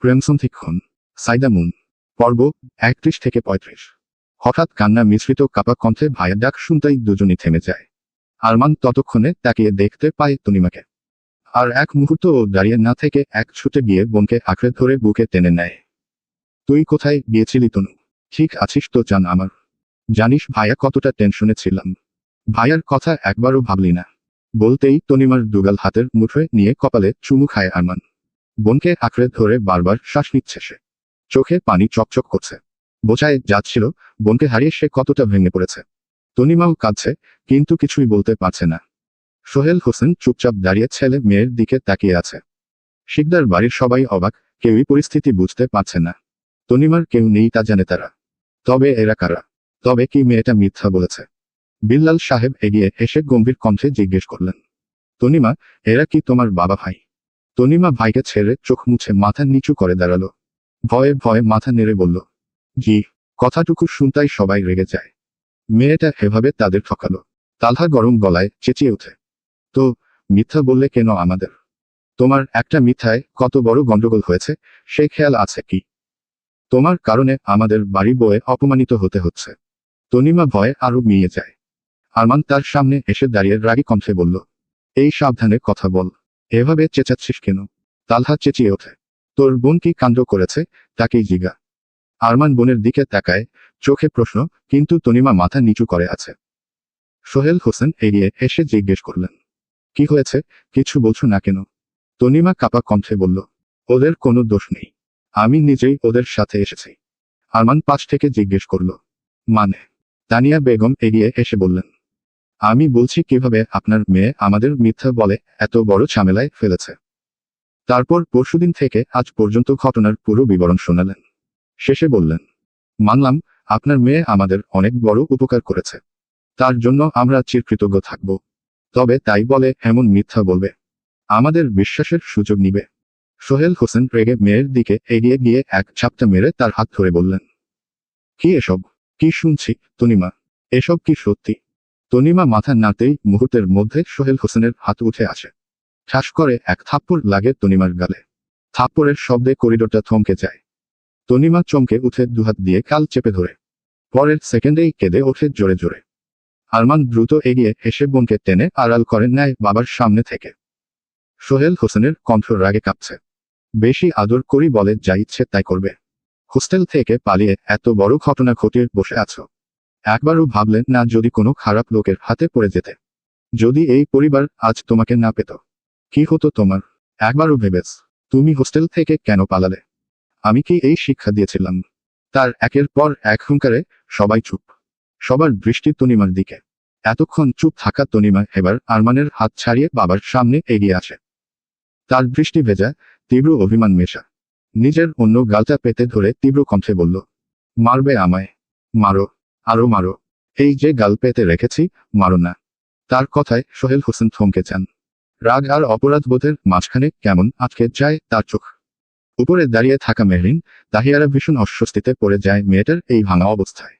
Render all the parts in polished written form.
প্রেমসন্ধিক্ষণ Saida moon পর্ব 31-35। হঠাৎ কান্না মিশ্রিত কাপা কণ্ঠে ভাইয়ের ডাক শুনতেই দুজনই থেমে যায়। আরমান ততক্ষণে তাকিয়ে দেখতে পায় তনিমাকে। আর এক মুহূর্ত ও দাঁড়িয়ে না থেকে এক ছুটে গিয়ে বোনকে আঁকড়ে ধরে বুকে টেনে নেয়। তুই কোথায় গিয়েছিলি তনু? ঠিক আছিস তো জান আমার? জানিস ভাইয়া কতটা টেনশনে ছিলাম। ভাইয়ার কথা একবারও ভাবলি না? বলতেই তনিমার দুগাল হাতের মুঠোয় নিয়ে কপালে চুমু খায় আরমান। বোনকে আঁকড়ে ধরে বারবার শ্বাস নিচ্ছে সে। চোখে পানি চকচক করছে। বোঝায় যাচ্ছিল বোনকে হারিয়ে সে কতটা ভেঙে পড়েছে। তনিমাও কাঁদছে, কিন্তু কিছুই বলতে পারছে না। সোহেল হোসেন চুপচাপ দাঁড়িয়ে ছেলে মেয়ের দিকে তাকিয়ে আছে। শিকদার বাড়ির সবাই অবাক, কেউই পরিস্থিতি বুঝতে পারছে না। তনিমার কেউ নেই তা জানে তারা। তবে এরা কারা? তবে কি মেয়েটা মিথ্যা বলেছে? বিল্লাল সাহেব এগিয়ে এসে গম্ভীর কণ্ঠে জিজ্ঞেস করলেন, তনিমা, এরা কি তোমার বাবা ভাই? তনিমা ভাইকে ছেড়ে চোখ মুছে মাথা নিচু করে দাঁড়ালো। ভয়ে ভয়ে মাথা নেড়ে বলল, জি। কথাটুকু শুনতাই সবাই রেগে যায়। মেয়েটা এভাবে তাদের ঠকালো। তালহা গরম গলায় চেঁচিয়ে ওঠে, তো মিথ্যা বললে কেন আমাদের? তোমার একটা মিথ্যায় কত বড় গন্ডগোল হয়েছে সেই খেয়াল আছে কি? তোমার কারণে আমাদের বাড়ি বয়ে অপমানিত হতে হচ্ছে। তনিমা ভয়ে আরো মিয়ে যায়। আরমান তার সামনে এসে দাঁড়িয়ে রাগী কণ্ঠে বলল, এই সাবধানে কথা বল। এভাবে চেঁচাচ্ছিস কেন? তালহা চেঁচিয়ে ওঠে, তোর বোন কি কাণ্ড করেছে তাকেই জিজ্ঞা। আরমান বোনের দিকে তাকায়, চোখে প্রশ্ন, কিন্তু তনিমা মাথা নিচু করে আছে। সোহেল হোসেন এগিয়ে এসে জিজ্ঞেস করলেন, কি হয়েছে, কিছু বলছো না কেন? তনিমা কাপা কণ্ঠে বলল, ওদের কোনো দোষ নেই। আমি নিজেই ওদের সাথে এসেছি। আরমান পাশ থেকে জিজ্ঞেস করল, মানে? তানিয়া বেগম এগিয়ে এসে বললেন, আমি বলছি কিভাবে আপনার মেয়ে আমাদের মিথ্যা বলে এত বড় ঝামেলায় ফেলেছে। তারপর পরশুদিন থেকে আজ পর্যন্ত ঘটনার পুরো বিবরণ শোনালেন। শেষে বললেন, মানলাম আপনার মেয়ে আমাদের অনেক বড় উপকার করেছে। তার জন্য আমরা চিরকৃতজ্ঞ থাকব। তবে তাই বলে এমন মিথ্যা বলবে? আমাদের বিশ্বাসের সুযোগ নিবে? সোহেল হোসেন রেগে মেয়ের দিকে এগিয়ে গিয়ে এক ঝাপটা মেরে তার হাত ধরে বললেন, কি এসব? কি শুনছি তনিমা? এসব কি সত্যি? তনিমা মাথা নাড়তেই মুহূর্তের মধ্যে সোহেল হোসেনের হাত উঠে আসে। ঠাস করে এক থাপ্পড় লাগে তনিমার গালে। থাপ্পড়ের শব্দে করিডোরটা থমকে যায়। তনিমা চমকে উঠে দুহাত দিয়ে কাল চেপে ধরে। পরের সেকেন্ডেই কেঁদে ওঠে জোরে জোরে। আরমান দ্রুত এগিয়ে এসে বোনকে টেনে আড়াল করে নেয় বাবার সামনে থেকে। সোহেল হোসেনের কণ্ঠ রাগে কাঁপছে। বেশি আদর করি বলে যা ইচ্ছে তাই করবে। হোস্টেল থেকে পালিয়ে এত বড় ঘটনা ঘটিয়ে বসে আছো। একবারও ভাবলেন না যদি কোনো খারাপ লোকের হাতে পড়ে যেতে? যদি এই পরিবার আজ তোমাকে না পেত, কি হতো তোমার? একবারও ভেবেছ তুমি হোস্টেল থেকে কেন পালালে? আমি কি এই শিক্ষা দিয়েছিলাম? তার একের পর এক হুঙ্কারে সবাই চুপ। সবার দৃষ্টি তনিমার দিকে। এতক্ষণ চুপ থাকা তনিমা এবার আরমানের হাত ছাড়িয়ে বাবার সামনে এগিয়ে আসে। তার দৃষ্টি ভেজা, তীব্র অভিমান মেশা। নিজের অন্য গালটা পেতে ধরে তীব্র কণ্ঠে বলল, মারবে আমায়? মারো, আরো মারো। এই যে গাল পেতে রেখেছি, মারো না। তার কথায় সোহেল হোসেন থমকে যান। রাগ আর অপরাধবোধের মাঝখানে কেমন আটকে যায় তার চোখ। উপরে দাঁড়িয়ে থাকা মেহরিন, তাহিয়ারা ভীষণ অস্বস্তিতে পড়ে যায় মেয়েটার এই ভাঙা অবস্থায়।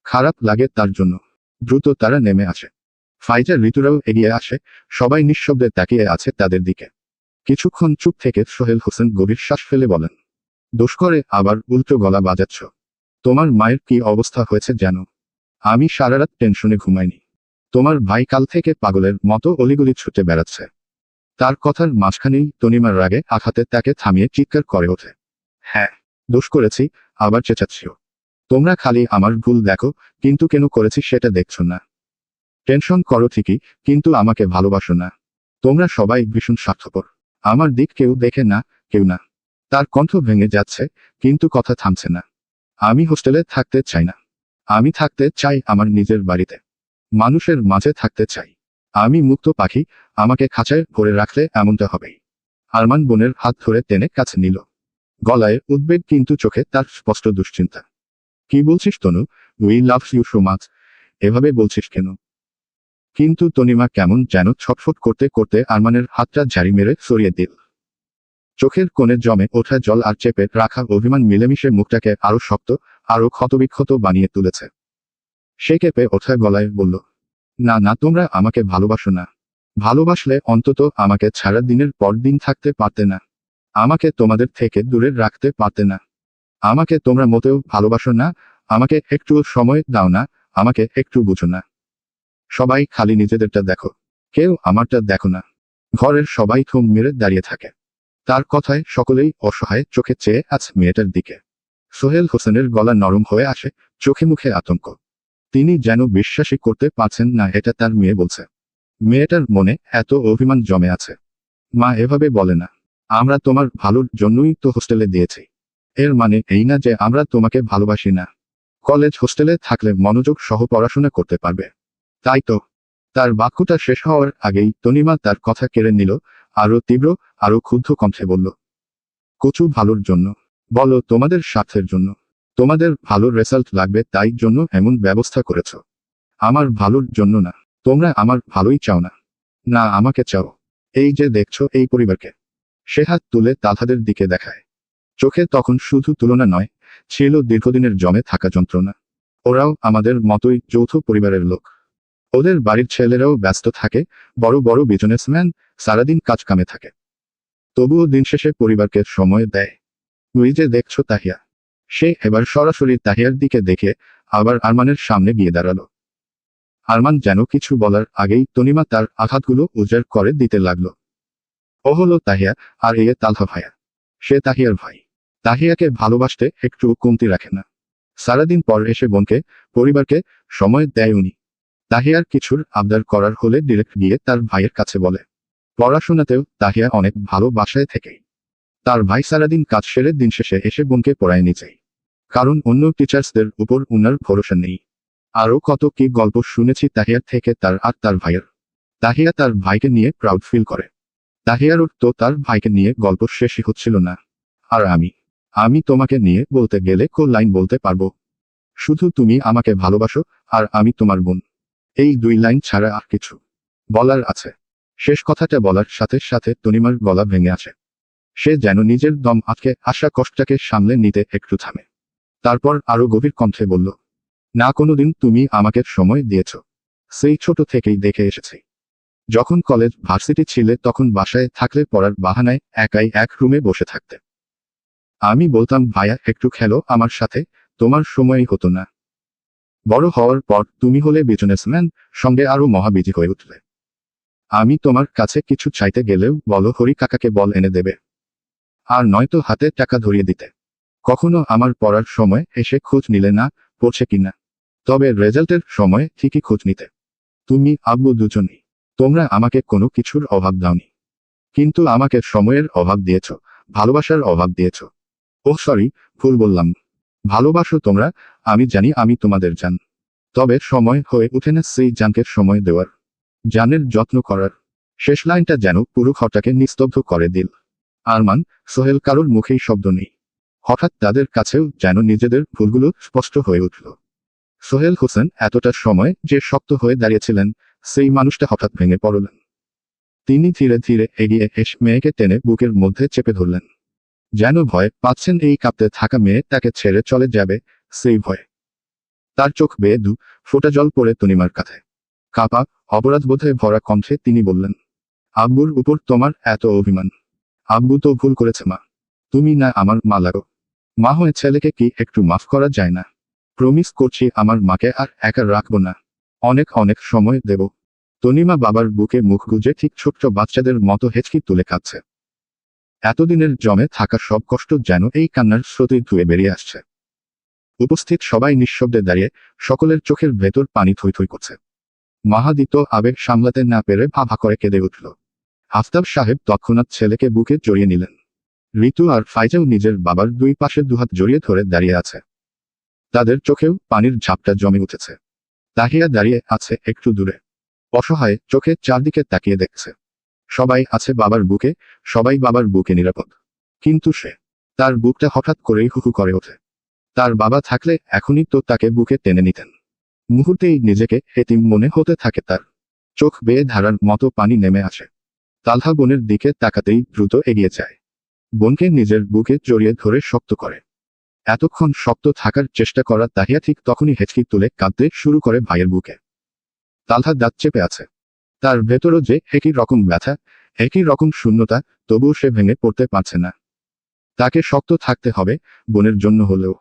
খারাপ লাগে তার জন্য। দ্রুত তারা নেমে আসে। ফাইজা ঋতুরাও এগিয়ে আসে, সবাই নিঃশব্দে তাকিয়ে আছে তাদের দিকে। কিছুক্ষণ চুপ থেকে সোহেল হোসেন গভীর শ্বাস ফেলে বলেন, দোষ করে আবার উল্টো গলা বাজাচ্ছ? তোমার মায়ের কি অবস্থা হয়েছে জানো? আমি সারারাত টেনশনে ঘুমাইনি। তোমার ভাই কাল থেকে পাগলের মতো অলিগলি ছুটে বেড়াচ্ছে। তার কথার মাঝখানেই তনিমার রাগে আঘাতে তাকে থামিয়ে চিৎকার করে ওঠে, হ্যাঁ, দোষ করেছি, আবার চেঁচাচ্ছিও। তোমরা খালি আমার ভুল দেখো, কিন্তু কেন করেছি সেটা দেখছো না। টেনশন করো ঠিকই, কিন্তু আমাকে ভালোবাসো না। তোমরা সবাই ভীষণ স্বার্থপর। আমার দিক কেউ দেখে না, কেউ না। তার কণ্ঠ ভেঙে যাচ্ছে, কিন্তু কথা থামছে না। আমি হোস্টেলে থাকতে চাই না। আমি থাকতে চাই আমার নিজের বাড়িতে। মানুষের মাঝে থাকতে চাই। আমি মুক্ত পাখি, আমাকে খাঁচায় ভরে রাখলে এমনটা হবেই। আরমান বোনের হাত ধরে টেনে কাছে নিল। গলায় উদ্বেগ কিন্তু চোখে তার স্পষ্ট দুশ্চিন্তা। কি বলছিস Tanu? We love you so much. এভাবে বলছিস কেন? কিন্তু তনিমা কেমন যেন ছটফট করতে করতে আরমানের হাতটা ঝাড়ি মেরে সরিয়ে দিল। চোখের কোণে জমে ওঠা জল আর চেপে রাখা অভিমান মিলেমিশে মুখটাকে আরো শক্ত, আরো ক্ষতবিক্ষত বানিয়ে তুলেছে। সে কেঁপে ওঠা গলায় বলল, না না, তোমরা আমাকে ভালোবাসো না। ভালোবাসলে অন্তত আমাকে ছাড়া দিনের পর দিন থাকতে পারতে না। আমাকে তোমাদের থেকে দূরে রাখতে পারতে না? আমাকে তোমরা মোটেও ভালোবাসো না? আমাকে একটু সময় দাও না? আমাকে একটু বুঝো না? সবাই খালি নিজেদেরটা দেখো, কেউ আমারটা দেখো না। ঘরের সবাই থম মেরে দাঁড়িয়ে থাকে। তার কথায় সকলেই অসহায় চোখে চেয়ে আছে মেয়েটার দিকে। সোহেল হোসেনের গলা নরম হয়ে আসে, চোখে মুখে আতঙ্ক। তিনি যেন বিশ্বাসই করতে পারছেন না এটা তার মেয়ে বলছে। মেয়েটার মনে এত অভিমান জমে আছে। মা এভাবে বলে না। আমরা তোমার ভালোর জন্যই তো হোস্টেলে দিয়েছি। এর মানে এই না যে আমরা তোমাকে ভালোবাসি না। কলেজ হোস্টেলে থাকলে মনোযোগ সহ পড়াশোনা করতে পারবে, তাই তো? তার বাক্যটা শেষ হওয়ার আগেই তনিমা তার কথা কেড়ে নিল, আরো তীব্র, আরো ক্ষুব্ধ কণ্ঠে বলল, কচু ভালোর জন্য? বলো তোমাদের স্বার্থের জন্য। তোমাদের ভালো রেজাল্ট লাগবে তাই জন্য এমন ব্যবস্থা করেছ। আমার ভালোর জন্য না। তোমরা আমার ভালোই চাও না? না, আমাকে চাও। এই যে দেখছো এই পরিবারকে। সে হাত তুলে তালহাদের দিকে দেখায়। চোখে তখন শুধু তুলনা নয়, ছিল দীর্ঘদিনের জমে থাকা যন্ত্রণা। ওরাও আমাদের মতোই যৌথ পরিবারের লোক। ওদের বাড়ির ছেলেরাও ব্যস্ত থাকে, বড় বড় বিজনেসম্যান, সারাদিন কাজ কামে থাকে। তবুও দিন শেষে পরিবারকে সময় দেয়। ওই যে দেখছো তাহিয়া। সে এবার সরাসরি তাহিয়ার দিকে দেখে আবার আরমানের সামনে গিয়ে দাঁড়ালো। আরমান যেন কিছু বলার আগেই তনিমা তার আঘাতগুলো উজাড় করে দিতে লাগলো। ও হলো তাহিয়া, আর এ তালহা ভাইয়া। সে তাহিয়ার ভাই। তাহিয়াকে ভালোবাসতে একটু কমতি রাখে না। সারাদিন পর এসে বোনকে, পরিবারকে সময় দেয় উনি। তাহিয়ার কিছুর আবদার করার হলে ডিরেক্ট গিয়ে তার ভাইয়ের কাছে বলে। পড়াশোনাতেও তাহিয়া অনেক ভালো বাসায় থেকেই। তার ভাই সারাদিন কাজ সেরে দিন শেষে এসে বোনকে পড়ায় নিচেই। কারণ অন্য টিচার্সদের উপর উনার ভরসা নেই। আরও কত কি গল্প শুনেছি তাহিয়ার থেকে তার আর তার ভাইয়ের। তাহিয়া তার ভাইকে নিয়ে প্রাউড ফিল করে। তাহিয়ারও তো তার ভাইকে নিয়ে গল্প শেষই হচ্ছিল না। আর আমি তোমাকে নিয়ে বলতে গেলে লাইন বলতে পারবো। শুধু তুমি আমাকে ভালোবাসো, আর আমি তোমার বোন। এই 2 লাইন ছাড়া আর কিছু বলার আছে? শেষ কথাটা বলার সাথে সাথে তনিমার গলা ভেঙে আসে। সে যেন নিজের দম আটকে আসা কষ্টটাকে সামলে নিতে একটু থামে। তারপর আরো গভীর কণ্ঠে বলল, না, কোনোদিন তুমি আমাকে সময় দিয়েছ। সেই ছোট থেকেই দেখে এসেছি। যখন কলেজ ভার্সিটি ছিলে তখন বাসায় থাকলে পড়ার বাহানায় একাই এক রুমে বসে থাকতে। আমি বলতাম ভাইয়া একটু খেলো আমার সাথে, তোমার সময়ই হতো না। বড় হওয়ার পর তুমি হলে বিজনেসম্যান, সঙ্গে আরো মহাবিজি হয়ে উঠলে। আমি তোমার কাছে কিছু চাইতে গেলেও বলো হরি কাকাকে বল এনে দেবে। আর নয়তো হাতে টাকা ধরিয়ে দিতে। কখনো আমার পড়ার সময় এসে খোঁজ নিলে না, পড়ছে কিনা। তবে রেজাল্টের সময় ঠিকই খোঁজ নিতে। তুমি আব্বু দুজনই। তোমরা আমাকে কোনো কিছুর অভাব দাওনি। কিন্তু আমাকে সময়ের অভাব দিয়েছ, ভালোবাসার অভাব দিয়েছ। ওহ সরি, ভুল বললাম। ভালোবাসো তোমরা, আমি জানি আমি তোমাদের জান। তবে সময় হয়ে ওঠে না সেই জানকে সময় দেওয়ার, জানের যত্ন করার। শেষ লাইনটা যেন পুরো ঘরটাকে নিস্তব্ধ করে দিল। আরমান, সোহেল কারোর মুখেই শব্দ নেই। হঠাৎ তাদের কাছেও যেন নিজেদের ভুলগুলো স্পষ্ট হয়ে উঠল। সোহেল হোসেন এতটা সময় যে শক্ত হয়ে দাঁড়িয়েছিলেন, সেই মানুষটা হঠাৎ ভেঙে পড়লেন। তিনি ধীরে ধীরে এগিয়ে এসে মেয়েকে টেনে বুকের মধ্যে চেপে ধরলেন। যেন ভয় পাচ্ছেন এই কাঁপতে থাকা মেয়ে তাকে ছেড়ে চলে যাবে, সেই ভয়ে। তার চোখ বেয়ে ফোঁটা জল পড়ে তনিমার কাঁধে। কাঁপা, অপরাধবোধে ভরা কণ্ঠে তিনি বললেন, আব্বুর উপর তোমার এত অভিমান? আব্বু তো ভুল করেছে মা। তুমি না আমার মা লাগো। মা হয়ে ছেলেকে কি একটু মাফ করা যায় না? প্রমিস করছি আমার মাকে আর একা রাখবো না। অনেক অনেক সময় দেব। তনিমা বাবার বুকে মুখ গুজে ঠিক ছোট্ট বাচ্চাদের মতো হেঁচকি তুলে কাঁদছে। এতদিনের জমে থাকা সব কষ্ট যেন এই কান্নার স্রোতে ধুয়ে বেরিয়ে আসছে। উপস্থিত সবাই নিঃশব্দে দাঁড়িয়ে, সকলের চোখের ভেতর পানি থই থই করছে। মাহাদিত আবেগ সামলাতে না পেরে ভা ভা করে কেঁদে উঠল। আফতাব সাহেব তৎক্ষণাৎ ছেলেকে বুকে জড়িয়ে নিলেন। ঋতু আর ফাইজাও নিজের বাবার 2 পাশে দুহাত জড়িয়ে ধরে দাঁড়িয়ে আছে। তাদের চোখেও পানির ঝাপটা জমে উঠেছে। তাহিয়া দাঁড়িয়ে আছে একটু দূরে। অসহায় চোখে চারদিকে তাকিয়ে দেখছে। সবাই আছে বাবার বুকে, সবাই বাবার বুকে নিরাপদ। কিন্তু সে, তার বুকটা হঠাৎ করেই হুহু করে ওঠে। তার বাবা থাকলে এখনই তো তাকে বুকে টেনে নিতেন। মুহূর্তেই নিজেকে এতিম মনে হতে থাকে তার। চোখ বেয়ে ধারার মতো পানি নেমে আসে। তালহা বোনের দিকে তাকাতেই দ্রুত এগিয়ে যায়। বোনকে নিজের বুকে জড়িয়ে ধরে শক্ত করে। এতক্ষণ শক্ত থাকার চেষ্টা করা তাহিয়া ঠিক তখনই হেঁচকি তুলে কাঁদতে শুরু করে ভাইয়ের বুকে। তালহা দাঁত চেপে আছে। তার ভেতরও যে একই রকম ব্যথা, একই রকম শূন্যতা, তবুও সে ভেঙে পড়তে পারছে না। তাকে শক্ত থাকতে হবে, বোনের জন্য হলেও।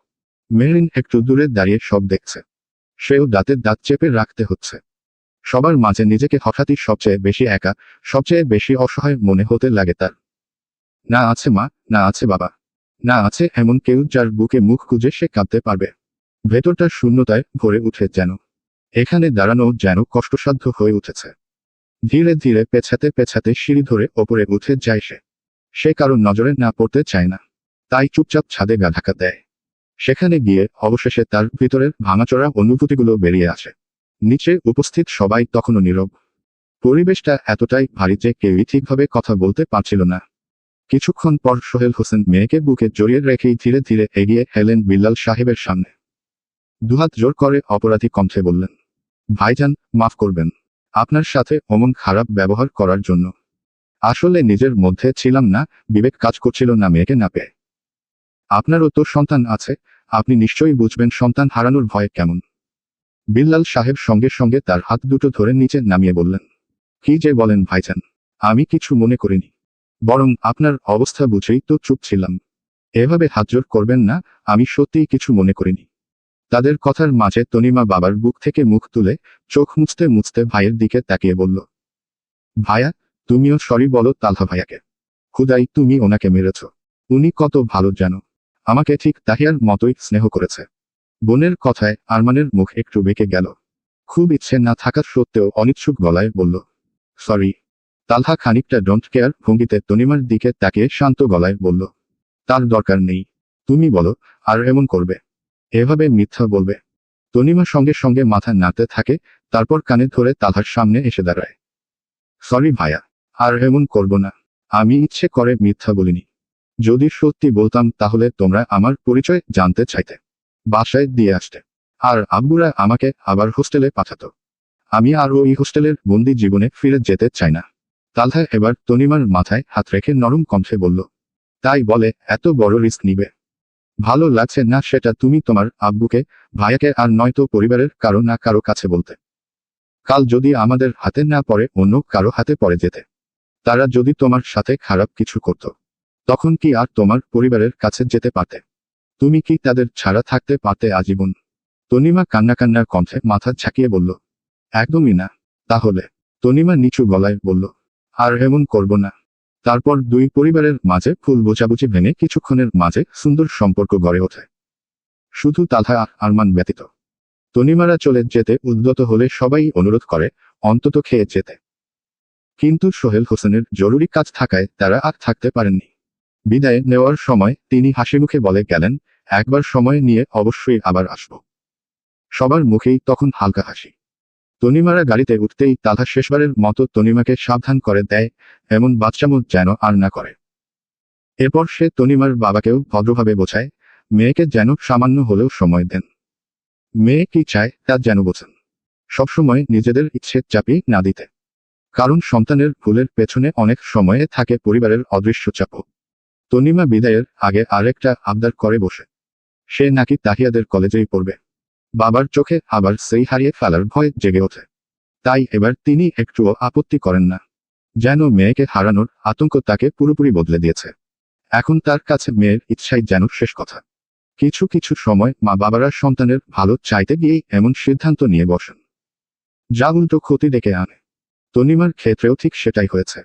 মেহরিন একটু দূরে দাঁড়িয়ে সব দেখছে। সেও দাঁতের দাঁত চেপে রাখতে হচ্ছে। সবার মাঝে নিজেকে হঠাৎই সবচেয়ে বেশি একা, সবচেয়ে বেশি অসহায় মনে হতে লাগে তার। না আছে মা, না আছে বাবা, না আছে এমন কেউ যার বুকে মুখ খুঁজে সে কাঁদতে পারবে। ভেতরটা শূন্যতায় ভরে উঠে যেন। এখানে দাঁড়ানো যেন কষ্টসাধ্য হয়ে উঠেছে। ধীরে ধীরে পেছাতে পেছাতে সিঁড়ি ধরে ওপরে উঠে যায় সে। সে কারো নজরে না পড়তে চায় না, তাই চুপচাপ ছাদে গা ঢাকা দেয়। সেখানে গিয়ে অবশেষে তার ভিতরের ভাঙাচোরা অনুভূতিগুলো বেরিয়ে আসে। নিচে উপস্থিত সবাই তখনও নীরব। পরিবেশটা এতটাই ভারী যে কেউই ঠিকভাবে কথা বলতে পারছিল না। কিছুক্ষণ পর সোহেল হোসেন মেয়েকে বুকে জড়িয়ে রেখেই ধীরে ধীরে এগিয়ে এলেন বিল্লাল সাহেবের সামনে। দুহাত জোর করে অপরাধী কণ্ঠে বললেন, ভাইজান, মাফ করবেন আপনার সাথে অমন খারাপ ব্যবহার করার জন্য। আসলে নিজের মধ্যে ছিলাম না, বিবেক কাজ করছিল না মেয়েকে না পেয়ে। আপনারও তো সন্তান আছে, আপনি নিশ্চয়ই বুঝবেন সন্তান হারানোর ভয় কেমন। বিল্লাল সাহেব সঙ্গে সঙ্গে তার হাত দুটো ধরে নিচে নামিয়ে বললেন, কি যে বলেন ভাইজান, আমি কিছু মনে করিনি, বরং আপনার অবস্থা বুঝেই তো চুপ ছিলাম। এভাবে হাতজোড় করবেন না, আমি সত্যিই কিছু মনে করিনি। তাদের কথার মাঝে তনিমা বাবার বুক থেকে মুখ তুলে চোখ মুছতে মুছতে ভাইয়ের দিকে তাকিয়ে বলল, ভাইয়া, তুমিও সরি বলো তালহা ভাইয়াকে। খুদাই তুমি ওনাকে মেরেছ। উনি কত ভালো জানো, আমাকে ঠিক তাহিয়ার মতোই স্নেহ করেছে। বোনের কথায় আরমানের মুখ একটু বেঁকে গেল। খুব ইচ্ছে না থাকা সত্ত্বেও অনিচ্ছুক গলায় বলল, সরি। তালহা খানিকটা ডোন্ট কেয়ার ভঙ্গিতে তনিমার দিকে তাকিয়ে শান্ত গলায় বলল, তার দরকার নেই। তুমি বলো, আর এমন করবে? এভাবে মিথ্যা বলবে? তনিমা সঙ্গে সঙ্গে মাথা নাড়তে থাকে, তারপর কানে ধরে তালহার সামনে এসে দাঁড়ায়। সরি ভাইয়া, আর এমন করব না। আমি ইচ্ছে করে মিথ্যা বলিনি। যদি সত্যি বলতাম তাহলে তোমরা আমার পরিচয় জানতে চাইতে, বাসায় দিয়ে আসতে, আর আব্বুরা আমাকে আবার হোস্টেলে পাঠাতো। আমি আর ওই হোস্টেলের বন্দি জীবনে ফিরে যেতে চাই না। তালহা এবার তনিমার মাথায় হাত রেখে নরম কণ্ঠে বলল, তাই বলে এত বড় রিস্ক নিবে? ভালো লাগছে না সেটা তুমি তোমার আব্বুকে, ভাইয়াকে আর নয়তো পরিবারের কারো না কারো কাছে বলতে। কাল যদি আমাদের হাতে না পড়ে অন্য কারো হাতে পড়ে যেতে, তারা যদি তোমার সাথে খারাপ কিছু করত, তখন কি আর তোমার পরিবারের কাছে যেতে পারতে? তুমি কি তাদের ছাড়া থাকতে পারতে আজীবন? তনিমা কান্না কান্নার কণ্ঠে মাথা ঝাঁকিয়ে বলল, একদমই না। তাহলে? তনিমা নিচু গলায় বলল, আর এমন করব না। তারপর দুই পরিবারের মাঝে ভুল বোঝাবুঝি ভেঙে কিছুক্ষণের মাঝে সুন্দর সম্পর্ক গড়ে ওঠে, শুধু তালহা আর আরমান ব্যতীত। তনিমারা চলে যেতে উদ্যত হলে সবাই অনুরোধ করে অন্তত খেয়ে যেতে, কিন্তু সোহেল হোসেনের জরুরি কাজ থাকায় তারা আর থাকতে পারেননি। বিদায় নেওয়ার সময় তিনি হাসিমুখে বলে গেলেন, একবার সময় নিয়ে অবশ্যই আবার আসব। সবার মুখেই তখন হালকা হাসি। তনিমারা গাড়িতে উঠতেই তালহা শেষবারের মতো তনিমাকে সাবধান করে দেয়, এমন বাচ্চামো যেন আর না করে। এরপর সে তনিমার বাবাকেও ভদ্রভাবে বোঝায়, মেয়েকে যেন সামান্য হলেও সময় দেন। মেয়ে কি চায় তা যেন বোঝেন। সবসময় নিজেদের ইচ্ছে চাপিয়ে না দিতে। কারণ সন্তানের ভুলের পেছনে অনেক সময়ে থাকে পরিবারের অদৃশ্য চাপও। তনিমা বিদায়ের আগে আরেকটা আবদার করে বসে। সে নাকি তাহিয়াদের কলেজেই পড়বে। বাবার চোখে আবার সেই হারিয়ে ফেলার ভয় জেগে ওঠে। তাই এবার তিনি একটুও আপত্তি করেন না। যেন মেয়েকে হারানোর আতঙ্ক তাকে পুরোপুরি বদলে দিয়েছে। এখন তার কাছে মেয়ের ইচ্ছাই যেন শেষ কথা। কিছু কিছু সময় মা বাবারা সন্তানের ভালো চাইতে গিয়েই এমন সিদ্ধান্ত নিয়ে বসেন, যা উল্টো ক্ষতি ডেকে আনে। তনিমার ক্ষেত্রেও ঠিক সেটাই হয়েছে।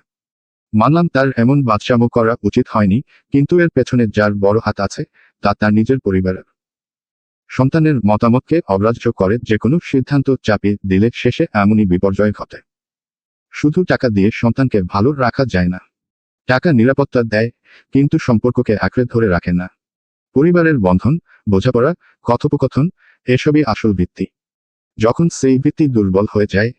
মানলাম তার এমন বাচ্চামো করা উচিত হয়নি, কিন্তু এর পেছনে যার বড় হাত আছে তা তার নিজের পরিবারের। সন্তানের মতামতকে অগ্রাহ্য করে যে কোনো সিদ্ধান্ত চাপিয়ে দিলে শেষে এমনই বিপর্যয় ঘটে। শুধু টাকা দিয়ে সন্তানকে ভালো রাখা যায় না। টাকা নিরাপত্তা দেয়, কিন্তু সম্পর্ককে আঁকড়ে ধরে রাখে না। পরিবারের বন্ধন, বোঝাপড়া, কথোপকথন, এসবই আসল ভিত্তি। যখন সেই ভিত্তি দুর্বল হয়ে যায়,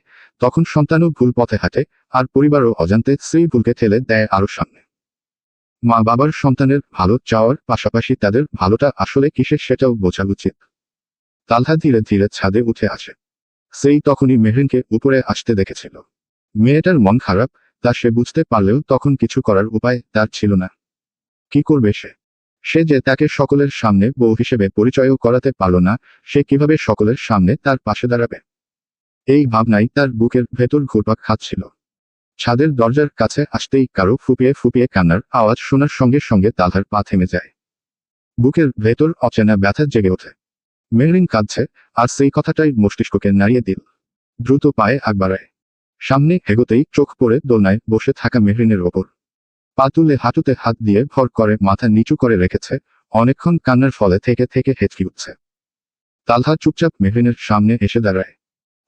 তখন সন্তানও ভুল পথে হাঁটে, আর পরিবারও অজান্তে সেই ভুলকে ঠেলে দেয় আরো সামনে। মা বাবার সন্তানের ভালো চাওয়ার পাশাপাশি তাদের ভালোটা আসলে কিসে সেটাও বোঝা উচিত। তালহা ধীরে ধীরে ছাদে উঠে আসে। সেই তখনই মেহরিনকে উপরে আসতে দেখেছিল। মেয়েটার মন খারাপ, তা সে বুঝতে পারলেও তখন কিছু করার উপায় তার ছিল না। কি করবে সে? সে যে তাকে সকলের সামনে বউ হিসেবে পরিচয়ও করাতে পারল না, সে কিভাবে সকলের সামনে তার পাশে দাঁড়াবে? এই ভাবনাই তার বুকের ভেতর ঘুরপাক খাচ্ছিল। ছাদের দরজার কাছে আসতেই কারো ফুপিয়ে ফুপিয়ে কান্নার আওয়াজ শোনার সঙ্গে সঙ্গে তালহার পা থেমে যায়। বুকের ভেতর অচেনা ব্যথা জেগে ওঠে। মেহরিন কাঁদছে, আর সেই কথাটাই মস্তিষ্ককে নাড়িয়ে দিল। দ্রুত পায়ে আগ বাড়ায়। সামনে এগোতেই চোখ পড়ে দোলনায় বসে থাকা মেহরিনের ওপর। পা তুলে হাঁটুতে হাত দিয়ে ভর করে মাথা নিচু করে রেখেছে, অনেকক্ষণ কান্নার ফলে থেকে থেকে হেঁচকি উঠছে। তালহা চুপচাপ মেহরিনের সামনে এসে দাঁড়ায়।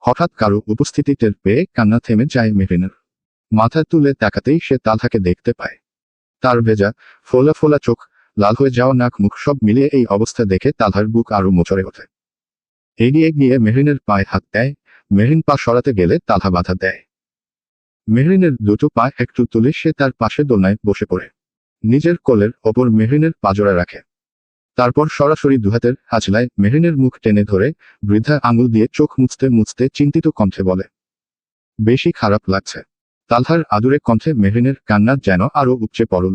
হঠাৎ কারো উপস্থিতি টের পেয়ে কান্না থেমে যায় মেহরিনের। মাথা তুলে তাকাতেই সে তালহাকে দেখতে পায়। তার ভেজা ফোলা ফোলা চোখ, লাল হয়ে যাওয়া নাক মুখ সব মিলিয়ে এই অবস্থা দেখে তালহার বুক আরো মোচড়ে ওঠে। এগিয়ে গিয়ে মেহরিনের পায়ে হাত দেয়। মেহরিন পা সরাতে গেলে তালহা বাধা দেয়। মেহরিনের দুটো পা একটু তুলে সে তার পাশে দোলনায় বসে পড়ে। নিজের কোলের ওপর মেহরিনের পাজোড়া রাখে। তারপর সরাসরি দুহাতের হাজলায় মেহরিনের মুখ টেনে ধরে বৃদ্ধা আঙুল দিয়ে চোখ মুছতে মুছতে চিন্তিত কণ্ঠে বলে, বেশি খারাপ লাগছে। তালহার আদুরে কণ্ঠে মেহরিনের কান্না যেন আরো উপচে পড়ল।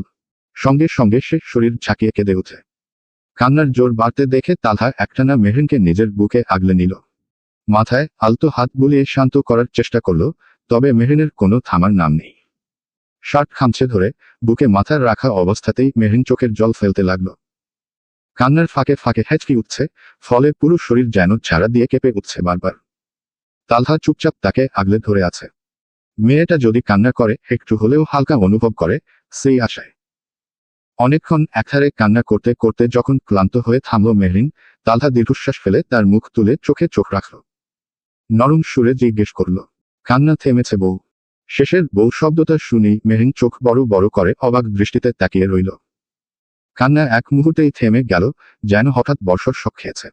সঙ্গে সঙ্গে সে শরীর ঝাঁকিয়ে কেঁদে ওঠে। কান্নার জোর বাড়তে দেখে তালহা একটানা মেহরিনকে নিজের বুকে আগলে নিল। মাথায় আলতো হাত বুলিয়ে শান্ত করার চেষ্টা করল, তবে মেহরিনের কোনো থামার নাম নেই। শার্ট খামছে ধরে বুকে মাথা রাখা অবস্থাতেই মেহরিন চোখের জল ফেলতে লাগলো। কান্নার ফাঁকে ফাঁকে হেঁচকি উঠছে, ফলে পুরো শরীর যেন ঝাড়া দিয়ে কেঁপে উঠছে বারবার। তালহা চুপচাপ তাকে আগলে ধরে আছে। মেয়েটা যদি কান্না করে একটু হলেও হালকা অনুভব করে, সেই আশায়। অনেকক্ষণ একধারে কান্না করতে করতে যখন ক্লান্ত হয়ে থামল মেহরিন, তালহা দীর্ঘশ্বাস ফেলে তার মুখ তুলে চোখে চোখ রাখল। নরম সুরে জিজ্ঞেস করল, কান্না থেমেছে বউ? শেষের বউ শব্দটা শুনেই মেহরিন চোখ বড় বড় করে অবাক দৃষ্টিতে তাকিয়ে রইল। কান্না এক মুহূর্তেই থেমে গেল, যেন হঠাৎ বর্ষর শক খেয়েছে।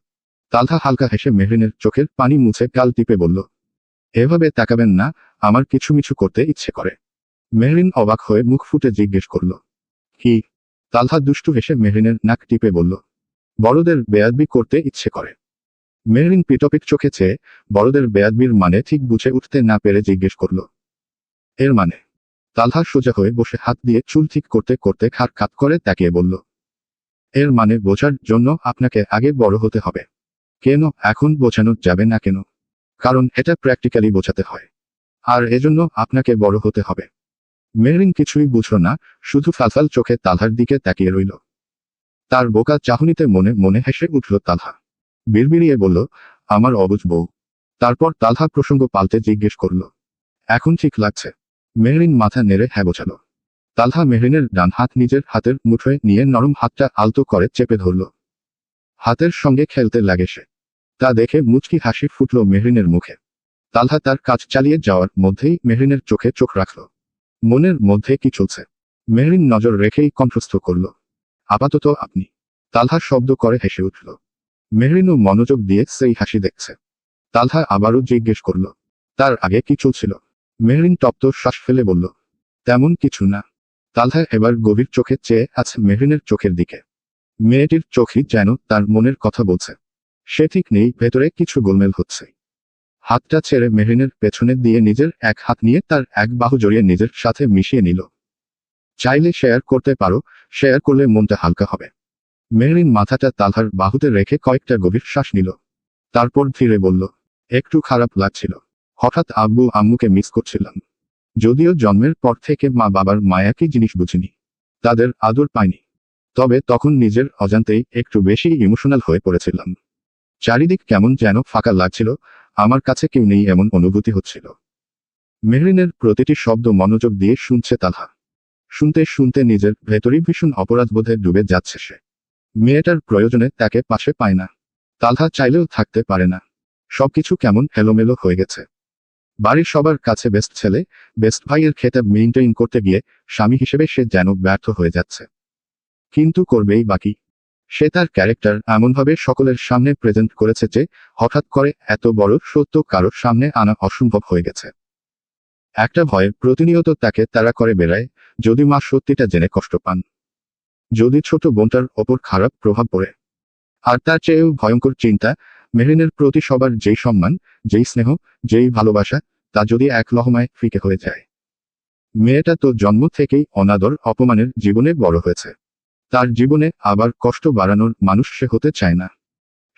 তালহা হালকা হেসে মেহরিনের চোখের পানি মুছে গাল টিপে বলল, এভাবে তাকাবেন না, আমার কিছু মিছু করতে ইচ্ছে করে। মেহরিন অবাক হয়ে মুখ ফুটে জিজ্ঞেস করল, কি? তালহা দুষ্টু হেসে মেহরিনের নাক টিপে বলল, বড়দের বেয়াদবি করতে ইচ্ছে করে। মেহরিন পিটপিট চোখে চেয়ে বড়দের বেয়াদবির মানে ঠিক বুঝে উঠতে না পেরে জিজ্ঞেস করল, এর মানে? তালহা সোজা হয়ে বসে হাত দিয়ে চুল ঠিক করতে করতে খাট খাট করে তাকিয়ে বলল, এর মানে বোঝার জন্য আপনাকে আগে বড় হতে হবে। কেন এখন বোঝানো যাবে না কেন? কারণ এটা প্র্যাকটিক্যালি বোঝাতে হয়। আর এজন্য আপনাকে বড় হতে হবে। মেহরিন কিছুই বুঝল না, শুধু ফালফাল চোখে তালহার দিকে তাকিয়ে রইল। তার বোকা চাহনিতে মনে মনে হেসে উঠল তালহা। বিড়বিড়িয়ে বলল, আমার অবুঝ বউ। তারপর তালহা প্রসঙ্গ পাল্টে জিজ্ঞেস করল, এখন ঠিক লাগছে? মেহরিন মাথা নেড়ে হ্যাঁ বোঝাল। তালহা মেহরিনের ডান হাত নিজের হাতের মুঠোয় নিয়ে নরম হাতটা আলতো করে চেপে ধরল। হাতের সঙ্গে খেলতে লাগে সে। তা দেখে মুচকি হাসি ফুটল মেহরিনের মুখে। তালহা তার কাজ চালিয়ে যাওয়ার মধ্যেই মেহরিনের চোখে চোখ রাখল। মনের মধ্যে কি চলছে? মেহরিন নজর রেখেই কণ্ঠস্থ করল, আপাতত আপনি। তালহা শব্দ করে হেসে উঠল। মেহরিনও মনোযোগ দিয়ে সেই হাসি দেখছে। তালহা আবারও জিজ্ঞেস করল, তার আগে কি চলছিল? মেহরিন তপ্ত শ্বাস ফেলে বলল, তেমন কিছু না। তালহা এবার গভীর চোখে চেয়ে আছে মেহরিনের চোখের দিকে। মেয়েটির চোখই যেন তার মনের কথা বলছে। সে ঠিক নেই, ভেতরে কিছু গোলমেল হচ্ছে। হাতটা ছেড়ে মেহরিনের পেছনে দিয়ে নিজের এক হাত নিয়ে তার এক বাহু জড়িয়ে নিজের সাথে মিশিয়ে নিল। চাইলে শেয়ার করতে পারো, শেয়ার করলে মনটা হালকা হবে। মেহরিন মাথাটা তালহার বাহুতে রেখে কয়েকটা গভীর শ্বাস নিল। তারপর ধীরে বলল, একটু খারাপ লাগছিল। হঠাৎ আব্বু আম্মুকে মিস করছিলাম। যদিও জন্মের পর থেকে মা বাবার মায়া কি জিনিস বুঝিনি। তাদের আদর পাইনি। তবে তখন নিজের অজান্তেই একটু বেশি ইমোশনাল হয়ে পড়েছিলাম। চারিদিক কেমন যেন ফাঁকা লাগছিল, আমার কাছে কেউ নেই এমন অনুভূতি হচ্ছিল। মেহরিনের প্রতিটি শব্দ মনোযোগ দিয়ে শুনছে তালহা। শুনতে শুনতে নিজের ভেতরই ভীষণ অপরাধবোধে ডুবে যাচ্ছে সে। মেয়েটার প্রয়োজনে তাকে পাশে পায় না। তালহা চাইলেও থাকতে পারে না। সবকিছু কেমন এলোমেলো হয়ে গেছে। বাড়ির সবার কাছে বেস্ট ছেলে, বেস্ট ভাইয়ের খেতাব মেইনটেইন করতে গিয়ে স্বামী হিসেবে সে যেন ব্যর্থ হয়ে যাচ্ছে। কিন্তু করবেই বাকি। সে তার ক্যারেক্টার এমনভাবে সকলের সামনে প্রেজেন্ট করেছে যে হঠাৎ করে এত বড় সত্য কারোর সামনে আনা অসম্ভব হয়ে গেছে। একটা ভয় প্রতিনিয়ত তাকে তাড়া করে বেড়ায়, যদি মা সত্যিটা জেনে কষ্ট পান, যদি ছোট বোনটার ওপর খারাপ প্রভাব পড়ে। আর তার চেয়েও ভয়ঙ্কর চিন্তা, মেহরিনের প্রতি সবার যেই সম্মান, যেই স্নেহ, যেই ভালোবাসা, তা যদি এক লহমায় ফিকে হয়ে যায়। মেয়েটা তো জন্ম থেকেই অনাদর অপমানের জীবনে বড় হয়েছে। তার জীবনে আবার কষ্ট বাড়ানোর মানুষ সে হতে চায় না।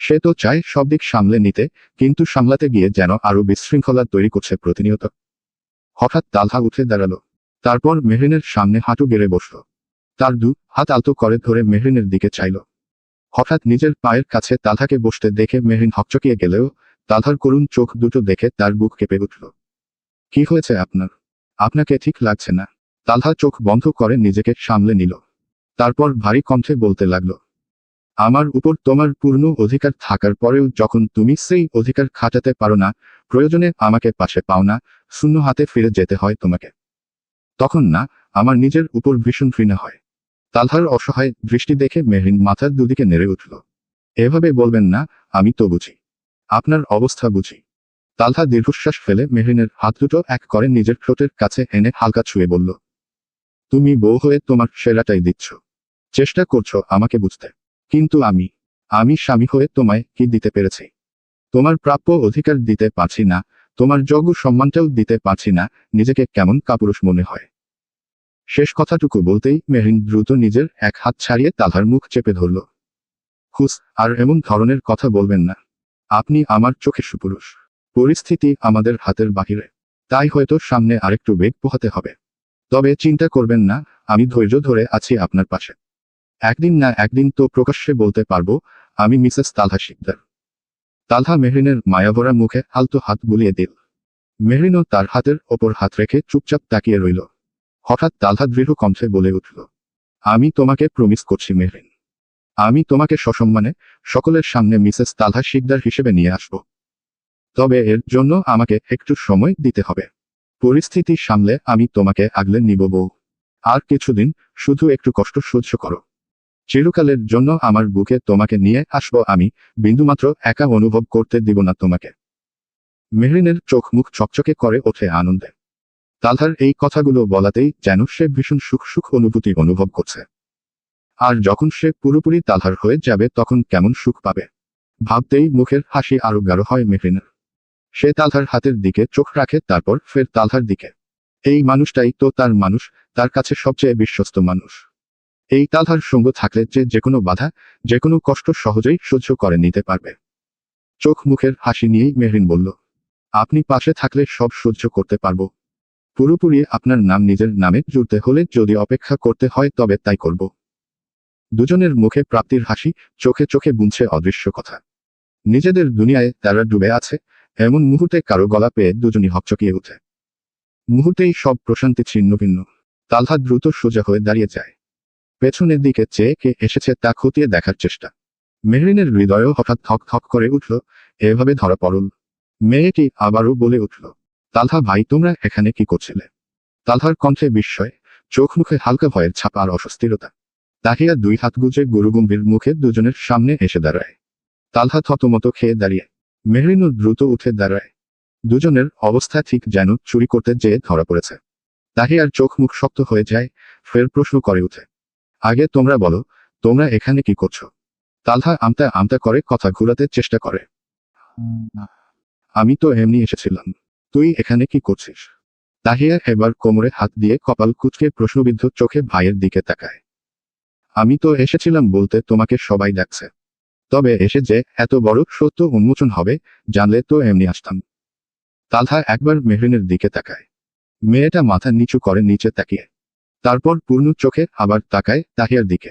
সে তো চায় সব দিক সামলে নিতে, কিন্তু সামলাতে গিয়ে যেন আরো বিশৃঙ্খলা তৈরি করছে প্রতিনিয়ত। হঠাৎ তালহা উঠে দাঁড়ালো। তারপর মেহরিনের সামনে হাঁটু গেড়ে বসল। তার দু হাত আলতো করে ধরে মেহরিনের দিকে চাইল। হঠাৎ নিজের পায়ের কাছে তালহাকে বসতে দেখে মেহরিন হকচকিয়ে গেলেও তালহার করুণ চোখ দুটো দেখে তার বুক কেঁপে উঠল। কি হয়েছে আপনার? আপনাকে ঠিক লাগছে না। তালহা চোখ বন্ধ করে নিজেকে সামলে নিল। তারপর ভারী কণ্ঠে বলতে লাগল, আমার উপর তোমার পূর্ণ অধিকার থাকার পরেও যখন তুমি সেই অধিকার খাটাতে পারো না, প্রয়োজনে আমাকে পাশে পাও না, শূন্য হাতে ফিরে যেতে হয় তোমাকে, তখন না আমার নিজের উপর ভীষণ ঘৃণা হয়। তালহার অসহায় দৃষ্টি দেখে মেহরিন মাথার দুদিকে নেড়ে উঠল। এভাবে বলবেন না, আমি তো বুঝি, আপনার অবস্থা বুঝি। তালহা দীর্ঘশ্বাস ফেলে মেহরিনের হাত দুটো এক করে নিজের ঠোঁটের কাছে এনে হালকা ছুঁয়ে বলল, তুমি বউ হয়ে তোমার সেরাটাই দিচ্ছ, চেষ্টা করছো আমাকে বুঝতে, কিন্তু আমি স্বামী হয়ে তোমায় কি দিতে পেরেছি? তোমার প্রাপ্য অধিকার দিতে পারছি না, তোমার যোগ্য সম্মানটাও দিতে পারছি না, নিজেকে কেমন কাপুরুষ মনে হয়। শেষ কথাটুকু বলতেই মেহরিন দ্রুত নিজের এক হাত ছাড়িয়ে তালহার মুখ চেপে ধরল। হুস, আর এমন ধরনের কথা বলবেন না। আপনি আমার চোখে সুপুরুষ। পরিস্থিতি আমাদের হাতের বাহিরে, তাই হয়তো সামনে আরেকটু বেগ পোহাতে হবে। তবে চিন্তা করবেন না, আমি ধৈর্য ধরে আছি আপনার পাশে। একদিন না একদিন তো প্রকাশ্যে বলতে পারবো আমি মিসেস তালহা শিকদার। তালহা মেহরিনের মায়াভরা মুখে আলতো হাত বুলিয়ে দিল। মেহরিনও তার হাতের ওপর হাত রেখে চুপচাপ তাকিয়ে রইল। হঠাৎ তালহা দৃঢ় কণ্ঠে বলে উঠল, আমি তোমাকে প্রমিস করছি মেহরিন, আমি তোমাকে সসম্মানে সকলের সামনে মিসেস তালহা শিকদার হিসেবে নিয়ে আসব। তবে এর জন্য আমাকে একটু সময় দিতে হবে। পরিস্থিতি সামলে আমি তোমাকে আগলে নিব বউ। আর কিছুদিন শুধু একটু কষ্ট সহ্য করো। চিরকালের জন্য আমার বুকে তোমাকে নিয়ে আসবো আমি, বিন্দুমাত্র একা অনুভব করতে দিব না তোমাকে। মেহরিনের চোখ মুখ চকচকে করে ওঠে আনন্দে। তালহার এই কথাগুলো বলাতেই যেন সে ভীষণ সুখ অনুভূতি অনুভব করছে। আর যখন সে পুরোপুরি তালহার হয়ে যাবে তখন কেমন সুখ পাবে ভাবতেই মুখের হাসি আরো গাঢ় হয় মেহরিনের। সে তালহার হাতের দিকে চোখ রাখে, তারপর ফের তালহার দিকে। এই মানুষটাই তো তার মানুষ, তার কাছে সবচেয়ে বিশ্বস্ত মানুষ। এই তালহার সঙ্গ থাকলে যে কোনো বাধা, যে কোনো কষ্ট সহজেই সহ্য করে নিতে পারবে। চোখ মুখের হাসি নিয়েই মেহরিন বলল, আপনি পাশে থাকলে সব সহ্য করতে পারবো। পুরোপুরি আপনার নাম নিজের নামে জুড়তে হলে যদি অপেক্ষা করতে হয় তবে তাই করব। দুজনের মুখে প্রাপ্তির হাসি, চোখে চোখে বুনছে অদৃশ্য কথা। নিজেদের দুনিয়ায় তারা ডুবে আছে, এমন মুহূর্তে কারো গলা পেয়ে দুজনই হকচকিয়ে ওঠে। মুহূর্তেই সব প্রশান্তি ছিন্ন ভিন্ন। তালহা দ্রুত সোজা হয়ে দাঁড়িয়ে যায়। পেছনের দিকে চেয়ে কে এসেছে তা খতিয়ে দেখার চেষ্টা। মেহরিনের হৃদয়ও হঠাৎ থক থক করে উঠল, এভাবে ধরা পড়ল। মেয়েটি আবারও বলে উঠল, তালহা ভাই তোমরা এখানে কি করছিলে? তালহার কণ্ঠে বিস্ময়, চোখ মুখে হালকা ভয়ের ছাপ আর অস্বস্তিরতা। তাহিয়া দুই হাত গুজে গুরুগম্ভীর মুখে দুজনের সামনে এসে দাঁড়ায়। তালহা থতমত খেয়ে দাঁড়িয়ে। মেহরিনও দ্রুত উঠে দাঁড়ায়। দুজনের অবস্থা ঠিক যেন চুরি করতে যেয়ে ধরা পড়েছে। তাহিয়ার চোখ মুখ শক্ত হয়ে যায়, ফের প্রশ্ন করে উঠে, আগে তোমরা বলো, তোমরা এখানে কি করছো? তালহা আমতা আমতা করে কথা ঘুরাতে চেষ্টা করে। আমি তো এমনি এসেছিলাম। তুই এখানে কি করছিস? তাহিয়া এবার কোমরে হাত দিয়ে কপাল কুঁচকে প্রশ্নবিদ্ধ চোখে ভাইয়ের দিকে তাকায়। আমি তো এসেছিলাম বলতে তোমাকে সবাই ডাকছে। তবে এসে যে এত বড় সত্য উন্মোচন হবে জানলে তো এমনি আসতাম। তালহা একবার মেহরিনের দিকে তাকায়। মেয়েটা মাথা নিচু করে নিচে তাকিয়ে। তারপর পূর্ণ চোখে আবার তাকায় তাহিয়ার দিকে।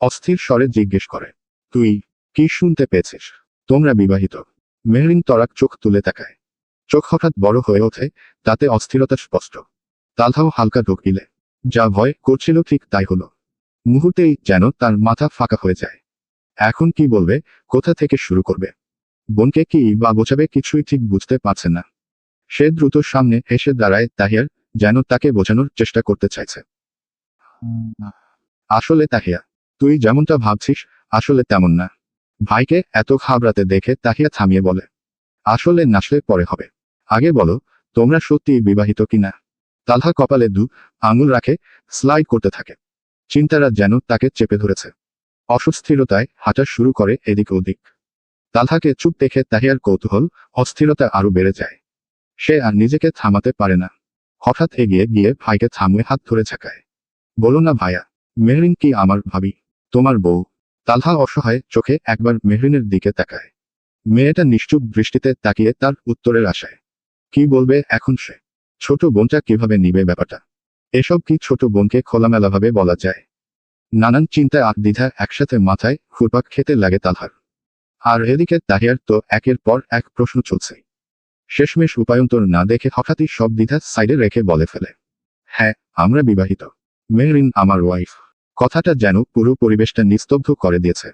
অস্থির স্বরে জিজ্ঞেস করে, তুই কি শুনতে পেয়েছিস? তোমরা বিবাহিত? মেহরিন তরাক চোখ তুলে তাকায়। চোখ হঠাৎ বড় হয়ে ওঠে, তাতে অস্থিরতা স্পষ্ট। তালহাও হালকা ঢোক গিলে। যা ভয় করছিল ঠিক তাই হলো। মুহূর্তেই যেন তার মাথা ফাঁকা হয়ে যায়। এখন কি বলবে, কোথা থেকে শুরু করবে? বোনকে কি বা বোঝাবে কিছুই ঠিক বুঝতে পারছে না। সে দ্রুত সামনে এসে দাঁড়ায় তাহিয়ার, যেন তাকে বোঝানোর চেষ্টা করতে চাইছে। আসলে তাহিয়া, তুই যেমনটা ভাবছিস আসলে তেমন না। ভাইকে এত ঘাবড়াতে দেখে তাহিয়া থামিয়ে বলে, আসলে নাচলে পরে হবে। আগে বলো, তোমরা সত্যি বিবাহিত কিনা? তালহা কপালে দু আঙুল রাখে, স্লাইড করতে থাকে। চিন্তারা যেন তাকে চেপে ধরেছে। অস্বস্তিরতায় হাঁটা শুরু করে এদিক ওদিক। তালহাকে চুপ দেখে তাহিয়ার কৌতূহল, অস্থিরতা আরো বেড়ে যায়। সে আর নিজেকে থামাতে পারে না। হঠাৎ এগিয়ে গিয়ে ভাইকে থামিয়ে হাত ধরে ঝাঁকায়। বলো না ভাইয়া, মেহরিন কি আমার ভাবি, তোমার বউ? তালহা অসহায় চোখে একবার মেহরিনের দিকে তাকায়। মেয়েটা নিশ্চুপ দৃষ্টিতে তাকিয়ে তার উত্তরের আশায়। কি বলবে এখন সে? ছোট বোনটা কিভাবে নিবে ব্যাপারটা? এসব কি ছোট বোনকে খোলামেলাভাবে বলা যায়? নানান চিন্তা আর দ্বিধা একসাথে মাথায় ঘুরপাক খেতে লাগে তালহার। আর এদিকে তাহিয়ার তো একের পর এক প্রশ্ন চলছে। শেষমেশ উপায়ন্তর না দেখে হঠাৎই সব দ্বিধা সাইডে রেখে বলে ফেলে, হ্যাঁ, আমরা বিবাহিত। মেহরিন আমার ওয়াইফ। কথাটা যেন পুরো পরিবেশটা নিস্তব্ধ করে দিয়েছে।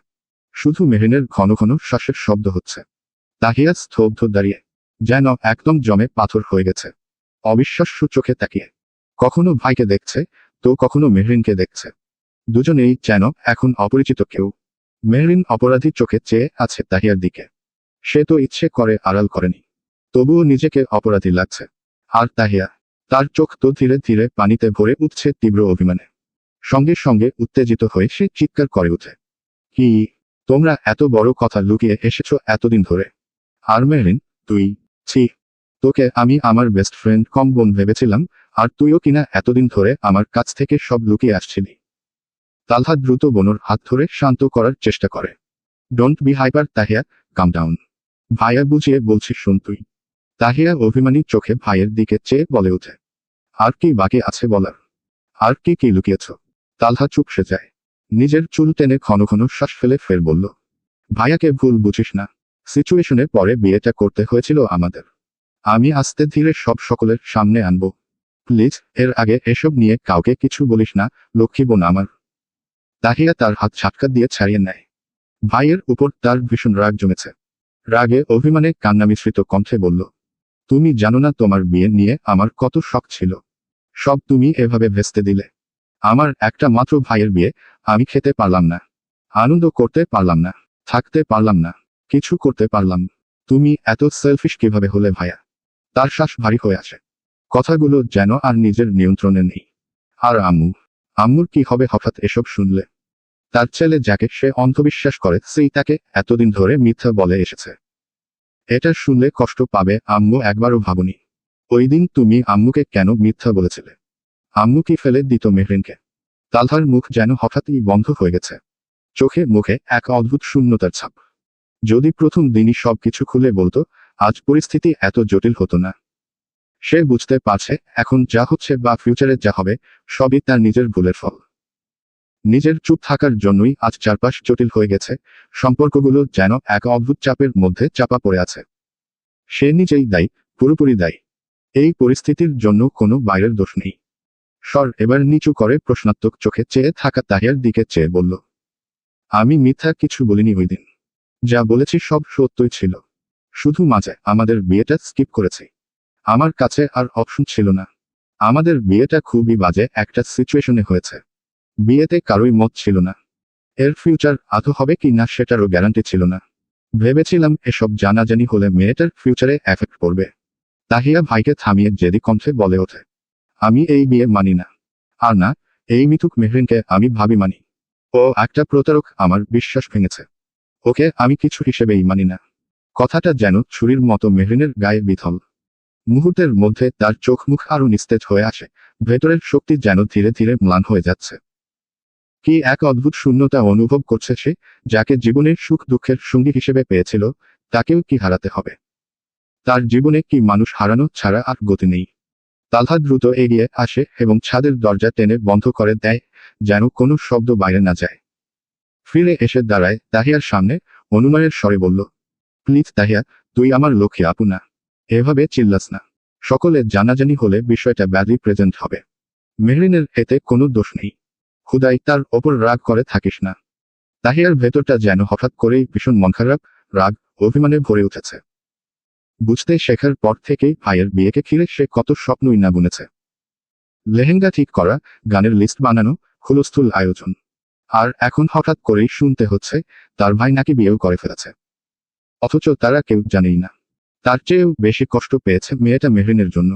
শুধু মেহরিনের ঘন ঘন শ্বাসের শব্দ হচ্ছে। তাহিয়া স্তব্ধ দাঁড়িয়ে, যেন একদম জমে পাথর হয়ে গেছে। অবিশ্বাস্য চোখে তাকিয়ে কখনো ভাইকে দেখছে, তো কখনো মেহরিনকে দেখছে। দুজনেই যেন এখন অপরিচিত কেউ। মেহরিন অপরাধী চোখে চেয়ে আছে তাহিয়ার দিকে। সে তো ইচ্ছে করে আড়াল করেনি, তবুও নিজেকে অপরাধী লাগছে। আর তাহিয়া, তার চোখ তো ধীরে ধীরে পানিতে ভরে উঠছে তীব্র অভিমানে। সঙ্গে সঙ্গে উত্তেজিত হয়ে সে চিৎকার করে উঠে, কি, তোমরা এত বড় কথা লুকিয়ে এসেছো এতদিন ধরে? আর মেহরিন, তুই, ছি, তোকে আমি আমার বেস্ট ফ্রেন্ড কম বোন ভেবেছিলাম, আর তুইও কিনা এতদিন ধরে আমার কাছ থেকে সব লুকিয়ে আসছিলি। তালহা দ্রুত বোনর হাত ধরে শান্ত করার চেষ্টা করে। Don't be hyper Tahiya, calm down. ভাইয়া বুঝিয়ে বলছি শোন তুই। তাহিয়া অভিমানী চোখে ভাইয়ের দিকে চেয়ে বলে ওঠে, আর কি বাকি আছে বলার? আর কি কি লুকিয়েছ? তালহা চুপসে যায়। নিজের চুল টেনে ঘন ঘন শ্বাস ফেলে ফের বলল, ভাইয়াকে ভুল বুঝিস না। সিচুয়েশনে পরে বিয়েটা করতে হয়েছিল আমাদের। আমি আস্তে ধীরে সব সকলের সামনে আনবো। প্লিজ, এর আগে এসব নিয়ে কাউকে কিছু বলিস না, লক্ষ্মী বোন আমার। তাহিয়া তার হাত ঝাটকা দিয়ে ছাড়িয়ে নেয়। ভাইয়ের উপর তার ভীষণ রাগ জমেছে। রাগে অভিমানে কান্না মিশ্রিত কণ্ঠে বলল, তুমি জানো না তোমার বিয়ে নিয়ে আমার কত শখ ছিল। সব তুমি এভাবে ভেস্তে দিলে। আমার একটা মাত্র ভাইয়ের বিয়ে, আমি খেতে পারলাম না, আনন্দ করতে পারলাম না, থাকতে পারলাম না, কিছু করতে পারলাম। তুমি এত সেলফিশ কিভাবে হলে ভাইয়া? তার শ্বাস ভারী হয়ে আসে। কথাগুলো যেন আর নিজের নিয়ন্ত্রণে নেই। আর আম্মুর কি হবে হঠাৎ এসব শুনলে? তার ছেলে যাকে সে অন্ধবিশ্বাস করে সেই তাকে এতদিন ধরে মিথ্যা বলে এসেছে। এটা শুনলে কষ্ট পাবে আম্মু একবারও ভাবনি। ওই দিন তুমি আম্মুকে কেন মিথ্যা বলেছিলে? আম্মু কি ফেলে দিত মেহরিনকে? তালহার মুখ যেন হঠাৎই বন্ধ হয়ে গেছে। চোখে মুখে এক অদ্ভুত শূন্যতার ছাপ। যদি প্রথম দিনই সবকিছু খুলে বলতো, আজ পরিস্থিতি এত জটিল হতো না। সে বুঝতে পারছে এখন যা হচ্ছে বা ফিউচারে যা হবে, সবই তার নিজের ভুলের ফল। নিজের চুপ থাকার জন্যই আজ চারপাশ জটিল হয়ে গেছে। সম্পর্কগুলো যেন এক অদ্ভুত চাপের মধ্যে চাপা পড়ে আছে। সে নিজেই দায়ী, পুরোপুরি দায়ী। এই পরিস্থিতির জন্য কোনো বাইরের দোষ নেই। স্বর এবার নিচু করে প্রশ্নাত্মক চোখে চেয়ে থাকা তাহিয়ার দিকে চেয়ে বলল, আমি মিথ্যা কিছু বলিনি ওই দিন। যা বলেছি সব সত্যই ছিল। শুধু মাঝে আমাদের বিয়েটা স্কিপ করেছি। আমার কাছে আর অপশন ছিল না। আমাদের বিয়েটা খুবই বাজে একটা সিচুয়েশনে হয়েছে। বিয়েতে কারোই মত ছিল না। এর ফিউচার আদৌ হবে কি না সেটারও গ্যারান্টি ছিল না। ভেবেছিলাম এসব জানাজানি হলে মেয়েটার ফিউচারে এফেক্ট পড়বে। তাহিয়া ভাইকে থামিয়ে জেদি কণ্ঠে বলে ওঠে, আমি এই বিয়ে মানি না। আর না, এই মিথুক মেহরিনকে আমি ভাবি মানি। ও একটা প্রতারক, আমার বিশ্বাস ভেঙেছে। ওকে আমি কিছু হিসেবেই মানি না। কথাটা যেন ছুরির মতো মেহরিনের গায়ে বিথল। মুহূর্তের মধ্যে তার চোখ মুখ আরো নিস্তেজ হয়ে আসে। ভেতরের শক্তি যেন ধীরে ধীরে ম্লান হয়ে যাচ্ছে। কি এক অদ্ভুত শূন্যতা অনুভব করছে সে, যাকে জীবনের সুখ দুঃখের সঙ্গী হিসেবে পেয়েছিল, তাকেও কি হারাতে হবে? তার জীবনে কি মানুষ হারানো ছাড়া আর গতি নেই? তালহা দ্রুত এগিয়ে আসে এবং ছাদের দরজা টেনে বন্ধ করে দেয়, যেন কোনো শব্দ বাইরে না যায়। ফিরে এসে দাঁড়ায় তাহিয়ার সামনে, অনুনয়ের স্বরে বলল, প্লিজ তাহিয়া, তুই আমার লক্ষ্মী আপু না। এভাবে চিল্লাস না। সকলে জানাজানি হলে বিষয়টা ব্যাডলি প্রেজেন্ট হবে। মেহরিনের এতে কোনো দোষ নেই। খুদাই তার ওপর রাগ করে থাকিস না। তাহিয়ার ভেতরটা যেন হঠাৎ করেই ভীষণ মনখারাপ, রাগ, অভিমানে ভরে উঠেছে। বুঝতে শেখার পর থেকেই ভাইয়ের বিয়েকে ঘিরে সে কত স্বপ্নই না বুনেছে। লেহেঙ্গা ঠিক করা, গানের লিস্ট বানানো, হুলস্থুল আয়োজন। আর এখন হঠাৎ করেই শুনতে হচ্ছে তার ভাই নাকি বিয়েও করে ফেলেছে। অথচ তারা কেউ জানেই না। তার চেয়েও বেশি কষ্ট পেয়েছে মেয়েটা মেহরিনের জন্য।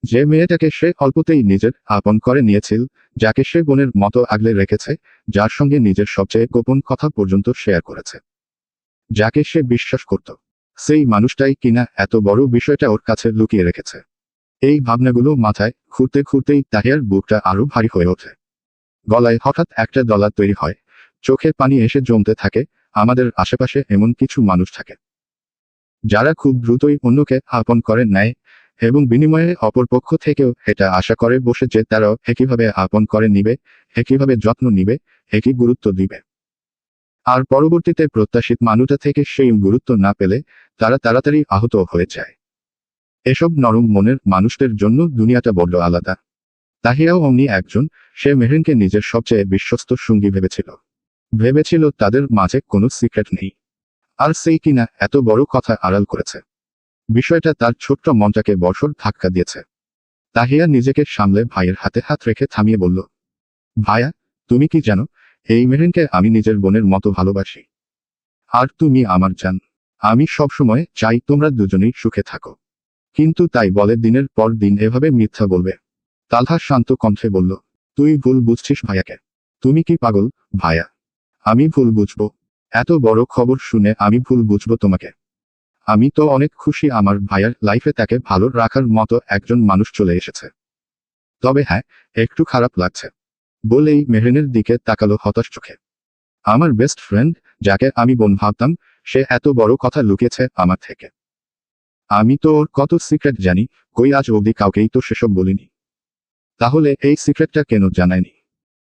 যে মেয়েটাকে সে অল্পতেই নিজের আপন করে নিয়েছিল, যাকে সে বোনের মতো আগলে রেখেছে, যার সঙ্গে নিজের সবচেয়ে গোপন কথা পর্যন্ত শেয়ার করেছে, যাকে সে বিশ্বাস করত, সেই মানুষটাই কিনা এত বড় বিষয়টা ওর কাছে লুকিয়ে রেখেছে। এই ভাবনাগুলো মাথায় ঘুরতে ঘুরতেই তাহিয়ার বুকটা আরো ভারী হয়ে ওঠে। গলায় হঠাৎ একটা দলা তৈরি হয়, চোখে পানি এসে জমতে থাকে। আমাদের আশেপাশে এমন কিছু মানুষ থাকে যারা খুব দ্রুতই অন্যকে আপন করে নেয়, এবং বিনিময়ে অপরপক্ষ থেকেও এটা আশা করে বসে যে তারাও একইভাবে আপন করে নিবে, একইভাবে যত্ন নিবে, একই গুরুত্ব দিবে। আর পরবর্তীতে প্রত্যাশিত মানুষটা থেকে সেই গুরুত্ব না পেলে তারা তাড়াতাড়ি আহত হয়ে যায়। এসব নরম মনের মানুষদের জন্য দুনিয়াটা বড্ড আলাদা। তাহিয়াও অমনি একজন। সে মেহরিনকে নিজের সবচেয়ে বিশ্বস্ত সঙ্গী ভেবেছিল তাদের মাঝে কোনো সিক্রেট নেই। আর সেই কিনা এত বড় কথা আড়াল করেছে। বিষয়টা তার ছোট্ট মনটাকে বড়সড় ধাক্কা দিয়েছে। তাহিয়া নিজেকে সামলে ভাইয়ের হাতে হাত রেখে থামিয়ে বলল, ভাইয়া, তুমি কি জানো, এই মেহরিনকে আমি নিজের বোনের মতো ভালোবাসি। আর তুমি আমার জান। আমি সবসময় চাই তোমরা দুজনেই সুখে থাকো। কিন্তু তাই বলে দিনের পর দিন এভাবে মিথ্যা বলবে? তালহা শান্ত কণ্ঠে বলল, তুই ভুল বুঝছিস ভাইয়াকে। তুমি কি পাগল ভাইয়া? আমি ভুল বুঝবো? এত বড় খবর শুনে আমি ভুল বুঝবো তোমাকে? আমি তো অনেক খুশি আমার ভাইয়ার লাইফে তাকে ভালো রাখার মতো একজন মানুষ চলে এসেছে। তবে হ্যাঁ, একটু খারাপ লাগছে। বলেই মেহরিনের দিকে তাকালো হতাশ চোখে। আমার বেস্ট ফ্রেন্ড, যাকে আমি বোন ভাবতাম, সে এত বড় কথা লুকিয়েছে আমার থেকে। আমি তো ওর কত সিক্রেট জানি, কই আজ অবধি কাউকেই তো সেসব বলিনি। তাহলে এই সিক্রেটটা কেন জানায়নি?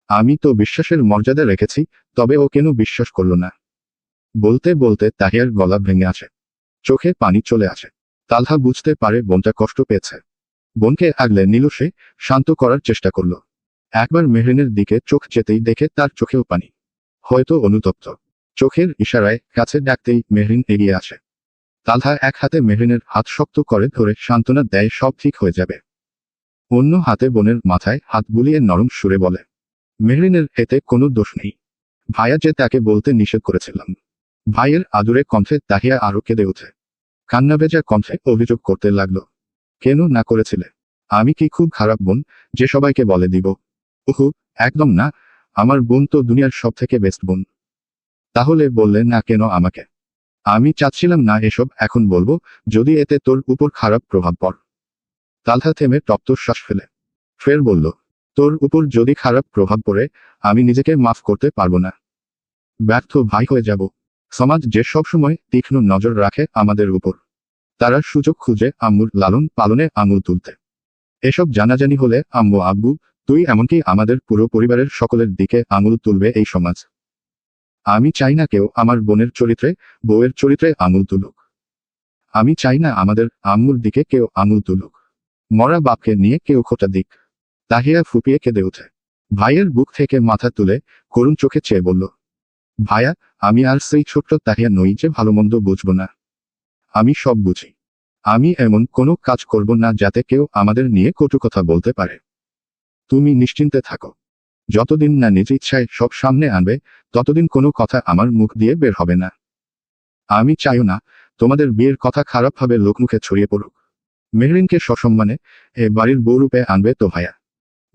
আমি তো বিশ্বাসের মর্যাদা রেখেছি, তবে ও কেন বিশ্বাস করল না? বলতে বলতে তাহিয়ার গলা ভেঙে আসে, চোখে পানি চলে আসে। তালহা বুঝতে পারে বোনটা কষ্ট পেয়েছে। বোনকে আগলে নিল সে, শান্ত করার চেষ্টা করল। একবার মেহরিনের দিকে চোখ যেতেই দেখে তার চোখেও পানি, হয়তো অনুতপ্ত। চোখের ইশারায় কাছে ডাকতেই মেহরিন এগিয়ে আসে। তালহা এক হাতে মেহরিনের হাত শক্ত করে ধরে সান্ত্বনা দেয় সব ঠিক হয়ে যাবে। অন্য হাতে বোনের মাথায় হাত বুলিয়ে নরম সুরে বলে, মেহরিনের এতে কোনো দোষ নেই। ভাইয়া যে তাকে বলতে নিষেধ করেছিলাম। ভাইয়ের আদুরে কণ্ঠে তাহিয়া আরো কেঁদে ওঠে। কান্নাভেজা কণ্ঠে অভিযোগ করতে লাগলো, কেন না করেছিলে? আমি কি খুব খারাপ বোন যে সবাইকে বলে দিব? উহু, একদম না। আমার বোন তো দুনিয়ার সব থেকে বেস্ট বোন। তাহলে বললে না কেন আমাকে? আমি চাচ্ছিলাম না এসব এখন বলবো, যদি এতে তোর উপর খারাপ প্রভাব পড়ে। তালহা থেমে তপ্ত শ্বাস ফেলে ফের বলল, তোর উপর যদি খারাপ প্রভাব পড়ে, আমি নিজেকে মাফ করতে পারবো না। ব্যর্থ ভাই হয়ে যাব। সমাজ যে সবসময় তীক্ষ্ণ নজর রাখে আমাদের উপর, তারা সুযোগ খুঁজে আম্মুর লালন পালনে আঙুল তুলতে। এসব জানাজানি হলে আম্মু, আব্বু, তুই এমনকি আমাদের পুরো পরিবারের সকলের দিকে আঙুল তুলবে এই সমাজ। আমি চাই না কেউ আমার বোনের চরিত্রে, বউয়ের চরিত্রে আঙুল তুলুক। আমি চাই না আমাদের আম্মুর দিকে কেউ আঙুল তুলুক। মরা বাপকে নিয়ে কেউ খোঁটা দিক। তাহিয়া ফুপিয়ে কেঁদে ওঠে। ভাইয়ের বুক থেকে মাথা তুলে করুণ চোখে চেয়ে বলল, ভাইয়া, আমি আর সেই ছোট্ট তাহিয়া নই যে ভালোমন্দ বুঝবো না। আমি সব বুঝি। আমি এমন কোনো কাজ করব না যাতে কেউ আমাদের নিয়ে কটু কথা বলতে পারে। তুমি নিশ্চিন্তে থাকো। যতদিন না নিজ ইচ্ছায় সব সামনে আনবে, ততদিন কোনো কথা আমার মুখ দিয়ে বের হবে না। আমি চাইও না তোমাদের বিয়ের কথা খারাপভাবে লোকমুখে ছড়িয়ে পড়ুক। মেহরিনকে সসম্মানে এ বাড়ির বউরূপে আনবে তো ভাইয়া।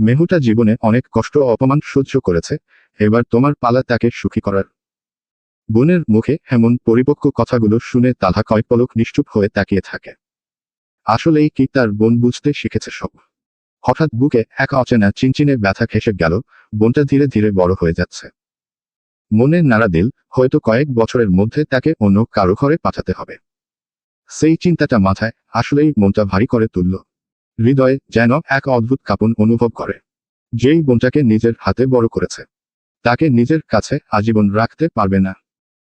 মেহুটা জীবনে অনেক কষ্ট ও অপমান সহ্য করেছে, এবার তোমার পালা তাকে সুখী করার। বোনের মুখে এমন পরিপক্ক কথাগুলো শুনে তালহা কয়েক পলক নিশ্চুপ হয়ে তাকিয়ে থাকে। আসলেই কি তার বোন বুঝতে শিখেছে সব? হঠাৎ বুকে এক অচেনা চিনচিনে ব্যথা খেসে গেল। বোনটা ধীরে ধীরে বড় হয়ে যাচ্ছে। মনে নাড়া দিল, হয়তো কয়েক বছরের মধ্যে তাকে অন্য কারো ঘরে পাঠাতে হবে। সেই চিন্তাটা মাথায় আসলেই মনটা ভারী করে তুলল। হৃদয়ে যেন এক অদ্ভুত কাঁপন অনুভব করে। যেই বোনটাকে নিজের হাতে বড় করেছে, তাকে নিজের কাছে আজীবন রাখতে পারবে না।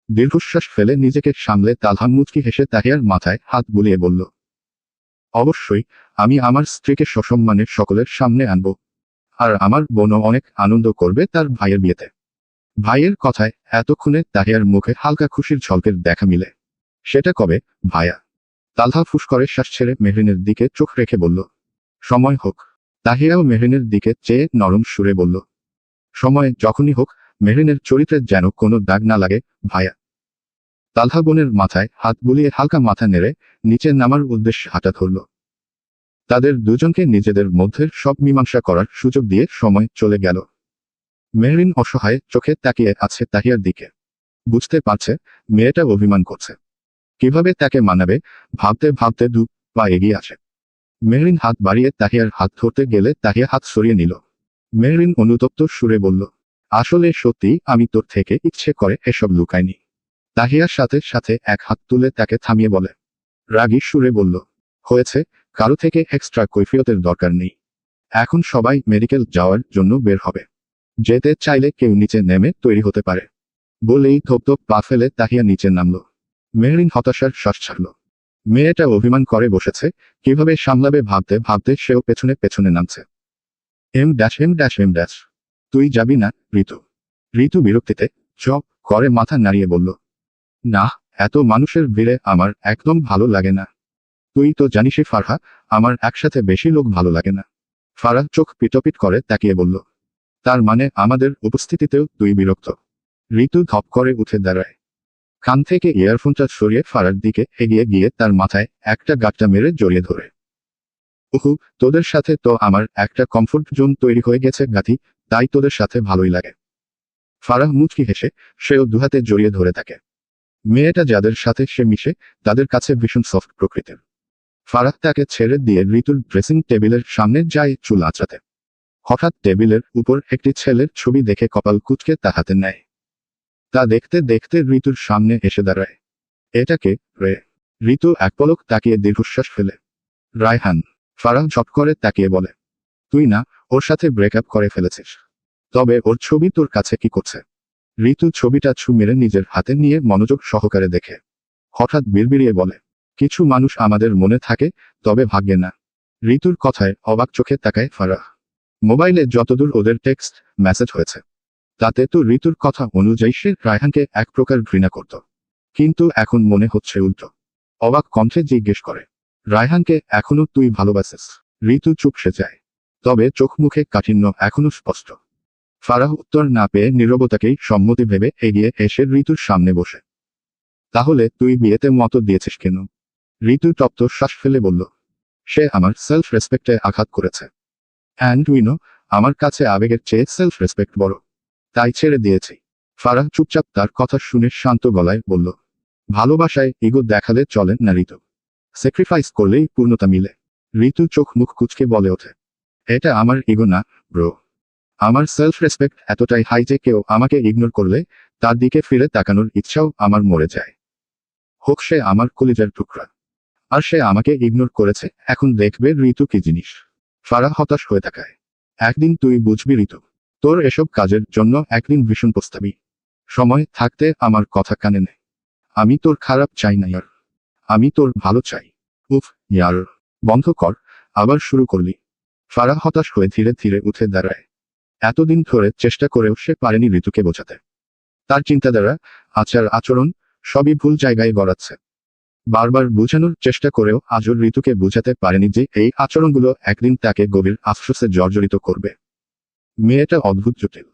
দীর্ঘশ্বাস ফেলে নিজেকে সামলে তালহা মুচকি হেসে তাহিয়ার মাথায় হাত বুলিয়ে বলল, অবশ্যই, আমি আমার স্ত্রীকে সসম্মানে সকলের সামনে আনব। আর আমার বোনও অনেক আনন্দ করবে তার ভাইয়ের বিয়েতে। ভাইয়ের কথায় এতক্ষণে তাহিয়ার মুখে হালকা খুশির ঝলকের দেখা মিলে। সেটা কবে ভাইয়া? তালহা ফুস করে শ্বাস ছেড়ে মেহরিনের দিকে চোখ রেখে বলল, সময় হোক। তাহিয়াও মেহরিনের দিকে চেয়ে নরম সুরে বলল, সময় যখনই হোক, মেহরিনের চরিত্রের যেন কোনো দাগ না লাগে ভাইয়া। তালহা বোনের মাথায় হাত বুলিয়ে হালকা মাথা নেড়ে নিচে নামার উদ্দেশ্যে হাঁটা ধরল। তাদের দুজনকে নিজেদের মধ্যে সব মীমাংসা করার সুযোগ দিয়ে সময় চলে গেল। মেহরিন অসহায় চোখে তাকিয়ে আছে তাহিয়ার দিকে। বুঝতে পারছে মেয়েটা অভিমান করছে। কিভাবে তাকে মানাবে ভাবতে ভাবতে দু পা এগিয়ে আসে। মেহরিন হাত বাড়িয়ে তাহিয়ার হাত ধরতে গেলে তাহিয়া হাত সরিয়ে নিল। মেহরিন অনুতপ্ত সুরে বলল, আসলে সত্যি আমি তোর থেকে ইচ্ছে করে এসব লুকাইনি। তাহিয়ার সাথে সাথে এক হাত তুলে তাকে থামিয়ে বলে, রাগী সুরে বলল, হয়েছে, কারো থেকে এক্সট্রা কৈফিয়তের দরকার নেই। এখন সবাই মেডিকেল যাওয়ার জন্য বের হবে। যেতে চাইলে কেউ নিচে নেমে তৈরি হতে পারে। বলেই ধপধপ পা ফেলে তাহিয়া নিচে নামল। মেহরিন হতাশার শ্বাস ছাড়ল। মেয়েটা অভিমান করে বসেছে, কিভাবে সামলাবে ভাবতে ভাবতে সেও পেছনে পেছনে নামছে। এম। তুই যাবি না ঋতু? ঋতু বিরক্তিতে চপ করে মাথা নাড়িয়ে বলল, না, এত মানুষের ভিড়ে আমার একদম ভালো লাগে না। তুই তো জানিসই ফারহা, আমার একসাথে বেশি লোক ভালো লাগে না। ফারাহ চোখ পিটপিট করে তাকিয়ে বলল, তার মানে আমাদের উপস্থিতিতেও তুই বিরক্ত? ঋতু ধপ করে উঠে দাঁড়ায়। কান থেকে ইয়ারফোনটা সরিয়ে ফারার দিকে এগিয়ে গিয়ে তার মাথায় একটা গাঁটটা মেরে জড়িয়ে ধরে, উহু, তোদের সাথে তো আমার একটা কমফোর্ট জোন তৈরি হয়ে গেছে গাথি, তাই তোদের সাথে ভালোই লাগে। ফারাহ মুচকি হেসে সেও দুহাতে জড়িয়ে ধরে থাকে। মেয়েটা যাদের সাথে সে মিশে তাদের কাছে ভীষণ সফট প্রকৃতির। ফারাহ তাকে ছেড়ে দিয়ে ঋতুর ড্রেসিং টেবিলের সামনে যায় চুল আঁচড়াতে। হঠাৎ টেবিলের উপর একটি ছেলের ছবি দেখে কপাল কুঁচকে তা হাতে নেয়। তা দেখতে দেখতে ঋতুর সামনে এসে দাঁড়ায়। এটাকে রে? ঋতু এক পলক তাকিয়ে দীর্ঘশ্বাস ফেলে। রায়হান। ফারাহ ঝট করে তাকিয়ে বলে, তুই না ওর সাথে ব্রেকআপ করে ফেলেছিস? তবে ওর ছবি তোর কাছে কি করছে? ঋতু ছবিটা ছু মেরে নিজের হাতে নিয়ে মনোযোগ সহকারে দেখে হঠাৎ বিড়বিড়িয়ে বলে, কিছু মানুষ আমাদের মনে থাকে, তবে ভাগ্যে না। ঋতুর কথায় অবাক চোখে তাকায় ফারাহ। মোবাইলে যতদূর ওদের টেক্সট মেসেজ হয়েছে তাতে তো ঋতুর কথা অনুযায়ী সে রায়হানকে এক প্রকার ঘৃণা করত। কিন্তু এখন মনে হচ্ছে উল্টো। অবাক কণ্ঠে জিজ্ঞেস করে, রায়হানকে এখনো তুই ভালোবাসিস? ঋতু চুপসে যায়, তবে চোখ মুখে কাঠিন্য এখনো স্পষ্ট। ফারাহ উত্তর না পেয়ে নীরবতাকেই সম্মতি ভেবে এগিয়ে এসে ঋতুর সামনে বসে। তাহলে তুই বিয়েতে মত দিয়েছিস কেন? ঋতু তপ্ত শ্বাস ফেলে বলল, সে আমার সেলফ রেসপেক্টে আঘাত করেছে। অ্যান্ড উইনো, আমার কাছে আবেগের চেয়ে সেলফ রেসপেক্ট বড়, তাই ছেড়ে দিয়েছি। ফারাহ চুপচাপ তার কথা শুনে শান্ত গলায় বলল, ভালোবাসায় ইগো দেখালে চলে না ঋতু, স্যাক্রিফাইস করলেই পূর্ণতা মিলে। ঋতু চোখ মুখ কুঁচকে বলে ওঠে, এটা আমার ইগো না ব্রো। আমার সেলফ রেসপেক্ট এতটাই হাই যে কেউ আমাকে ইগনোর করলে তার দিকে ফিরে তাকানোর ইচ্ছাও আমার মরে যায়, হোক সে আমার কলিজার টুকরা। আর সে আমাকে ইগনোর করেছে, এখন দেখবে ঋতু কি জিনিস। ফারাহ হতাশ হয়ে তাকায়। একদিন তুই বুঝবি ঋতু, তোর এসব কাজের জন্য একদিন ভীষণ পস্তাবি। সময় থাকতে আমার কথা কানে নে। আমি তোর খারাপ চাই না ইয়ার, আমি তোর ভালো চাই। উফ ইয়ার, বন্ধ কর, আবার শুরু করলি। ফারাহ হতাশ হয়ে ধীরে ধীরে উঠে দাঁড়ায়। এতদিন ধরে চেষ্টা করেও সে পারেনি ঋতুকে বোঝাতে। তার চিন্তাধারা, আচার আচরণ সবই ভুল জায়গায় গড়াচ্ছে। বারবার বোঝানোর চেষ্টা করেও আজও ঋতুকে বোঝাতে পারেনি যে এই আচরণগুলো একদিন তাকে গভীর আফসোসে জর্জরিত করবে। মেয়েটা অদ্ভুত জটিল।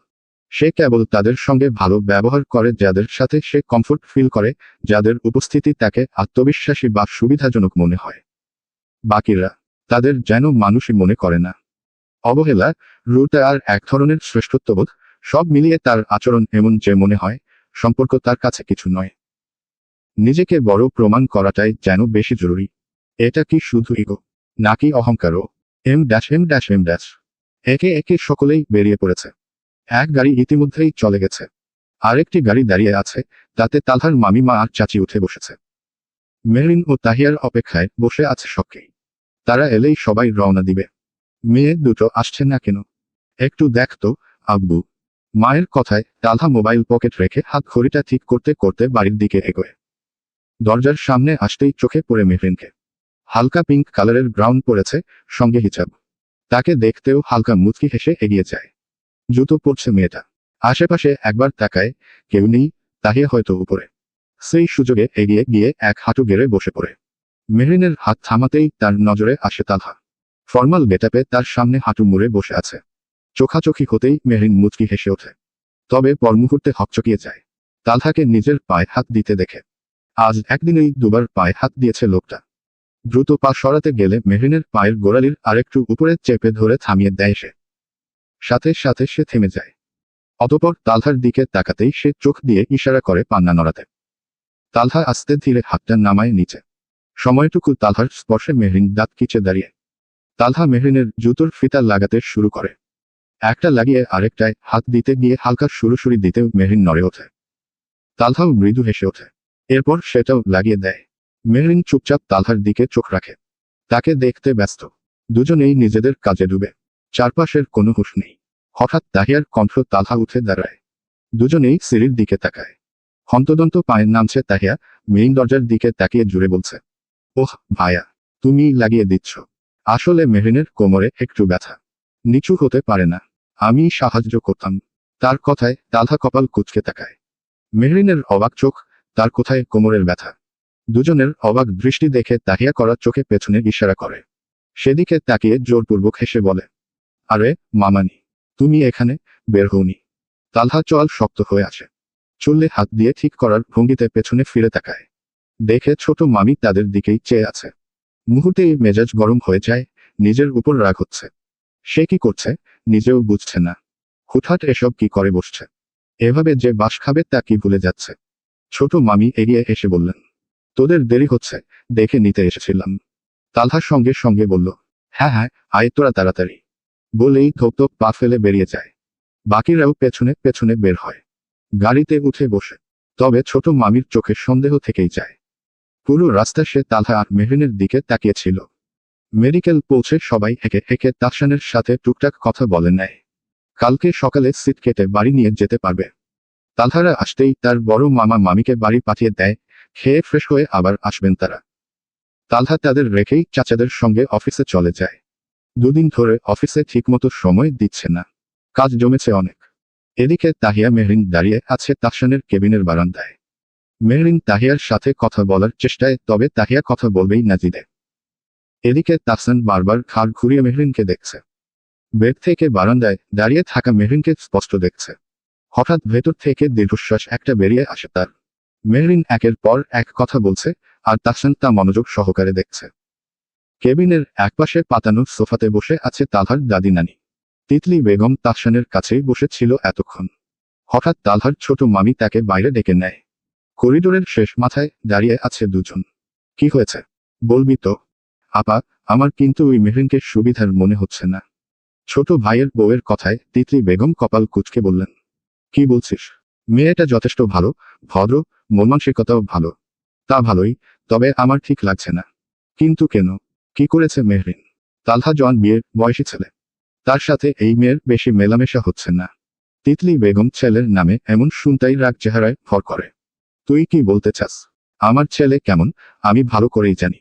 সে কেবল তাদের সঙ্গে ভালো ব্যবহার করে যাদের সাথে সে কমফোর্ট ফিল করে, যাদের উপস্থিতি তাকে আত্মবিশ্বাসী বা সুবিধাজনক মনে হয়। বাকিরা তাদের যেন মানুষই মনে করে না। অবহেলা, রুটা আর এক ধরনের শ্রেষ্ঠত্ববোধ, সব মিলিয়ে তার আচরণ এমন যে মনে হয় সম্পর্ক তার কাছে কিছু নয়। নিজেকে বড় প্রমাণ করাটাই যেন বেশি জরুরি। এটা কি শুধু ইগো, নাকি অহংকারও? এম। একে একে সকলেই বেরিয়ে পড়েছে। এক গাড়ি ইতিমধ্যেই চলে গেছে। আরেকটি গাড়ি দাঁড়িয়ে আছে, তাতে তালহার মামিমা আর চাচি উঠে বসেছে। মেহরিন ও তাহিয়ার অপেক্ষায় বসে আছে সবকেই। তারা এলেই সবাই রওনা দিবে। মেয়ে দুটো আসছে না কেন? একটু দেখতো আব্বু। মায়ের কথায় তালহা মোবাইল পকেট রেখে হাত ঘড়িটা ঠিক করতে করতে বাড়ির দিকে এগোয়। দরজার সামনে আসতেই চোখে পড়ে মেহরিনকে। হালকা পিঙ্ক কালারের গ্রাউন্ড পরেছে, সঙ্গে হিজাব। তাকে দেখতেও হালকা মুচকি হেসে এগিয়ে যায়। জুতো পরছে মেয়েটা। আশেপাশে একবার তাকায়, কেউ নেই, তাহিয়া হয়তো উপরে। সেই সুযোগে এগিয়ে গিয়ে এক হাঁটু গেড়ে বসে পড়ে। মেহরিনের হাত থামাতেই তার নজরে আসে তালহা। ফর্মাল গেটআপে তার সামনে হাঁটু মুড়ে বসে আছে। চোখাচোখি হতেই মেহরিন মুচকি হেসে ওঠে। তবে পর মুহূর্তে হকচকিয়ে যায় তালহাকে নিজের পায়ে হাত দিতে দেখে। আজ একদিনেই দুবার পায়ে হাত দিয়েছে লোকটা। দ্রুত পা সরাতে গেলে মেহরিনের পায়ের গোড়ালির আরেকটু উপরে চেপে ধরে থামিয়ে দেয় সে। সাথে সাথে সে থেমে যায়। অতঃপর তালহার দিকে তাকাতেই সে চোখ দিয়ে ইশারা করে পান্না নড়াতে। তালহা আস্তে ধীরে হাতটা নামায় নিচে। সময়টুকু তালহার স্পর্শে মেহরিন দাঁত কিচে দাঁড়িয়ে। তালহা মেহরিনের জুতোর ফিতা লাগাতে শুরু করে। একটা লাগিয়ে আরেকটায় হাত দিতে গিয়ে হালকা সুরসুরি দিতেও মেহরিন নড়ে ওঠে। তালহাও মৃদু হেসে ওঠে। এরপর সেটাও লাগিয়ে দেয়। মেহরিন চুপচাপ তালহার দিকে চোখ রাখে। তাকে দেখতে ব্যস্ত। দুজনেই নিজেদের কাজে ডুবে। চারপাশের কোনো হুঁশ নেই। হঠাৎ তাহিয়ার কণ্ঠ তালহা উঠে দাঁড়ায়। দুজনেই সিঁড়ির দিকে তাকায়। হন্তদন্ত পায়ে নামছে তাহিয়া, মেইন দরজার দিকে তাকিয়ে জুড়ে বলছে, ওহ ভাইয়া, তুমি লাগিয়ে দিচ্ছ। আসলে মেহরিনের কোমরে একটু ব্যথা। নিচু হতে পারে না। আমি সাহায্য করতাম। তার কথায় তালহা কপাল কুঁচকে তাকায়। মেহরিনের অবাক চোখ, তার কোথায় কোমরের ব্যথা। দুজনের অবাক দৃষ্টি দেখে তাহিয়া করা চোখে পেছনে ইশারা করে। সেদিকে তাকিয়ে জোরপূর্বক হেসে বলে, আরে মামানি, তুমি এখানে, বের হওনি? তালহা চোয়াল শক্ত হয়ে আছে। চুলে হাত দিয়ে ঠিক করার ভঙ্গিতে পেছনে ফিরে তাকায়। দেখে ছোট মামি তাদের দিকেই চেয়ে আছে। মুহূর্তেই মেজাজ গরম হয়ে যায়, নিজের উপর রাগ হচ্ছে। সে কি করছে নিজেও বুঝছে না। হুটহাট এসব কি করে বসছে। এভাবে যে বাস খাবে তা কি ভুলে যাচ্ছে। ছোট মামি এগিয়ে এসে বললেন, তোদের দেরি হচ্ছে, দেখে নিতে এসেছিলাম। তালহার সঙ্গে সঙ্গে বলল, হ্যাঁ হ্যাঁ, আয় তোরা তাড়াতাড়ি। বলেই থোপ থোপ পা ফেলে বেরিয়ে যায়। বাকিরাও পেছনে পেছনে বের হয়। গাড়িতে উঠে বসে। তবে ছোট মামির চোখে সন্দেহ থেকেই যায়। পুরো রাস্তা সে তালহা আর মেহরিনের দিকে তাকিয়েছিল। মেডিকেল পৌঁছে সবাই হেঁকে হেঁকে তাহসানের সাথে টুকটাক কথা বলে নেয়। কালকে সকালে সিট কেটে বাড়ি নিয়ে যেতে পারবে। তালহারা আসতেই তার বড় মামা মামিকে বাড়ি পাঠিয়ে দেয়, খেয়ে ফ্রেশ হয়ে আবার আসবেন তারা। তালহা তাদের রেখেই চাচাদের সঙ্গে অফিসে চলে যায়। দুদিন ধরে অফিসে ঠিকমতো সময় দিচ্ছে না। কাজ জমেছে অনেক। এদিকে তাহিয়া মেহরিন দাঁড়িয়ে আছে তাহসানের কেবিনের বারান্দায়। মেহরিন তাহিয়ার সাথে কথা বলার চেষ্টায়, তবে তাহিয়া কথা বলবেই না জিদে। এদিকে তাহসান বারবার ঘাড় ঘুরিয়ে মেহরিনকে দেখছে। বেড থেকে বারান্দায় দাঁড়িয়ে থাকা মেহরিনকে স্পষ্ট দেখছে। হঠাৎ ভেতর থেকে দীর্ঘশ্বাস একটা বেরিয়ে আসে তার। মেহরিন একের পর এক কথা বলছে, আর তাহসান তা মনোযোগ সহকারে দেখছে। কেবিনের একপাশে পাতানো সোফাতে বসে আছে তালহার দাদি নানি। তিতলি বেগম তাহসানের কাছেই বসেছিল এতক্ষণ। হঠাৎ তালহার ছোট মামি তাকে বাইরে ডেকে নেয়। করিডোরের শেষ মাথায় দাঁড়িয়ে আছে দুজন। কি হয়েছে বলবি তো? আপা, আমার কিন্তু ওই মেহরিনকে সুবিধার মনে হচ্ছে না। ছোট ভাইয়ের বউয়ের কথায় তিতলি বেগম কপাল কুঁচকে বললেন, কি বলছিস? মেয়েটা যথেষ্ট ভালো, ভদ্র, মন মানসিকতাও ভালো। তা ভালোই, তবে আমার ঠিক লাগছে না। কিন্তু কেন? কি করেছে মেহরিন? তালহা জওয়ান বিয়ের বয়সী ছেলে। তার সাথে এই মেয়ের বেশি মেলামেশা হচ্ছে না। তিতলি বেগম ছেলের নামে এমন শুনতাই রাগ চেহারায় ভর করে। তুই কি বলতে চাস? আমার ছেলে কেমন আমি ভালো করেই জানি।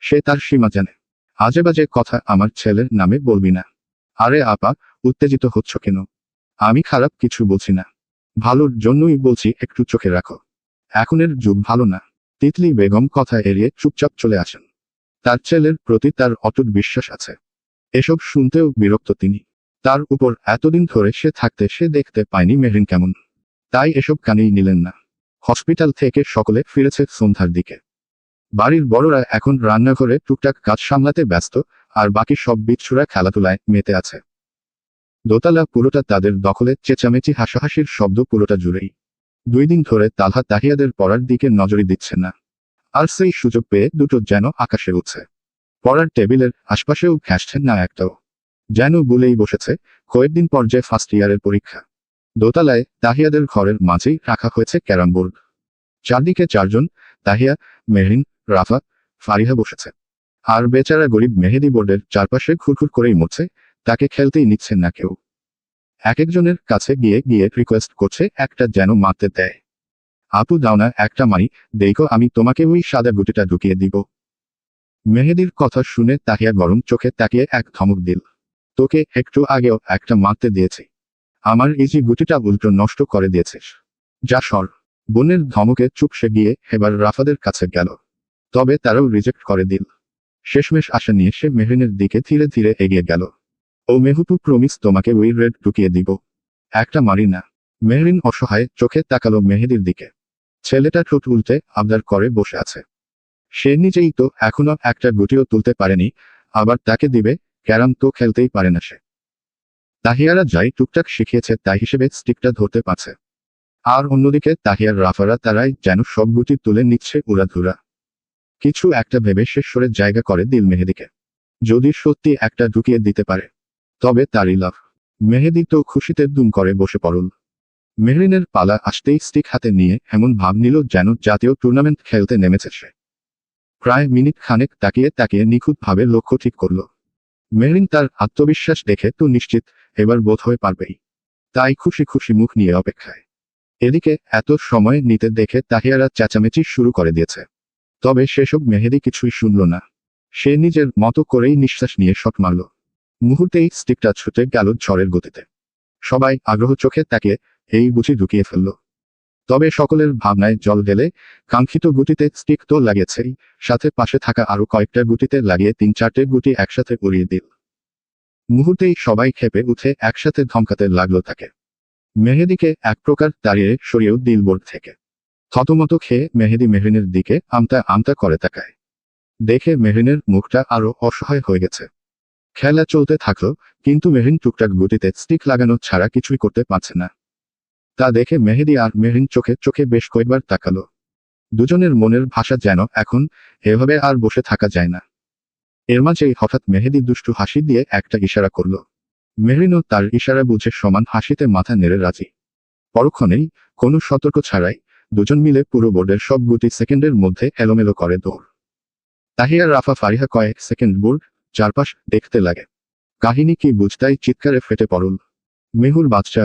সে তার সীমা জানে। আজেবাজে কথা আমার ছেলের নামে বলবি না। আরে আপা, উত্তেজিত হচ্ছ কেন? আমি খারাপ কিছু বলছি না। ভালোর জন্যই বলছি, একটু চোখে রাখো। এখনের যুগ ভালো না। তিতলি বেগম কথা এড়িয়ে চুপচাপ চলে আসেন। তার ছেলের প্রতি তার অটুট বিশ্বাস আছে। এসব শুনতেও বিরক্ত তিনি। তার উপর এতদিন ধরে সে থাকতে সে দেখতে পায়নি মেহরিন কেমন। তাই এসব কানেই নিলেন না। হসপিটাল থেকে সকলে ফিরেছে সন্ধ্যার দিকে। বাড়ির বড়রা এখন রান্নাঘরে টুকটাক কাজ সামলাতে ব্যস্ত, আর বাকি সব বিচ্ছুরা খেলাধুলায় মেতে আছে। দোতলা পুরোটা তাদের দখলে, চেঁচামেচি হাসাহাসির শব্দ পুরোটা জুড়েই। 2 দিন ধরে তালহা তাহিয়াদের পড়ার দিকে নজরই দিচ্ছে না। আর সেই সুযোগ পেয়ে দুটো যেন আকাশে উঠছে। পড়ার টেবিলের আশপাশেও ঘেঁষছে না একটাও। যেন বলেই বসেছে, কয়েকদিন পর যে ফার্স্ট ইয়ারের পরীক্ষা। দোতলায় তাহিয়াদের ঘরের মাঝেই রাখা হয়েছে ক্যারাম বোর্ড। চারদিকে 4 জন, তাহিয়া, মেহরিন, রাফা, ফারিহা বসেছে। আর বেচারা গরিব মেহেদি বোর্ডের চারপাশে ঘুরঘুর করেই মরছে, তাকে খেলতেই নিচ্ছে না কেউ। এক একজনের কাছে গিয়ে গিয়ে রিকোয়েস্ট করছে একটা যেন মারতে দেয়। আপু দাও না একটা মারি, দেখো আমি তোমাকে ওই সাদা গুটিটা ঢুকিয়ে দিব। মেহেদির কথা শুনে তাহিয়া গরম চোখে তাকিয়ে এক ধমক দিল। তোকে একটু আগেও একটা মারতে দিয়েছি। আমার ইজি গুটিটা উল্টো নষ্ট করে দিয়েছিস। যা সর। বোনের ধমকে চুপসে গিয়ে এবার রাফাদের কাছে গেল। তবে তারাও রিজেক্ট করে দিল। শেষমেশ আশা নিয়ে সে মেহরিনের দিকে ধীরে ধীরে এগিয়ে গেল। ও মেহুপু, প্রমিস তোমাকে ওই রেড ঢুকিয়ে দিব। একটা মারি না। মেহরিন অসহায় চোখে তাকালো মেহেদির দিকে। ছেলেটা ঠোঁট উল্টে আবদার করে বসে আছে। সে নিজেই তো এখনো একটা গুটিও তুলতে পারেনি, আবার তাকে দিবে? ক্যারাম তো খেলতেই পারে না সে। তাহিয়ারা যাই টুকটাক শিখিয়েছে তাই হিসেবে স্টিকটা ধরতে পারছে। আর অন্যদিকে তাহিয়ার রাফারা তারাই যেন সব গুটি তুলে নিচ্ছে উড়াধুরা। কিছু একটা ভেবে সে সরে জায়গা করে দিল মেহেদিকে। যদি সত্যি একটা ঢুকিয়ে দিতে পারে, তবে তারই লাভ। মেহেদি তো খুশিতে দুম করে বসে পড়ল। মেহরিনের পালা আসতেই স্টিক হাতে নিয়ে এমন ভাব নিল যেন জাতীয় টুর্নামেন্ট খেলতে নেমেছে সে। প্রায় মিনিট খানেক তাকিয়ে তাকিয়ে নিখুঁতভাবে লক্ষ্য ঠিক করল। মেহরিন তার আত্মবিশ্বাস দেখে তো নিশ্চিত এবার বোধ হয়ে পারবেই, তাই খুশি খুশি মুখ নিয়ে অপেক্ষায়। এদিকে এত সময় নিতে দেখে তাহিয়ারা চেঁচামেচি শুরু করে দিয়েছে। তবে সেসব মেহেদি কিছুই শুনল না। সে নিজের মতো করেই নিঃশ্বাস নিয়ে শট মারল। মুহূর্তেই স্টিকটা ছুটে গেল ঝড়ের গতিতে। সবাই আগ্রহ চোখে তাকিয়ে এই বুঝি ঢুকিয়ে ফেলল। তবে সকলের ভাবনায় জল ঢেলে কাঙ্ক্ষিত গুটিতে স্টিক তো লাগিয়েছেই, সাথে পাশে থাকা আরো কয়েকটা গুটিতে লাগিয়ে 3-4টে গুটি একসাথে উড়িয়ে দিল। মুহূর্তেই সবাই ক্ষেপে উঠে একসাথে ধমকাতে লাগলো তাকে। মেহেদিকে এক প্রকার তাড়িয়ে সরিয়েও দিল বোর্ড থেকে। থতমত খেয়ে মেহেদি মেহরিনের দিকে আমতা আমতা করে তাকায়। দেখে মেহরিনের মুখটা আরো অসহায় হয়ে গেছে। খেলা চলতে থাকলো, কিন্তু মেহরিন টুকটাক গুটিতে স্টিক লাগানো ছাড়া কিছুই করতে পারছে না। তা দেখে মেহেদি আর মেহরিন চোখে চোখে বেশ কয়েকবার তাকালো। দুজনের মনের ভাষা যেন এখন এভাবে আর বসে থাকা যায় না। এর মাঝেই হঠাৎ মেহেদি দুষ্টু হাসি দিয়ে একটা ইশারা করল। মেহরিনও তার ইশারা বুঝে সমান হাসিতে মাথা নেড়ে রাজি। পরক্ষণেই কোনো সতর্ক ছাড়াই দুজন মিলে পুরো বোর্ডের সব গুটি সেকেন্ডের মধ্যে এলোমেলো করে দৌড়। তাহিয়া রাফা ফারিহা কয়েক সেকেন্ড বোর্ড চারপাশ দেখতে লাগে। কাহিনী কি বুঝতাই চিৎকারে ফেটে পড়ল। মেহুর বাচ্চা,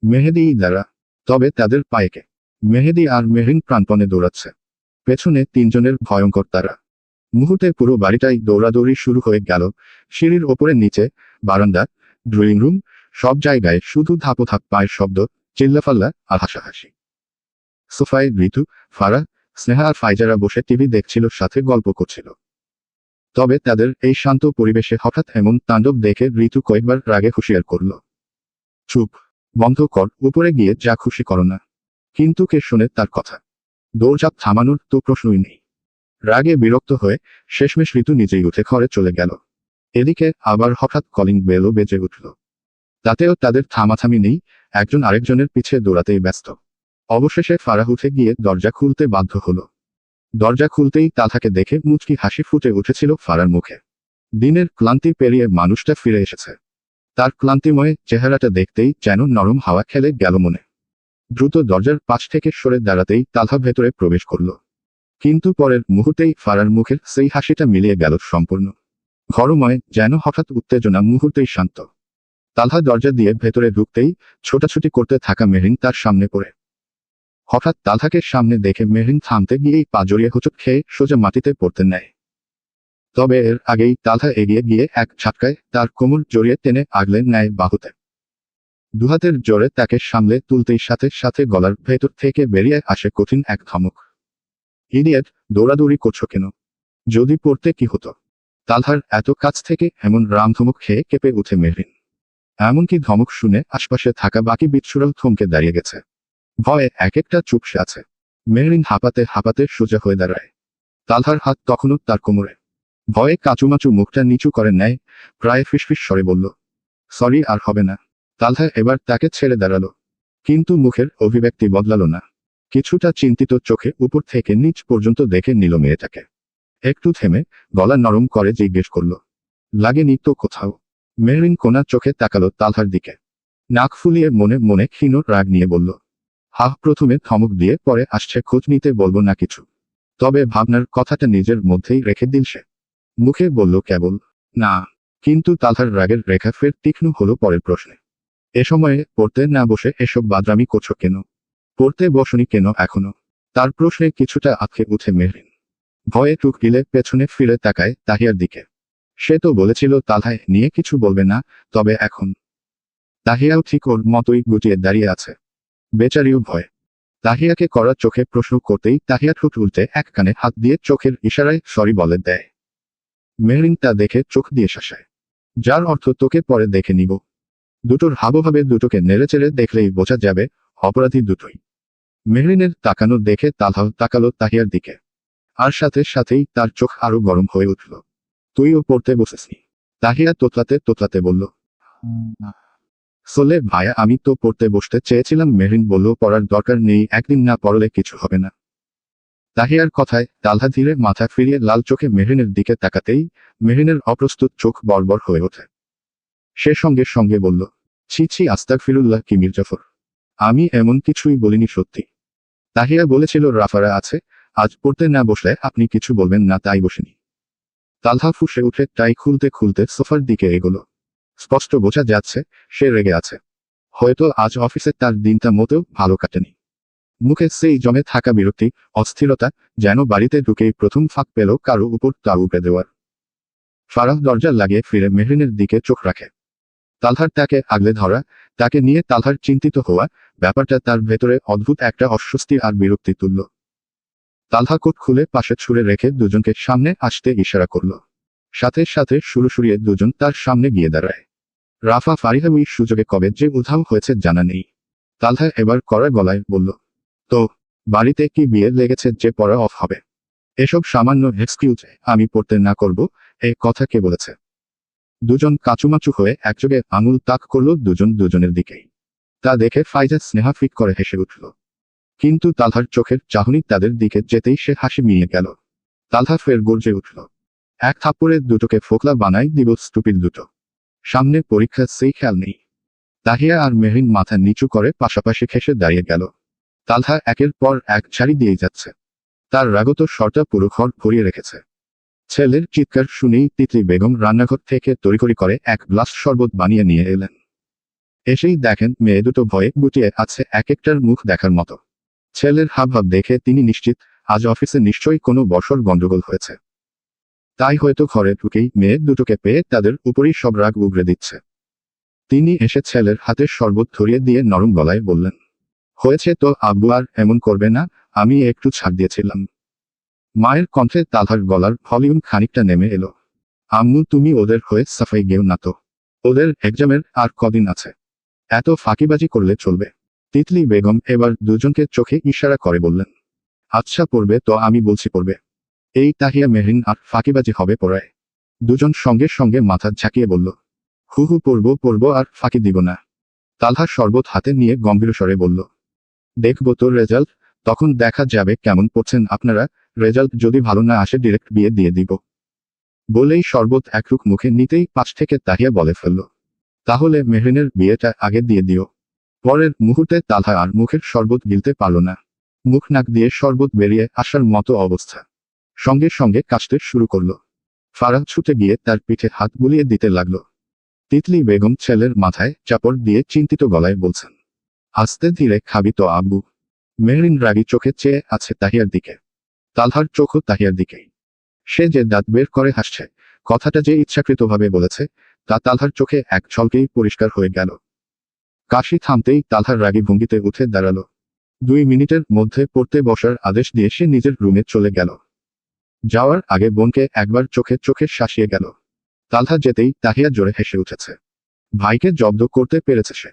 মেহেদি দ্বারা। তবে তাদের পায়েকে মেহেদি আর মেহরিন প্রাণপণে দৌড়াচ্ছে। পেছনে তিনজনের ভয়ঙ্কর তারা। মুহূর্তে পুরো বাড়িটাই দৌড়াদৌড়ি শুরু হয়ে গেল। সিঁড়ির ওপরে নিচে, বারান্দা, ড্রয়িং রুম, সব জায়গায় শুধু ধাপোধাপ পায়ের শব্দ, চিল্লাফাল্লা আর হাসাহাসি। সোফায় ঋতু, ফারা, স্নেহা আর ফাইজারা বসে টিভি দেখছিল, সাথে গল্প করছিল। তবে তাদের এই শান্ত পরিবেশে হঠাৎ এমন তাণ্ডব দেখে ঋতু কয়েকবার রাগে হুঁশিয়ার করল। চুপ, বন্ধ কর, উপরে গিয়ে যা খুশি করো না। কিন্তু কে শোনে তার কথা? দৌড়ঝাঁপ থামানোর তো প্রশ্নই নেই। রাগে বিরক্ত হয়ে শেষমেশ ঋতু নিজেই উঠে ঘরে চলে গেল। এদিকে আবার হঠাৎ কলিং বেলও বেজে উঠল। তাতেও তাদের থামাথামি নেই, একজন আরেকজনের পিছে দৌড়াতেই ব্যস্ত। অবশেষে ফারাহ উঠে গিয়ে দরজা খুলতে বাধ্য হলো। দরজা খুলতেই তালহাকে দেখে মুচকি হাসি ফুটে উঠেছিল ফারার মুখে। দিনের ক্লান্তি পেরিয়ে মানুষটা ফিরে এসেছে। তার ক্লান্তিময় চেহারাটা দেখতেই যেন নরম হাওয়া খেলে গেল মনে। দ্রুত দরজার পাশ থেকে সরে দাঁড়াতেই তালহা ভেতরে প্রবেশ করল। কিন্তু পরের মুহূর্তেই ফারার মুখের সেই হাসিটা মিলিয়ে গেল সম্পূর্ণ। ঘরময় যেন হঠাৎ উত্তেজনা মুহূর্তেই শান্ত। তালহা দরজা দিয়ে ভেতরে ঢুকতেই ছোটাছুটি করতে থাকা মেহরিন তার সামনে পড়ে। হঠাৎ তালহাকে সামনে দেখে মেহরিন থামতে গিয়েই পা জড়িয়ে হোঁচট খেয়ে সোজা মাটিতে পড়তে নেয়। তবে এর আগেই তালহা এগিয়ে গিয়ে এক ঝাটকায় তার কোমর জড়িয়ে টেনে আগলে নেয় বাহুতে। দুহাতের জোরে তাকে সামলে তুলতেই সাথে সাথে গলার ভেতর থেকে বেরিয়ে আসে কঠিন এক ধমক। ইডিয়েট, দৌড়াদৌড়ি করছো কেন? যদি পড়তে কি হতো? তালহার এত কাছ থেকে এমন রামধমক খেয়ে কেঁপে উঠে মেহরিন। এমনকি ধমক শুনে আশপাশে থাকা বাকি বিচ্ছুরাও থমকে দাঁড়িয়ে গেছে। ভয়ে এক একটা চুপসে আছে। মেহরিন হাঁপাতে হাঁপাতে সোজা হয়ে দাঁড়ায়। তালহার হাত তখনও তার কোমরে। ভয়ে কাঁচুমাচু মুখটা নিচু করে নেয়, প্রায় ফিসফিস স্বরে বলল, সরি, আর হবে না। তালহা এবার তাকে ছেড়ে দাঁড়ালো, কিন্তু মুখের অভিব্যক্তি বদলালো না। কিছুটা চিন্তিত চোখে উপর থেকে নিচ পর্যন্ত দেখে নিল মেয়েটাকে। একটু থেমে গলা নরম করে জিজ্ঞেস করল, লাগেনি তো কোথাও? মেহরিন কোনা চোখে তাকালো তালহার দিকে। নাক ফুলিয়ে মনে মনে ক্ষীণ রাগ নিয়ে বলল, প্রথমে ধমক দিয়ে পরে আসছে খোঁজ নিতে, বলবো না কিছু। তবে ভাবনার কথাটা নিজের মধ্যেই রেখে দিল সে। মুখে বলল কেবল, না। কিন্তু তালহার রাগের রেখা ফের তীক্ষ্ণ হলো পরের প্রশ্নে। এ সময়ে পড়তে না বসে এসব বাদরামি করছো কেন? পড়তে বসনি কেন এখনো? তার প্রশ্নে কিছুটা আঁতকে উঠে মেহরিন। ভয়ে টুক গিলে পেছনে ফিরে তাকায় তাহিয়ার দিকে। সে তো বলেছিল তালহায় নিয়ে কিছু বলবে না, তবে এখন? তাহিয়াও ঠিক ওর মতোই গুটিয়ে দাঁড়িয়ে আছে। বেচারিও ভয়। তাহিয়াকে করা চোখে প্রশ্ন করতেই তাহিয়া ঠোঁট উল্টে এক কানে হাত দিয়ে চোখের ইশারায় সরি বলে দেয়। মেহরিন তা দেখে চোখ দিয়ে শাসায়, যার অর্থ তোকে পরে দেখে নিব। দুটোর হাবভাবে দুটোকে নেড়েচেড়ে দেখলেই বোঝা যাবে অপরাধী দুটোই। মেহরিনের তাকানো দেখে তালহাও তাকালো তাহিয়ার দিকে। আর সাথে সাথেই তার চোখ আরো গরম হয়ে উঠল। তুইও পড়তে বসেসনি? তাহিয়া তোতলাতে তোতলাতে বলল, সোলে ভাইয়া, আমি তো পড়তে বসতে চেয়েছিলাম। মেহরিন বলল, পড়ার দরকার নেই, একদিন না পড়লে কিছু হবে না। তাহিয়ার কথায় তালহা ধীরে মাথা ফিরিয়ে লাল চোখে মেহরিনের দিকে তাকাতেই মেহরিনের অপ্রস্তুত চোখ বড়বড় হয়ে ওঠে। সে সঙ্গে সঙ্গে বলল, ছি ছি, আস্তাগফিরুল্লাহ, কি মির্জাফর, আমি এমন কিছুই বলিনি সত্যি। তাহিয়া বলেছিল রাফারা আছে, আজ পড়তে না বসলে আপনি কিছু বলবেন না তাই বসেনি। তালহা ফুঁসে উঠে টাই খুলতে খুলতে সোফার দিকে এগোলো। স্পষ্ট বোঝা যাচ্ছে সে রেগে আছে। হয়তো আজ অফিসে তার দিনটা মোটেও ভালো কাটেনি। মুখে সেই জমে থাকা বিরক্তি, অস্থিরতা, যেন বাড়িতে ঢুকেই প্রথম ফাঁক পেল কারো উপর তা উপড়ে দেওয়ার। ফারাহ দরজা লাগিয়ে ফিরে মেহরিনের দিকে চোখ রাখে। তালহার তাকে আগলে ধরা, তাকে নিয়ে তালহার চিন্তিত হওয়া, ব্যাপারটা তার ভেতরে অদ্ভুত একটা অস্বস্তি আর বিরক্তি তুলল। তালহা কোট খুলে পাশে ছুঁড়ে রেখে দুজনকে সামনে আসতে ইশারা করল। সাথে সাথে সুরসুরিয়ে দুজন তার সামনে গিয়ে দাঁড়ায়। রাফা ফারিহা ওই সুযোগে কবে যে উধাও হয়েছে জানা নেই। তালহা এবার কড়া গলায় বলল, তো বাড়িতে কি বিয়ে লেগেছে যে পড়া অফ হবে? এসব সামান্য এক্সকিউজ আমি পড়তে না করব, এ কথা কে বলেছে? দুজন কাচুমাচু হয়ে একযোগে আঙুল তাক করল দুজন দুজনের দিকেই। তা দেখে ফাইজা স্নেহা ফিক করে হেসে উঠল। কিন্তু তালহার চোখের চাহনি তাদের দিকে যেতেই সে হাসি মিয়ে গেল। তালহা ফের গর্জে উঠল, এক থাপ্পড়ে দুটোকে ফোকলা বানাই দিব স্টুপিড দুটো। সামনে পরীক্ষা সেই খেয়াল নেই। তাহিয়া আর মেহরিন মাথা নিচু করে পাশাপাশি ঘেঁষে দাঁড়িয়ে গেল। তালহা একের পর এক ছাড়ি দিয়ে যাচ্ছে। তার রাগত স্বরটা পুরো ঘর ভরিয়ে রেখেছে। ছেলের চিৎকার শুনেই তিতলি বেগম রান্নাঘর থেকে তড়িঘড়ি করে এক গ্লাস শরবত বানিয়ে নিয়ে এলেন। এসেই দেখেন মেয়ে দুটো ভয়ে গুটিয়ে আছে, এক একটার মুখ দেখার মতো। ছেলের হাবভাব দেখে তিনি নিশ্চিত আজ অফিসে নিশ্চয়ই কোনো বড়সড় গন্ডগোল হয়েছে। তাই হয়তো ঘরে ঢুকেই মেয়ে দুটোকে পেয়ে তাদের উপরই সব রাগ উগরে দিচ্ছে। তিনি এসে ছেলের হাতে শরবত ধরিয়ে দিয়ে নরম গলায় বললেন, হয়েছে তো আব্বু, আর এমন করবে না, আমি একটু ছাড় দিয়েছিলাম। মায়ের কণ্ঠে তালহার গলার ভলিউম খানিকটা নেমে এলো। আম্মু তুমি ওদের হয়ে সাফাই গেও না তো। ওদের এক্সামের আর কদিন আছে, এত ফাঁকিবাজি করলে চলবে? তিতলি বেগম এবার দুজনকে চোখে ইশারা করে বললেন, আচ্ছা পড়বে তো আমি বলছি পড়বে। এই তাহিয়া মেহরিন আর ফাঁকিবাজি হবে পড়ায়। দুজন সঙ্গে সঙ্গে মাথা ঝাঁকিয়ে বলল, হু হু পড়বো আর ফাঁকি দিব না। তালহা শরবত হাতে নিয়ে গম্ভীর স্বরে বলল, দেখব তোর রেজাল্ট, তখন দেখা যাবে কেমন পড়ছেন আপনারা। রেজাল্ট যদি ভালো না আসে ডিরেক্ট বিয়ে দিয়ে দিব। বলেই শরবত একরুক মুখে নিতেই পাশ থেকে তাহিয়া বলে ফেলল, তাহলে মেহরিনের বিয়েটা আগে দিয়ে দিও। পরের মুহূর্তে তালহা আর মুখের শরবত গিলতে পারল না। মুখ নাক দিয়ে শরবত বেরিয়ে আসার মতো অবস্থা। সঙ্গে সঙ্গে কাশতে শুরু করল। ফারাহ ছুটে গিয়ে তার পিঠে হাত বুলিয়ে দিতে লাগলো। তিতলি বেগম ছেলের মাথায় চাপড় দিয়ে চিন্তিত গলায় বলছেন, আস্তে ধীরে খাবি তো আব্বু। মেহরিন রাগী চোখে চেয়ে আছে তাহিয়ার দিকে। তালহার চোখও তাহিয়ার দিকেই। সে যে দাঁত বের করে হাসছে, কথাটা যে ইচ্ছাকৃতভাবে বলেছে, তা তালহার চোখে এক ঝলকেই পরিষ্কার হয়ে গেল। কাশি থামতেই তালহার রাগী ভঙ্গিতে উঠে দাঁড়ালো। 2 মিনিটের মধ্যে পড়তে বসার আদেশ দিয়ে সে নিজের রুমে চলে গেল। যাওয়ার আগে বোনকে একবার চোখে চোখে শাসিয়ে গেল। তালহা যেতেই তাহিয়া জোরে হেসে উঠেছে। ভাইকে জব্দ করতে পেরেছে সে।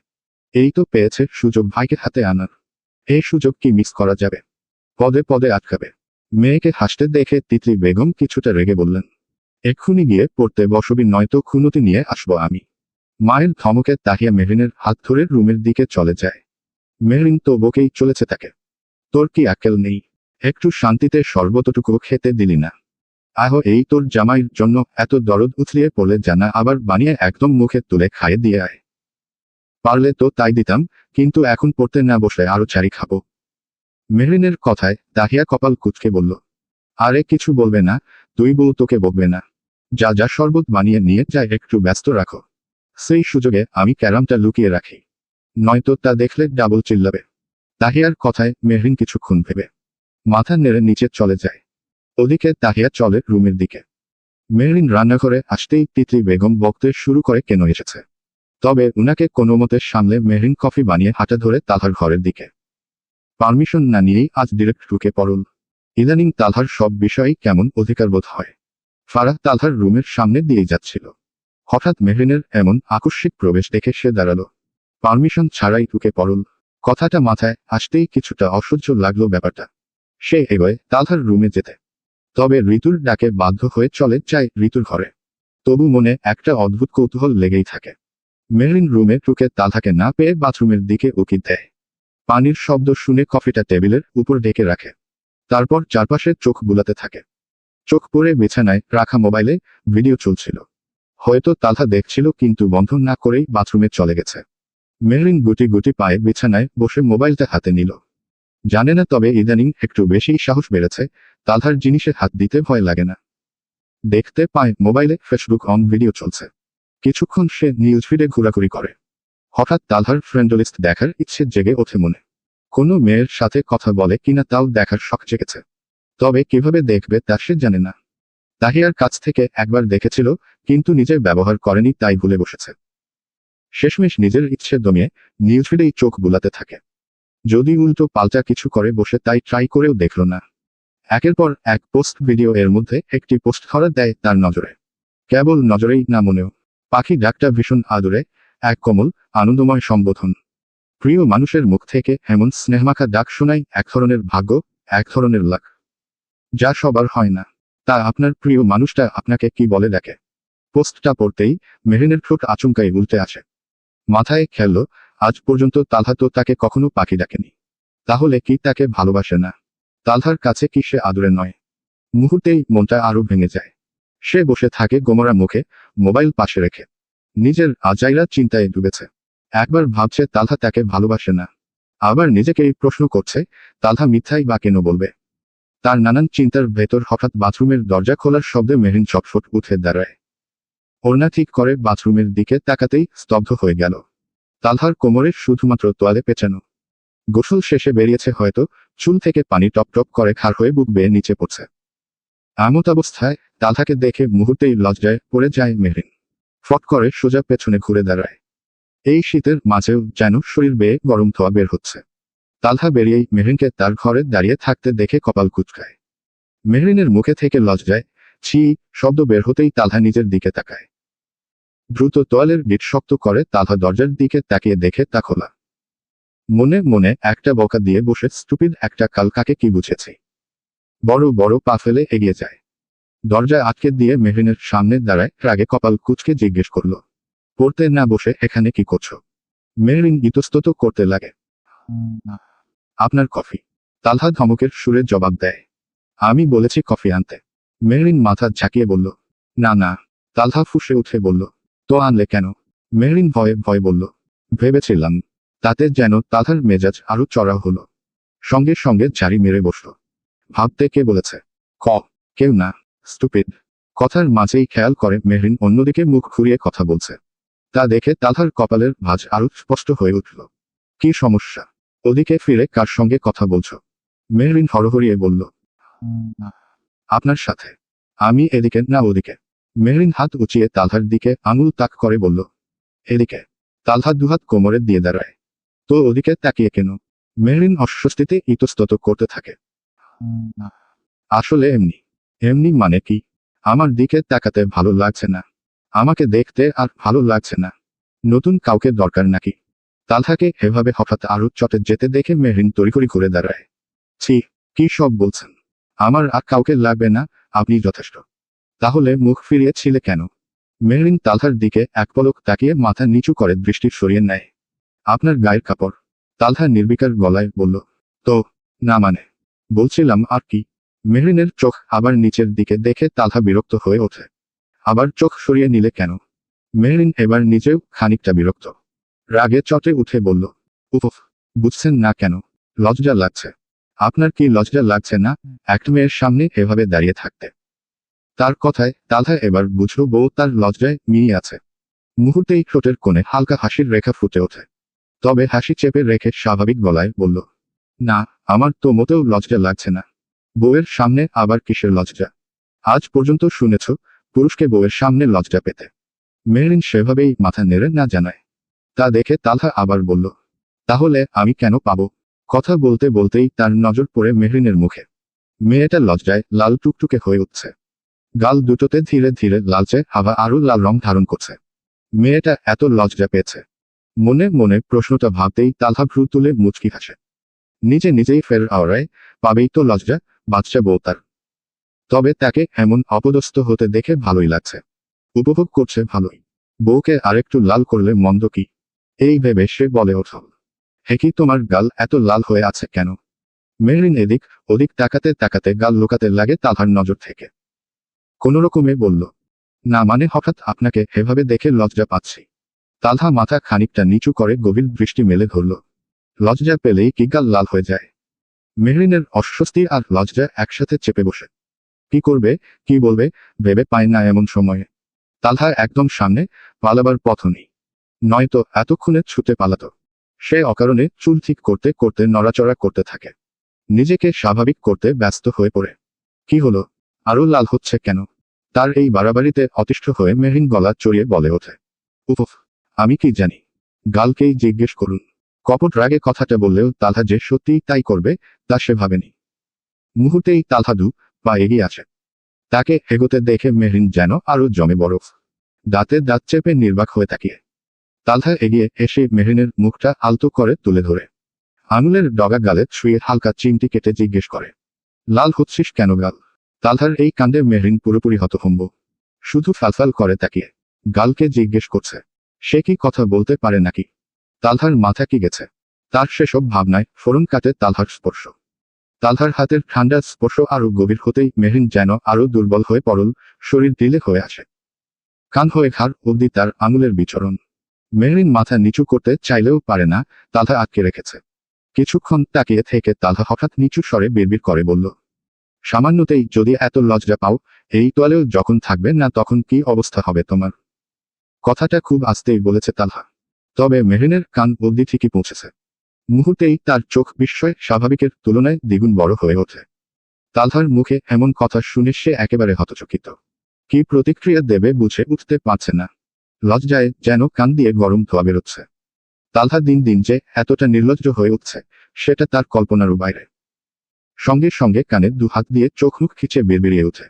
এই তো পেয়েছে সুযোগ ভাইকে হাতে আনার। এই সুযোগ কি মিস করা যাবে? পদে পদে আটকাবে। মেয়েকে হাসতে দেখে তিতলি বেগম কিছুটা রেগে বললেন, এক্ষুনি গিয়ে পড়তে বসবি, নয়তো খুনতি নিয়ে আসবো আমি। মায়ের ধমকে তাহিয়া মেহরিনের হাত ধরে রুমের দিকে চলে যায়। মেহরিন তো বকেই চলেছে তাকে, তোর কি আক্কেল নেই? একটু শান্তিতে শরবতটুকু খেতে দিলি না? আহ, এই তোর জামাইয়ের জন্য এত দরদ উথলিয়ে পড়লে জানা আবার বানিয়ে একদম মুখে তুলে খাইয়ে দিয়ে আয়। পারলে তো তাই দিতাম, কিন্তু এখন পড়তে না বসলে আরো চারি খাবো। মেহরিনের কথায় তাহিয়া কপাল কুঁচকে বলল, আরে কিছু বলবে না, তুই বউ তোকে বকবে না। যা যা শরবত বানিয়ে নিয়ে যা, একটু ব্যস্ত রাখো। সেই সুযোগে আমি ক্যারামটা লুকিয়ে রাখি, নয়তো তা দেখলে ডাবল চিল্লাবে। তাহিয়ার কথায় মেহরিন কিছুক্ষণ ভেবে মাথা নেড়ে নিচে চলে যায়। ওদিকে তাহিয়া চলে রুমের দিকে। মেহরিন রান্নাঘরে আসতেই তিতলি বেগম বকতে শুরু করে কেন এসেছে। তবে উনাকে কোনো মতে সামলে মেহরিন কফি বানিয়ে হাঁটা ধরে তালহার ঘরের দিকে। পারমিশন না নিয়েই আজ ডিরেক্ট ঢুকে পড়ল। ইদানিং তালহার সব বিষয়েই কেমন অধিকারবোধ হয়। ফারাহ তালহার রুমের সামনে দিয়েই যাচ্ছিল। হঠাৎ মেহরিনের এমন আকস্মিক প্রবেশ দেখে সে দাঁড়ালো। পারমিশন ছাড়াই ঢুকে পড়ল। কথাটা মাথায় আসতেই কিছুটা অসহ্য লাগলো ব্যাপারটা। সে এগোয় তালহার রুমে যেতে। তবে ঋতুর ডাকে বাধ্য হয়ে চলে যায় ঋতুর ঘরে। তবু মনে একটা অদ্ভুত কৌতূহল লেগেই থাকে। মেহরিন রুমে ঢুকে তালহাকে না পেয়ে বাথরুমের দিকে উকি দেয়। পানির শব্দ শুনে কফিটা টেবিলের উপর ঢেকে রাখে। তারপর চারপাশে চোখ বুলাতে থাকে। চোখ পড়ে বিছানায় রাখা মোবাইলে ভিডিও চলছিল। হয়তো তালহা দেখছিল, কিন্তু বন্ধ না করেই বাথরুমে চলে গেছে। মেহরিন গুটি গুটি পায়ে বিছানায় বসে মোবাইলটা হাতে নিল। জানে না, তবে ইদানিং একটু বেশি সাহস বেড়েছে। তালহার জিনিসে হাত দিতে ভয় লাগে না। দেখতে পায় মোবাইলে ফেসবুক অন ভিডিও চলছে। কিছুক্ষণ সে নিউজ ফিডে ঘোরাঘুরি করে। হঠাৎ তালহার ফ্রেন্ড লিস্ট দেখার ইচ্ছে জেগে ওঠে মনে। কোনো মেয়ের সাথে কথা বলে কিনা তাও দেখার শখ জেগেছে। তবে কিভাবে দেখবে তা সে জানে না। তাহিয়ার কাছ থেকে একবার দেখেছিল, কিন্তু নিজে ব্যবহার করেনি, তাই ভুলে বসেছে। শেষমেশ নিজের ইচ্ছে দমিয়ে নিউজ ফিডেই চোখ বুলাতে থাকে। যদি উল্টো পাল্টা কিছু করে বসে, তাই ট্রাই করেও দেখল না। একের পর এক পোস্ট ভিডিও, এর মধ্যে একটি পোস্ট ধরা দেয় তার নজরে। কেবল নজরেই না, মনেও। পাখি ডাকটা ভীষণ আদুরে, এক কোমল আনন্দময় সম্বোধন। প্রিয় মানুষের মুখ থেকে এমন স্নেহমাখা ডাক শোনাই এক ধরনের ভাগ্য, এক ধরনের লাক, যা সবার হয় না। তা আপনার প্রিয় মানুষটা আপনাকে কি বলে ডাকে? পোস্টটা পড়তেই মেহরিনের ঠোঁট আচমকাই উল্টে আসে। মাথায় খেলল, আজ পর্যন্ত তালহা তো তাকে কখনো পাখি ডাকেনি। তাহলে কি তাকে ভালোবাসে না? তালহার কাছে কি সে আদুরে নয়? মুহূর্তেই মনটা আরো ভেঙে যায়। সে বসে থাকে গোমরা মুখে, মোবাইল পাশে রেখে। নিজের আজাইরা চিন্তায় ডুবেছে। একবার ভাবছে তালহা তাকে ভালোবাসে না, আবার নিজেকেই প্রশ্ন করছে তালহা মিথ্যাই বা কেন বলবে। তার নানান চিন্তার ভেতর হঠাৎ বাথরুমের দরজা খোলার শব্দে মেহরিন চটফট উঠে দাঁড়ায়। ওড়না ঠিক করে বাথরুমের দিকে তাকাতেই স্তব্ধ হয়ে গেল। তালহার কোমরে শুধুমাত্র তোয়ালে পেঁচানো। গোসল শেষে বেরিয়েছে হয়তো, চুল থেকে পানি টপ টপ করে খাড় হয়ে বুক বেয়ে নিচে পড়ছে। এমত অবস্থায় তালহাকে দেখে মুহূর্তেই লজ্জায় পড়ে যায় মেহরিন। ফট করে সোজা পেছনে ঘুরে দাঁড়ায়। এই শীতের মাঝেও যেন শরীর বেয়ে গরম ধোয়া বের হচ্ছে। তালহা বেরিয়েই মেহরিনকে তার ঘরে দাঁড়িয়ে থাকতে দেখে কপাল কুঁচকায়। মেহরিনের মুখে থেকে লজ্জায় ছি শব্দ বের হতেই তালহা নিজের দিকে তাকায়। দ্রুত তোয়ালের গিট শক্ত করে তালহা দরজার দিকে তাকিয়ে দেখে তা খোলা। মনে মনে একটা বকা দিয়ে বসে, স্টুপিড একটা কাল, কাকে কি বুঝেছি। বড় বড় পা ফেলে এগিয়ে যায়। দরজা আটকে দিয়ে মেহরিনের সামনে দাঁড়ায়, রাগে কপাল কুঁচকে জিজ্ঞেস করল, পড়তে না বসে এখানে কি করছো? মেহরিন ইতস্তত করতে লাগে। আপনার কফি। তালহা ধমকের সুরে জবাব দেয়। আমি বলেছি কফি আনতে। মেহরিন মাথা ঝাঁকিয়ে বলল, না না। তালহা ফুঁসে উঠে বলল, তো আনলে কেন? মেহরিন ভয়ে ভয়ে বলল, ভেবেছিলাম। তাতে যেন তালহার মেজাজ আরো চড়া হলো। সঙ্গে সঙ্গে ঝাড়ি মেরে বসল। ভাবতে কে বলেছে? কেউ না, স্টুপিড। কথার মাঝেই খেয়াল করে মেহরিন অন্যদিকে মুখ ঘুরিয়ে কথা বলছে। তা দেখে তালহার কপালের ভাঁজ আরো স্পষ্ট হয়ে উঠল। কি সমস্যা? ওদিকে ফিরে কার সঙ্গে কথা বলছো? মেহরিন হরহরিয়ে বলল, আপনার সাথে। আমি এদিকে না ওদিকে। মেহরিন হাত উঁচিয়ে তালহার দিকে আঙুল তাক করে বলল, এদিকে। তালহা দুহাত কোমরে দিয়ে দাঁড়ায়। তো ওদিকে তাকিয়ে কেন? মেহরিন অস্বস্তিতে ইতস্তত করতে থাকে। আসলে এমনি। এমনি মানে কি? আমার দিকে তাকাতে ভালো লাগছে না। আমাকে দেখতে আর ভালো লাগছে না। নতুন কাউকে দরকার নাকি? তালহাকে এভাবে হঠাৎ আরো চটে যেতে দেখে মেহরিন তড়িঘড়ি ঘুরে দাঁড়ায়। ছি, কি সব বলছেন? আমার আর কাউকে লাগবে না, আপনি যথেষ্ট। তাহলে মুখ ফিরিয়েছিলে কেন? মেহরিন তালহার দিকে এক পলক তাকিয়ে মাথা নিচু করে দৃষ্টি সরিয়ে নেয়। আপনার গায়ের কাপড়। তালহা নির্বিকার গলায় বলল, তো না মানে? বলছিলাম আর কি। মেহরিনের চোখ আবার নিচের দিকে দেখে তালহা বিরক্ত হয়ে ওঠে। আবার চোখ সরিয়ে নিলে কেন? মেহরিন এবার নিজেও খানিকটা বিরক্ত। রাগে চটে উঠে বলল, উফ, বুঝছেন না কেন? লজ্জা লাগছে। আপনার কি লজ্জা লাগছে না একটা মেয়ের সামনে এভাবে দাঁড়িয়ে থাকতে? তার কথায় তালহা এবার বুঝল বউ তার লজ্জায় মিয়ে আছে। মুহূর্তেই ঠোঁটের কোণে হালকা হাসির রেখা ফুটে ওঠে। তবে হাসি চেপে রেখে স্বাভাবিক গলায় বলল, না, আমার তো মোটেও লজ্জা লাগছে না। বউয়ের সামনে আবার কিসের লজ্জা? আজ পর্যন্ত শুনেছ পুরুষকে বউয়ের সামনে লজ্জা পেতে? মেহরিন সেভাবেই মাথা নেড়ে না জানায়। তা দেখে তালহা আবার বলল, তাহলে আমি কেন পাবো? কথা বলতে বলতেই তার নজর পড়ে মেহরিনের মুখে। মেয়েটা লজ্জায় লাল টুকটুকে হয়ে উঠছে। গাল দুটোতে ধীরে ধীরে লালচে হাওয়া আরো লাল রং ধারণ করছে। মেয়েটা এত লজ্জা পেয়েছে? মনে মনে প্রশ্নটা ভাবতেই তালহা ভ্রু তুলে মুচকি হাসে। নিজে নিজেই ফের আওড়ায়, পাবেই তো লজ্জা, বাচ্চা বউ তার। তবে তাকে এমন অপদস্থ হতে দেখে ভালোই লাগছে। উপভোগ করছে ভালোই। বউকে আরেকটু লাল করলে মন্দ কি? এই ভেবে সে বলে ওঠল, হে কি তোমার গাল এত লাল হয়ে আছে কেন? মেহরিন এদিক ওদিক তাকাতে তাকাতে গাল লুকাতে লাগে তালহার নজর থেকে। কোনোরকমে বলল, না মানে হঠাৎ আপনাকে এভাবে দেখে লজ্জা পাচ্ছি। তালহা মাথা খানিকটা নিচু করে গভীর দৃষ্টি মেলে ধরল। লজ্জা পেলেই কি গাল লাল হয়ে যায়? মেহরিনের অস্বস্তি আর লজ্জা একসাথে চেপে বসে। কি করবে, কি বলবে ভেবে পায় না এমন সময়ে। তালহা একদম সামনে, পালাবার পথ নেই। নয়তো এতক্ষণে ছুটে পালাতো। সে অকারণে চুল ঠিক করতে করতে নড়াচড়া করতে থাকে, নিজেকে স্বাভাবিক করতে ব্যস্ত হয়ে পড়ে। কি হলো, আরো লাল হচ্ছে কেন? তার এই বাড়াবাড়িতে অতিষ্ঠ হয়ে মেহরিন গলা চড়িয়ে বলে ওঠে। উফ, আমি কি জানি, গালকেই জিজ্ঞেস করুন। কপট রাগে কথাটা বললেও তালহা যে সত্যিই তাই করবে তা সে ভাবেনি। মুহূর্তেই তালহা দু পা এগিয়ে আসে। তাকে এগোতে দেখে মেহরিন যেন আরো জমে বরফ, দাঁতে দাঁত চেপে নির্বাক হয়ে তাকিয়ে। তালহা এগিয়ে এসে মেহরিনের মুখটা আলতো করে তুলে ধরে আঙুলের ডগা গালে ছুঁয়ে হালকা চিমটি কেটে জিজ্ঞেস করে, লাল হচ্ছিস কেন গাল? তালহার এই কাণ্ডে মেহরিন পুরোপুরি হতভম্ব। শুধু ফালফাল করে তাকিয়ে গালকে জিজ্ঞেস করছে। সে কি কথা বলতে পারে নাকি? তালহার মাথা কি গেছে? তার সেসব ভাবনায় ফোড়ন কাটে তালহার স্পর্শ। তালহার হাতের ঠান্ডা স্পর্শ আরো গভীর হতেই মেহরিন যেন আরো দুর্বল হয়ে পড়ল, শরীর ঢিলে হয়ে আসে। কান হয়ে ঘাড় অবধি তার আঙুলের বিচরণ। মেহরিন মাথা নিচু করতে চাইলেও পারে না, তালহা আটকে রেখেছে। কিছুক্ষণ তাকিয়ে থেকে তালহা হঠাৎ নিচু স্বরে বিড়বিড় করে বলল, সামান্যতেই যদি এত লজ্জা পাও, এই তোয়ালেও যখন থাকবে না তখন কি অবস্থা হবে তোমার? কথাটা খুব আস্তেই বলেছে তালহা, তবে মেহরিনের কান অবধি ঠিকই পৌঁছেছে। মুহূর্তেই তার চোখ বিস্ময় স্বাভাবিকের তুলনায় দ্বিগুণ বড় হয়ে ওঠে। তালহার মুখে এমন কথা শুনে সে একেবারে হতচকিত। কি প্রতিক্রিয়া দেবে বুঝে উঠতে পারছে না। লজ্জায় যেন কান দিয়ে গরম ধোঁয়া বেরোচ্ছে। তালহা দিন দিন যে এতটা নির্লজ্জ হয়ে উঠছে, সেটা তার কল্পনারও বাইরে। সঙ্গে সঙ্গে কানে দু হাত দিয়ে চোখ মুখ খিচে বিড়বিড়িয়ে ওঠে,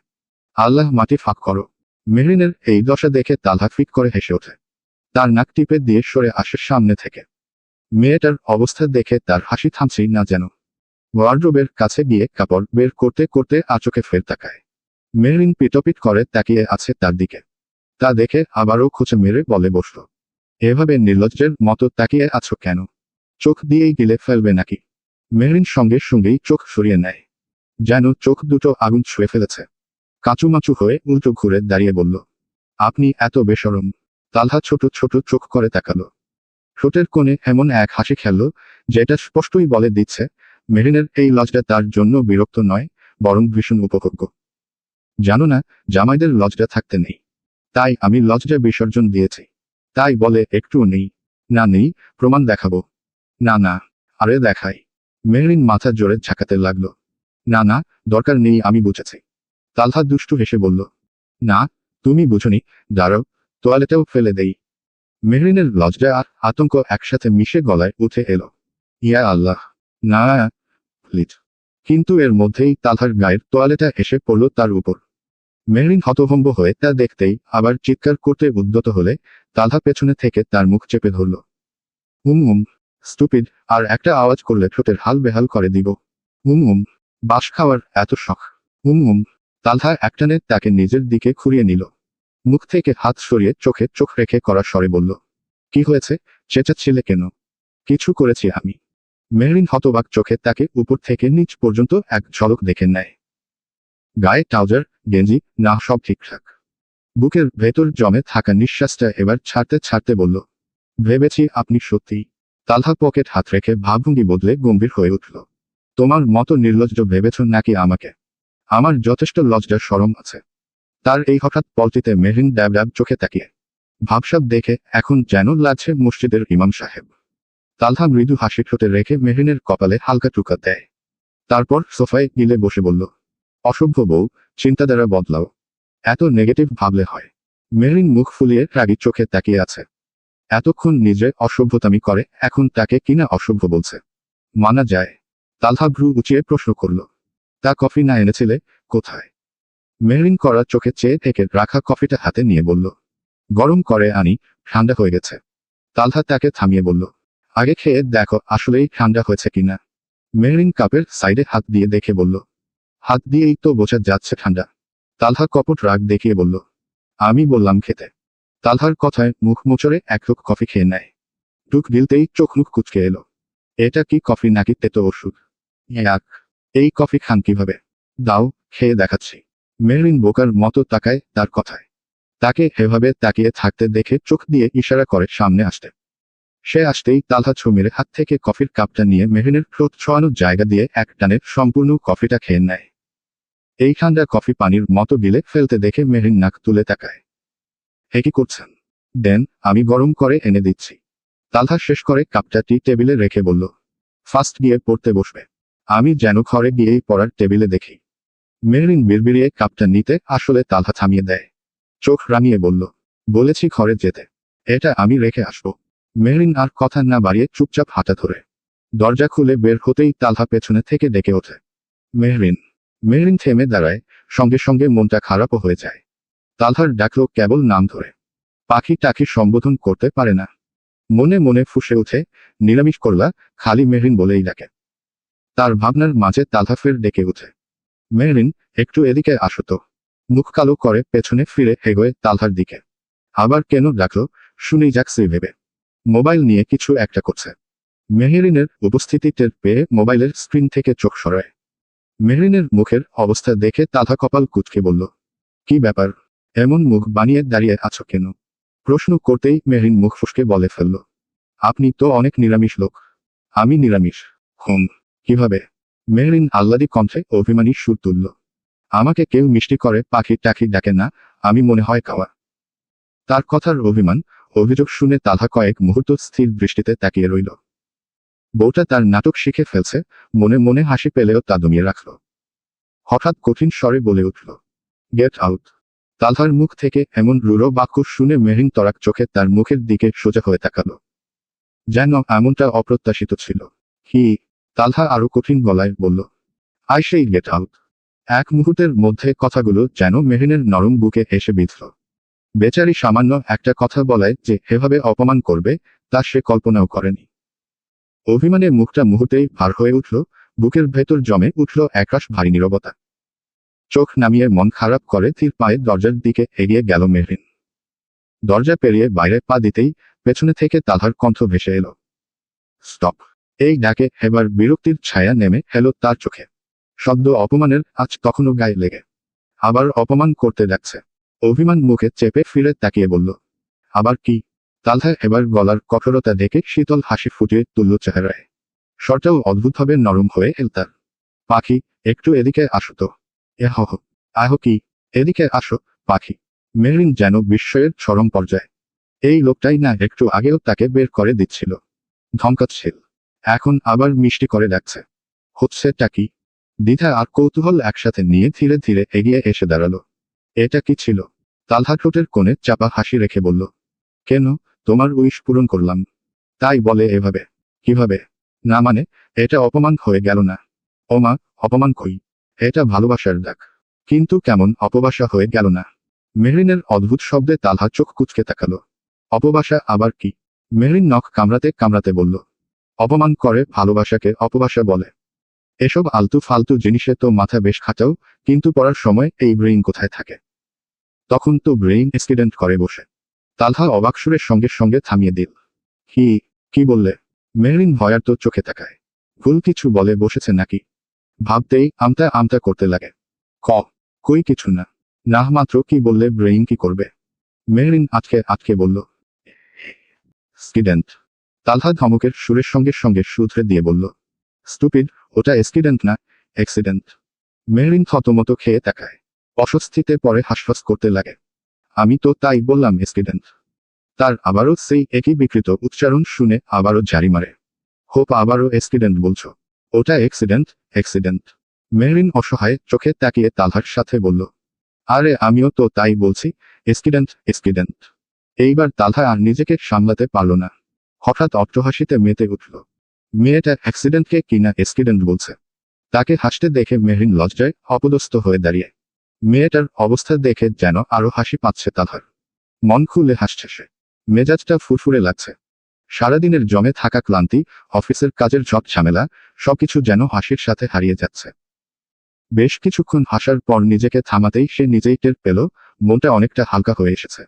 আল্লাহ মাটি ফাঁক করো। মেহরিনের এই দশা দেখে তালহা ফিক করে হেসে ওঠে। তার নাক টিপে দিয়ে সরে আসে সামনে থেকে। মেয়েটার অবস্থা দেখে তার হাসি থামছেই না যেন। ওয়ার্ড্রোবের কাছে গিয়ে কাপড় বের করতে করতে আচোখে ফের তাকায়। মেহরিন পিটপিট করে তাকিয়ে আছে তার দিকে। তা দেখে আবারও খুঁচে মেরে বলে বসল, এভাবে নির্লজ্জের মতো তাকিয়ে আছো কেন? চোখ দিয়েই গিলে ফেলবে নাকি? মেহরিন সঙ্গে সঙ্গেই চোখ সরিয়ে নেয়, যেন চোখ দুটো আগুন ছুঁয়ে ফেলেছে। কাঁচুমাচু হয়ে উল্টো ঘুরে দাঁড়িয়ে বলল, আপনি এত বেশরম। তালহা ছোট ছোট চোখ করে তাকালো। ঠোঁটের কোণে এমন এক হাসি খেলল, যেটা স্পষ্টই বলে দিচ্ছে মেহরিনের এই লজ্জা তার জন্য বিরক্ত নয়, বরং ভীষণ উপভোগ্য। জানো না, জামাইদের লজ্জা থাকতে নেই, তাই আমি লজ্জা বিসর্জন দিয়েছি। তাই বলে একটুও নেই? না নেই, প্রমাণ দেখাবো। না না, আরে দেখাই। মেহরিন মাথা জোরে ঝাঁকাতে লাগলো। না না, দরকার নেই, আমি বুঝেছি। তালহা দুষ্টু হেসে বলল, না, তুমি বুঝনি, দাঁড়াও, তোয়ালেটাও ফেলে দেই। মেহরিনের লজ্জা আর আতঙ্ক একসাথে মিশে গলায় উঠে এলো, ইয়া আল্লাহ, না প্লিজ। কিন্তু এর মধ্যেই তালহার গায়ের তোয়ালেটা এসে পড়ল তার উপর। মেহরিন হতভম্ব হয়ে তা দেখতেই আবার চিৎকার করতে উদ্যত হলে তালহা পেছনে থেকে তার মুখ চেপে ধরল। স্টুপিড, আর একটা আওয়াজ করলে ঠোঁটের হাল বেহাল করে দিব। বাঁশ খাওয়ার এত শখ। তালহা একটানে তাকে নিজের দিকে ঘুরিয়ে নিল। মুখ থেকে হাত সরিয়ে চোখে চোখ রেখে করা স্বরে বলল, কি হয়েছে, চেঁচাচ্ছিলে কেন? কিছু করেছি আমি? মেহরিন হতবাক চোখে তাকে উপর থেকে নিচ পর্যন্ত এক ঝলক দেখে নেয়। গায়ে ট্রাউজার, গেঞ্জি, না সব ঠিকঠাক। বুকের ভেতর জমে থাকা নিঃশ্বাসটা এবার ছাড়তে ছাড়তে বলল, ভেবেছি আপনি সত্যি। তালহা পকেট হাত রেখে ভাবভঙ্গি বদলে গম্ভীর হয়ে উঠল, তোমার মতো নির্লজ্জ ভেবেছ নাকি আমাকে? আমার যথেষ্ট লজ্জা শরম আছে। তার এই হঠাৎ পলটিতে মেহরিন ড্যাব ড্যাব চোখে তাকিয়ে ভাবসাব দেখে এখন যেন লাগছে মসজিদের ইমাম সাহেব। তালহা মৃদু হাসি ঠোঁটে রেখে মেহরিনের কপালে হালকা টুকা দেয়। তারপর সোফায় গিলে বসে বলল, অসভ্য বউ, চিন্তাধারা বদলাও। এত নেগেটিভ ভাবলে হয়? মেহরিন মুখ ফুলিয়ে রাগী চোখে তাকিয়ে আছে। এতক্ষণ নিজে অসভ্যতামি করে, এখন তাকে কিনা অসভ্য বলছে? মানা যায়? তালহা ভ্রু উঁচিয়ে প্রশ্ন করল, তা কফি না এনেছিলে, কোথায়? মেহরিন করা চোখে চেয়ে থেকে রাখা কফিটা হাতে নিয়ে বলল, গরম করে আনি, ঠান্ডা হয়ে গেছে। তালহা তাকে থামিয়ে বলল, আগে খেয়ে দেখো আসলেই ঠান্ডা হয়েছে কিনা। মেহরিন কাপের সাইডে হাত দিয়ে দেখে বলল, হাত দিয়েই তো বোঝা যাচ্ছে ঠান্ডা। তালহা কপট রাগ দেখিয়ে বলল, আমি বললাম খেতে। তালহার কথায় মুখ মোচড়ে এক ঢোক কফি খেয়ে নেয়। ঢুক গিলতেই চোখ মুখ কুচকে এলো। এটা কি কফি নাকি তেতো ওষুধ? এক, এই কফি খান কিভাবে? দাও, খেয়ে দেখাচ্ছি। মেহরিন বোকার মতো তাকায় তার কথায়। তাকে এভাবে তাকিয়ে থাকতে দেখে চোখ দিয়ে ইশারা করে সামনে আসতে। সে আসতেই তালহা ছো মেরে হাত থেকে কফির কাপটা নিয়ে মেহরিনের ঠোঁট ছোঁয়ানোর জায়গা দিয়ে এক টানে সম্পূর্ণ কফিটা খেয়ে নেয়। এই ঠান্ডা কফি পানির মতো গিলে ফেলতে দেখে মেহরিন নাক তুলে তাকায়। হে কি করছেন? দেন, আমি গরম করে এনে দিচ্ছি। তালহা শেষ করে কাপটা টি টেবিলে রেখে বলল, ফার্স্ট গিয়ে পড়তে বসবে। আমি যেন ঘরে গিয়েই পড়ার টেবিলে দেখি। মেহরিন বিড়বিড়িয়ে কাপটা নিতে আসলে তালহা থামিয়ে দেয়। চোখ রাঙিয়ে বলল, বলেছি ঘরে যেতে। এটা আমি রেখে আসবো। মেহরিন আর কথা না বাড়িয়ে চুপচাপ হাঁটা ধরে। দরজা খুলে বের হতেই তালহা পেছনে থেকে ডেকে ওঠে, মেহরিন। মেহরিন থেমে দাঁড়ায়, সঙ্গে সঙ্গে মনটা খারাপও হয়ে যায়। তালহার ডাকলো কেবল নাম ধরে। পাখি টাকি সম্বোধন করতে পারে না। মনে মনে ফুঁসে উঠে, নিরামিষ করলা, খালি মেহরিন বলেই ডাকে। তার ভাবনার মাঝে তালহা ফের ডেকে উঠে, মেহরিন, একটু এদিকে আসো তো। মুখ কালো করে পেছনে ফিরে এগোয় তালহার দিকে। আবার কেন ডাকলো, শুনেই যাকসি ভেবে মোবাইল নিয়ে কিছু একটা করছে। মেহরিনের উপস্থিতি টের পেয়ে মোবাইলের স্ক্রিন থেকে চোখ সরায়। মেহরিনের মুখের অবস্থা দেখে তালহা কপাল কুঁচকে বলল, কি ব্যাপার? এমন মুখ বানিয়ে দাঁড়িয়ে আছো কেন? প্রশ্ন করতেই মেহরিন মুখ ফসকে বলে ফেলল, আপনি তো অনেক নিরামিষ লোক। আমি নিরামিষ? কিভাবে? মেহরিন আহ্লাদী কণ্ঠে অভিমানী সুর তুলল, আমাকে কেউ মিষ্টি করে পাখি টাকি ডাকে না, আমি মনে হয় খাওয়া। তার কথার অভিমান, অভিযোগ শুনে তালহা কয়েক মুহূর্ত স্থির দৃষ্টিতে তাকিয়ে রইল। বউটা তার নাটক শিখে ফেলছে, মনে মনে হাসি পেলেও তা দমিয়ে রাখল। হঠাৎ কঠিন স্বরে বলে উঠল, গেট আউট। তালহার মুখ থেকে এমন রূঢ় বাক্য শুনে মেহরিন তরাক চোখে তার মুখের দিকে সোজা হয়ে তাকালো। যেন এমনটা অপ্রত্যাশিত ছিল। কি? তালহা আরো কঠিন গলায় বলল, আই সেই গেট আউট। এক মুহূর্তের মধ্যে কথাগুলো যেন মেহরিনের নরম বুকে এসে বিঁধল। বেচারি সামান্য একটা কথা বলায় যে এভাবে অপমান করবে, তা সে কল্পনাও করেনি। অভিমানে মুখটা মুহূর্তেই ভার হয়ে উঠল, বুকের ভেতর জমে উঠল একরাশ ভারী নীরবতা। চোখ নামিয়ে মন খারাপ করে ধীর পায়ে দরজার দিকে এগিয়ে গেল মেহরিন। দরজা পেরিয়ে বাইরে পা দিতেই পেছনে থেকে তালহার কণ্ঠ ভেসে এলো, স্টপ। এই ডাকে এবার বিরক্তির ছায়া নেমে এলো তার চোখে। শব্দ অপমানের, আজ তখনও গায়ে লেগে। আবার অপমান করতে ডাকছে। অভিমান মুখে চেপে ফিরে তাকিয়ে বলল, আবার কি? তালহা এবার গলার কঠোরতা দেখে শীতল হাসি ফুটিয়ে তুলল চেহারায়। স্বরটাও অদ্ভুতভাবে নরম হয়ে এল তার। পাখি, একটু এদিকে আসো তো। আহ কি? এদিকে আসো, পাখি। মেহরিন যেন বিস্ময়ের চরম পর্যায়ে। এই লোকটাই না একটু আগেও তাকে বের করে দিচ্ছিল, ধমকাচ্ছিল, এখন আবার মিষ্টি করে ডাকছে। হচ্ছেটা কি? দ্বিধা আর কৌতূহল একসাথে নিয়ে ধীরে ধীরে এগিয়ে এসে দাঁড়ালো। এটা কি ছিল? তালহা ঠোঁটের কোণে চাপা হাসি রেখে বলল, কেন, তোমার উইশ পূরণ করলাম। তাই বলে এভাবে? কিভাবে? না মানে, এটা অপমান হয়ে গেল না? ওমা, অপমান কই? এটা ভালোবাসার ডাক। কিন্তু কেমন অপবাসা হয়ে গেল না? মেহরিনের অদ্ভুত শব্দে তালহা চোখ কুঁচকে তাকালো। অপবাসা আবার কি? মেহরিন নখ কামড়াতে কামড়াতে বলল, অপমান করে ভালোবাসাকে অপবাসা বলে? এসব আলতু ফালতু জিনিসে তো মাথা বেশ খাটাও, কিন্তু পড়ার সময় এই ব্রেইন কোথায় থাকে? তখন তো ব্রেইন অ্যাক্সিডেন্ট করে বসে। তালহা অবাক সুরের সঙ্গে সঙ্গে থামিয়ে দিল। কি? কি বললে? মেহরিন ভয়ার্ত চোখে তাকায়। ভুল কিছু বলে বসেছে নাকি? ভাবতেই আমতা আমতা করতে লাগে। কই কিছু না। না মাত্র কি বললে ব্রেইন কি করবে? মেহরিন আটকে আটকে বলল, অ্যাক্সিডেন্ট। তালহা ধমকের সুরের সঙ্গে সঙ্গে শুধরে দিয়ে বলল, স্টুপিড, ওটা অ্যাক্সিডেন্ট না, অ্যাক্সিডেন্ট। মেহরিন থতমত খেয়ে তাকায়। অস্বস্তিতে পরে হাঁসফাঁস করতে লাগে। আমি তো তাই বললাম অ্যাক্সিডেন্ট। তার আবারও সেই একই বিকৃত উচ্চারণ শুনে আবারও ঝাড়ি মারে। হোপ আবারও অ্যাক্সিডেন্ট বলছো? ওটা অ্যাক্সিডেন্ট, অ্যাক্সিডেন্ট। মেহরিন অসহায় চোখে তাকিয়ে তালহার সাথে বলল, আরে আমিও তো তাই বলছি, অ্যাক্সিডেন্ট, অ্যাক্সিডেন্ট। এইবার তালহা আর নিজেকে সামলাতে পারল না। হঠাৎ অট্টহাসিতে মেতে উঠল। মেয়েটা অ্যাক্সিডেন্টকে কিনা অ্যাক্সিডেন্ট বলছে। তাকে হাসতে দেখে মেহরিন লজ্জায় অপদস্থ হয়ে দাঁড়িয়ে। মেয়েটার অবস্থা দেখে যেন আরো হাসি পাচ্ছে তালহার। মন খুলে হাসছে সে। মেজাজটা ফুরফুরে লাগছে। সারাদিনের জমে থাকা ক্লান্তি, অফিসের কাজের ঝট ঝামেলা, সবকিছু যেন হাসির সাথে হারিয়ে যাচ্ছে। বেশ কিছুক্ষণ হাসার পর নিজেকে থামাতেই সে নিজেই টের পেল, মনটা অনেকটা হালকা হয়ে এসেছে।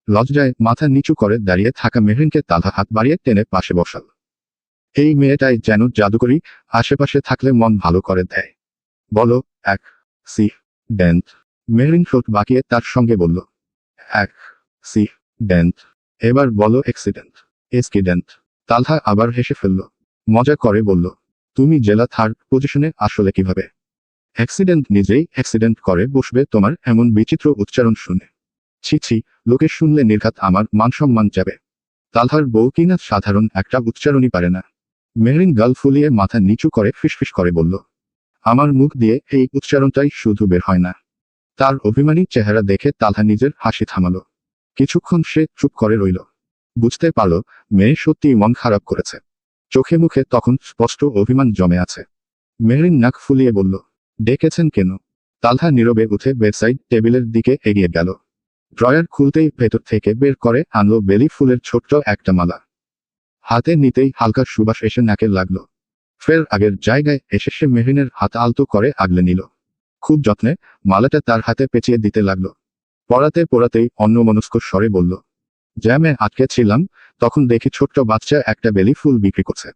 লজ্জায় মাথা নিচু করে দাঁড়িয়ে থাকা মেহরিনকে তালহা হাত বাড়িয়ে টেনে পাশে বসাল। এই মেয়েটাই যেন জাদুকরি, আশেপাশে থাকলে মন ভালো করে দেয়। বলো, অ্যাক্সিডেন্ট। মেহরিন ঠোঁট বাঁকিয়ে তার সঙ্গে বলল, অ্যাক্সিডেন্ট। এবার বলো অ্যাক্সিডেন্ট। এক্সিডেন্ট। তালহা আবার হেসে ফেলল। মজা করে বলল, তুমি জেলা থার্ড পজিশনে আসলে কিভাবে? অ্যাক্সিডেন্ট নিজেই অ্যাক্সিডেন্ট করে বসবে তোমার এমন বিচিত্র উচ্চারণ শুনে। ছি ছি, লোকে শুনলে নির্ঘাত আমার মানসম্মান যাবে। তালহার বউ কিনা সাধারণ একটা উচ্চারণই পারে না। মেহরিন গাল ফুলিয়ে মাথা নিচু করে ফিসফিস করে বলল, আমার মুখ দিয়ে এই উচ্চারণটাই শুধু বের হয় না। তার অভিমানী চেহারা দেখে তালহা নিজের হাসি থামালো। কিছুক্ষণ সে চুপ করে রইল। বুঝতে পারল মেয়ে সত্যিই মন খারাপ করেছে। চোখে মুখে তখন স্পষ্ট অভিমান জমে আছে। মেহরিন নাক ফুলিয়ে বলল, ডেকেছেন কেন? তালহা নীরবে উঠে বেডসাইড টেবিলের দিকে এগিয়ে গেল। ড্রয়ার খুলতেই ভেতর থেকে বের করে আনলো বেলি ফুলের ছোট্ট একটা মালা। হাতে নিতেই হালকা সুবাস এসে নাকে লাগলো। ফের আগের জায়গায় এসে সে মেহরিনের হাত আলতো করে আগলে নিল। খুব যত্নে মালাটা তার হাতে পেঁচিয়ে দিতে লাগলো। পড়াতে পড়াতেই অন্যমনস্ক স্বরে বলল, জ্যামে আটকে ছিলাম, তখন দেখি ছোট্ট বাচ্চা একটা বেলি ফুল বিক্রি করছে।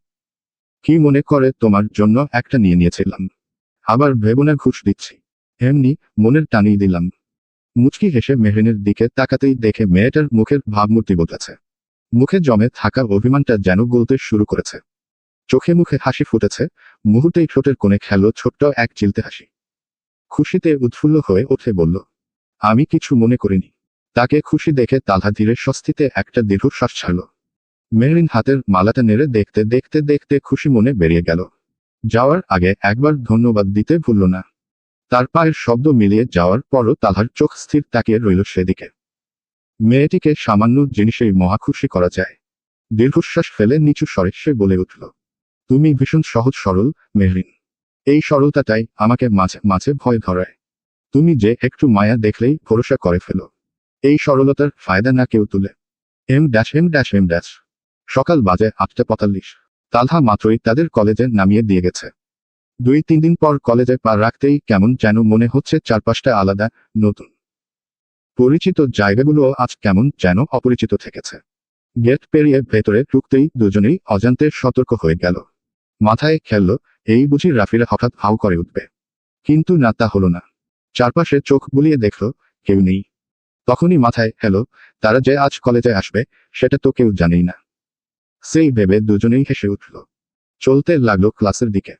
কি মনে করে তোমার জন্য একটা নিয়ে নিয়েছিলাম। আবার ভেবো না ঘুষ দিচ্ছি, এমনি মনের টানিয়ে দিলাম। মুচকি হেসে মেহরিনের দিকে তাকাতেই দেখে মেয়েটার মুখের ভাবমূর্তি বদলেছে। মুখে জমে থাকা অভিমানটা যেন গলতে শুরু করেছে। চোখে মুখে হাসি ফুটেছে, মুহূর্তেই ঠোঁটের কোণে খেলো ছোট্ট এক চিলতে হাসি। খুশিতে উৎফুল্ল হয়ে ওঠে বলল, আমি কিছু মনে করিনি। তাকে খুশি দেখে তালহা ধীরে স্বস্তিতে একটা দীর্ঘশ্বাস ছাড়ল। মেহরিন হাতের মালাটা নেড়ে দেখতে দেখতে দেখতে খুশি মনে বেরিয়ে গেল। যাওয়ার আগে একবার ধন্যবাদ দিতে ভুলল না। তার পায়ের শব্দ মিলিয়ে যাওয়ার পরও তালহার চোখ স্থির তাকিয়ে রইল সেদিকে। মেয়েটিকে সামান্য জিনিসেই মহা খুশি করা যায়। দীর্ঘশ্বাস ফেলে নিচু স্বরে সে বলে উঠল, তুমি ভীষণ সহজ সরল মেহরিন। এই সরলতাটাই আমাকে মাঝে মাঝে ভয় ধরায়। তুমি যে একটু মায়া দেখলেই ভরসা করে ফেলো। এই সরলতার ফায়দা না কেউ তুলে। M dash. সকাল বাজে 8:45। তালহা মাত্রই তাদের কলেজে নামিয়ে দিয়ে গেছে। 2-3 দিন পর কলেজে পা রাখতেই কেমন যেন মনে হচ্ছে চারপাশটা আলাদা, নতুন। পরিচিত জায়গাগুলো আজ কেমন যেন অপরিচিত থেকেছে। গেট পেরিয়ে ভেতরে ঢুকতেই দুজনেই অজান্তে সতর্ক হয়ে গেল। মাথায় খেলল, এই বুঝি রাফিরা হঠাৎ হাউ করে উঠবে। কিন্তু না, তা হলো না। চারপাশে চোখ বুলিয়ে দেখল, কেউ নেই। তখনই মাথায় এলো, তারা যে আজ কলেজে আসবে সেটা তো কেউ জানেই না। সেই ভেবে দুজনেই হেসে উঠল। চলতে লাগলো ক্লাসের দিকে।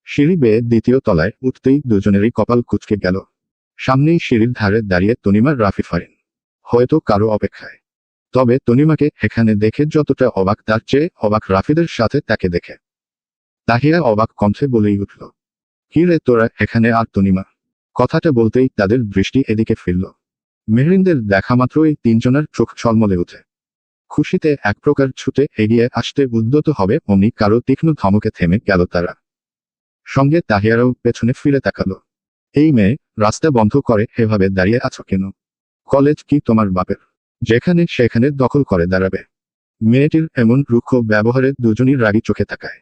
সিঁড়ি বেয়ে 2য় তলায় উঠতেই দুজনেরই কপাল কুঁচকে গেল। সামনেই সিঁড়ির ধারে দাঁড়িয়ে তনিমার রাফি ফারিন, হয়তো কারো অপেক্ষায়। তবে তনিমাকে এখানে দেখে যতটা অবাক তার চেয়ে অবাক রাফিদের সাথে তাকে দেখে। তাহিয়া অবাক কণ্ঠে বলেই উঠল, কি রে তোরা এখানে? আর তনিমা? কথাটা বলতেই তাদের দৃষ্টি এদিকে ফিরল। মেহরিনদের দেখা মাত্রই তিনজনের চোখ ছলমলে উঠে। খুশিতে এক প্রকার ছুটে এগিয়ে আসতে উদ্যত হবে অমনি কারো তীক্ষ্ণ ধমকে থেমে গেল তারা। সঙ্গে তাহিয়ারাও পেছনে ফিরে তাকালো। এই মেয়ে, রাস্তা বন্ধ করে এভাবে দাঁড়িয়ে আছো কেন? কলেজ কি তোমার বাপের, যেখানে সেখানে দখল করে দাঁড়াবে? মেয়েটির এমন রুক্ষ ব্যবহারে দুজনই রাগী চোখে তাকায়।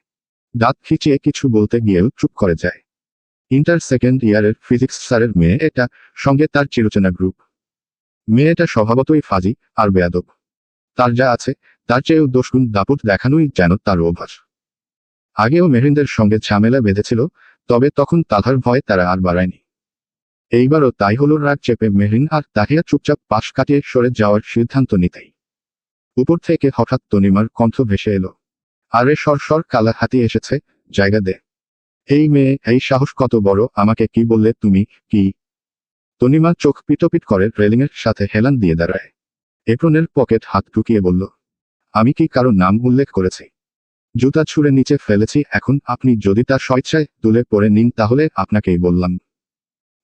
দাঁত খিচিয়ে কিছু বলতে গিয়েও চুপ করে যায়। ইন্টার সেকেন্ড ইয়ারের ফিজিক্স স্যারের মেয়ে এটা, সঙ্গে তার চিরচেনা গ্রুপ। মেয়েটা স্বভাবতই ফাজি আর বেয়াদব। তার যা আছে তার চেয়েও 10 গুণ দাপট দেখানোই যেন তার অভ্যাস। আগেও মেহরিনদের সঙ্গে ঝামেলা বেঁধেছিল, তবে তখন তালহার ভয়ে তারা আর বাড়ায়নি। এইবারও তাই হলো, রাগ চেপে মেহরিন আর তাহিয়া চুপচাপ পাশ কাটিয়ে সরে যাওয়ার সিদ্ধান্ত নিতেই উপর থেকে হঠাৎ তনিমার কণ্ঠ ভেসে এলো, আরে সর কালা হাতি এসেছে, জায়গা দে। এই মেয়ে, এই সাহস কত বড়, আমাকে কি বললে তুমি? কি? তনিমা চোখ পিটপিট করে রেলিংয়ের সাথে হেলান দিয়ে দাঁড়ায়। এপ্রনের পকেট হাত ঢুকিয়ে বলল, আমি কি কারো নাম উল্লেখ করেছি? জুতা ছুঁড়ে নিচে ফেলেছি, এখন আপনি যদি তা স্বেচ্ছায় তুলে পরে নিন তাহলে আপনাকেই বললাম।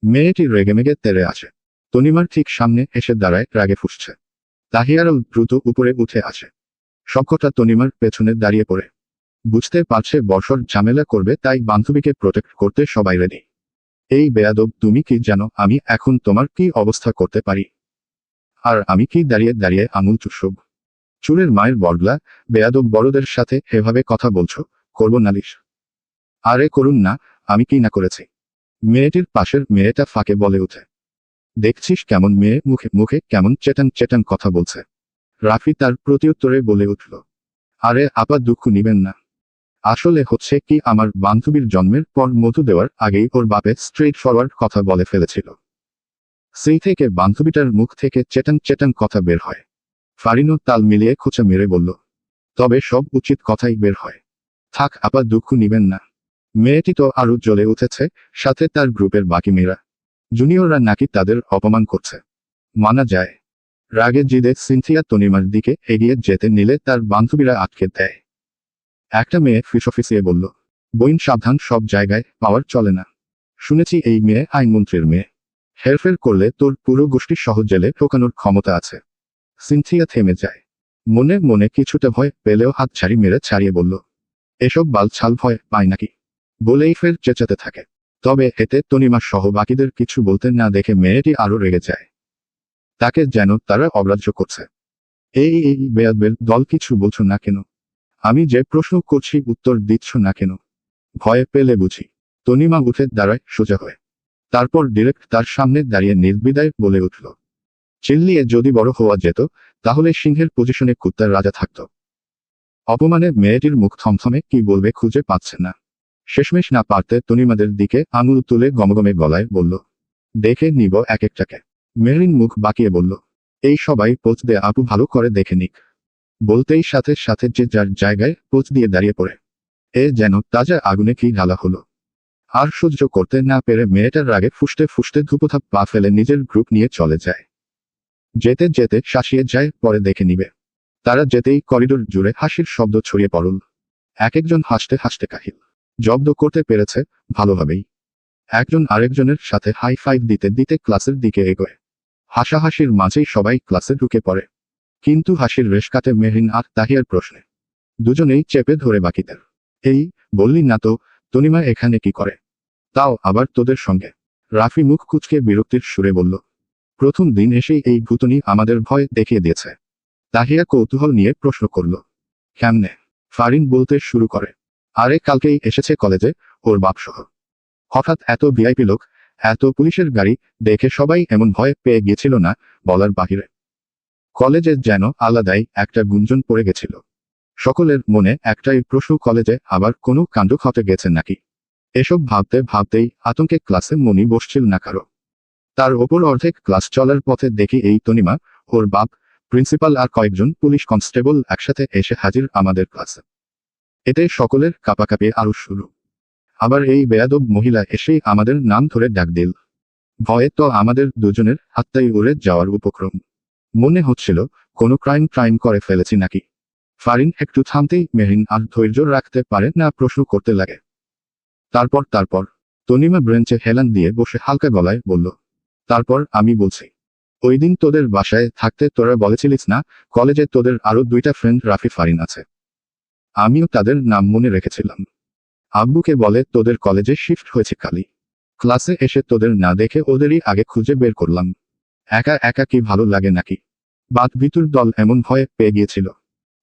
মেয়েটি রেগেমেগে তেড়ে আসে। তনিমার ঠিক সামনে এসে দাঁড়ায়, রাগে ফুঁসছে। তাহিয়ারও দ্রুত উপরে উঠে আসে। সবকটা তনিমার পেছনে দাঁড়িয়ে পড়ে। বুঝতে পারছে বর্ষর ঝামেলা করবে, তাই বান্ধবীকে প্রোটেক্ট করতে সবাই রেডি। এই বেয়াদব, তুমি কি জানো আমি এখন তোমার কি অবস্থা করতে পারি? আর আমি কি দাঁড়িয়ে দাঁড়িয়ে আঙুল চুষব? চুলের মায়ের বদলা, বেয়াদব বড়দের সাথে এভাবে কথা বলছো, করব নালিশ। আরে করুন না, আমি কি না করেছি? মেয়েটির পাশের মেয়েটা ফাঁকে বলে উঠে। দেখছিস কেমন মেয়ে, মুখে মুখে কেমন চেটান কথা বলছে। রাফি তার প্রতিউত্তরে বলে উঠল, আরে আপা, দুঃখ নিবেন না। আসলে হচ্ছে কি, আমার বান্ধবীর জন্মের পর মধু দেওয়ার আগেই ওর বাপে স্ট্রেট ফরওয়ার্ড কথা বলে ফেলেছিল। সেই থেকে বান্ধবীটার মুখ থেকে চেটান কথা বের হয়। ফারিনও তাল মিলিয়ে খোঁচা মেরে বলল, তবে সব উচিত কথাই বের হয়। থাক আপা, দুঃখ নিবেন না। মেয়েটি তো আরো জ্বলে উঠেছে, সাথে তার গ্রুপের বাকি মেয়েরা। জুনিয়ররা নাকি তাদের অপমান করছে। মানা যায়। রাগে জিদে সিনথিয়া তনিমার দিকে এগিয়ে যেতে নিলে তার বান্ধবীরা আটকে দেয়। একটা মেয়ে ফিসফিসিয়ে বলল, বইন সাবধান, সব জায়গায় পাওয়ার চলে না। শুনেছি এই মেয়ে আইনমন্ত্রীর মেয়ে। হেরফের করলে তোর পুরো গোষ্ঠী সহ জেলে ঢোকানোর ক্ষমতা আছে। সিনথিয়া থেমে যায়। মনে মনে কিছুটা ভয় পেলেও হাত ছাড়ি মেরে ছাড়িয়ে বলল, এসব বালছাল ভয় পায় নাকি? বলেই ফের চেঁচাতে থাকে। তবে এতে তনিমা সহ বাকিদের কিছু বলতে না দেখে মেয়েটি আরো রেগে যায়। তাকে যেন তারা অগ্রাহ্য করছে। এই এই বেয়াদবের দল, কিছু বলছো না কেন? আমি যে প্রশ্ন করছি উত্তর দিচ্ছ না কেন? ভয় পেলে বুঝি? তনিমা উঠে দাঁড়ায় সোজা হয়ে। তারপর ডিরেক্ট তার সামনে দাঁড়িয়ে নির্বিদায় বলে উঠল, চিল্লিয়ে যদি বড় হওয়া যেত তাহলে সিংহের পজিশনে কুত্তার রাজা থাকত। অপমানে মেয়েটির মুখ থমথমে, কি বলবে খুঁজে পাচ্ছে না। শেষমেশ না পারতে তনিমাদের দিকে আঙুল তুলে গমগমে গলায় বলল, দেখে নিব এক একটাকে। মেহরিন মুখ বাঁকিয়ে বলল, এই সবাই পোজ দে আপু, ভালো করে দেখে নিক। বলতেই সাথে সাথে যে যার জায়গায় পোজ দিয়ে দাঁড়িয়ে পড়ে। এ যেন তাজা আগুনে কি ঢালা হলো। আর সহ্য করতে না পেরে মেয়েটার রাগে ফুসতে ফুসতে ধুপোধাপ পা ফেলে নিজের গ্রুপ নিয়ে চলে যায়। যেতে যেতে শাসিয়ে যায়, পরে দেখে নিবে। তারা যেতেই করিডোর জুড়ে হাসির শব্দ ছড়িয়ে পড়ল। এক একজন হাসতে হাসতে কাহিল। জব্দ করতে পেরেছে ভালোভাবেই। একজন আরেকজনের সাথে হাই ফাইভ দিতে দিতে ক্লাসের দিকে এগোয়। হাসাহাসির মাঝেই সবাই ক্লাসে ঢুকে পড়ে। কিন্তু হাসির রেশ কাটে মেহরিন আর তাহিয়ার প্রশ্নে। দুজনেই চেপে ধরে বাকিদের। এই, বললি না তো, তনিমা এখানে কি করে? তাও আবার তোদের সঙ্গে। রাফি মুখ কুঁচকে বিরক্তির সুরে বলল, প্রথম দিন এসেই এই ভূতনি আমাদের ভয় দেখিয়ে দিয়েছে। তাহিয়া কৌতূহল নিয়ে প্রশ্ন করল, কেমনে? ফারিন বলতে শুরু করে, আরে কালকেই এসেছে কলেজে, ওর বাপসহ। হঠাৎ এত ভিআইপি লোক, এত পুলিশের গাড়ি দেখে সবাই এমন ভয় পেয়ে গিয়েছিল না বলার বাহিরে। কলেজে যেন আলাদাই একটা গুঞ্জন পড়ে গেছিল। সকলের মনে একটাই প্রশ্ন, কলেজে আবার কোনো কাণ্ড ঘটে গেছে নাকি? এসব ভাবতে ভাবতেই আতঙ্কে ক্লাসে মনি বসছিল না কারো। তার ওপর অর্ধেক ক্লাস চলার পথে দেখি এই তনিমা, ওর বাপ, প্রিন্সিপাল আর কয়েকজন পুলিশ কনস্টেবল একসাথে এসে হাজির আমাদের ক্লাসে। এতে সকলের কাঁপাকাঁপি আরো শুরু। আবার এই বেয়াদব মহিলা এসেই আমাদের নাম ধরে ডাক দিল। ভয়ে তো আমাদের দুজনের হাতটাই উড়ে যাওয়ার উপক্রম। মনে হচ্ছিল কোনো ক্রাইম করে ফেলেছি নাকি। ফারিন একটু থামতেই মেহরিন আর ধৈর্য রাখতে পারে না, প্রশ্ন করতে লাগে। তারপর তনিমা ব্রেঞ্চে হেলান দিয়ে বসে হালকা গলায় বলল, তারপর আমি বলছি, ওই দিন তোদের বাসায় থাকতে তোরা বলেছিলিস না কলেজে তোদের আরো দুইটা ফ্রেন্ড রাফি ফারিন আছে। আমিও তাদের নাম মনে রেখেছিলাম। আব্বুকে বলে তোদের কলেজে শিফট হয়েছে কালই। ক্লাসে এসে তোদের না দেখে ওদেরই আগে খুঁজে বের করলাম। একা একা কি ভালো লাগে নাকি? বাদ ভিতুর দল এমন ভয়ে পেয়ে গিয়েছিল।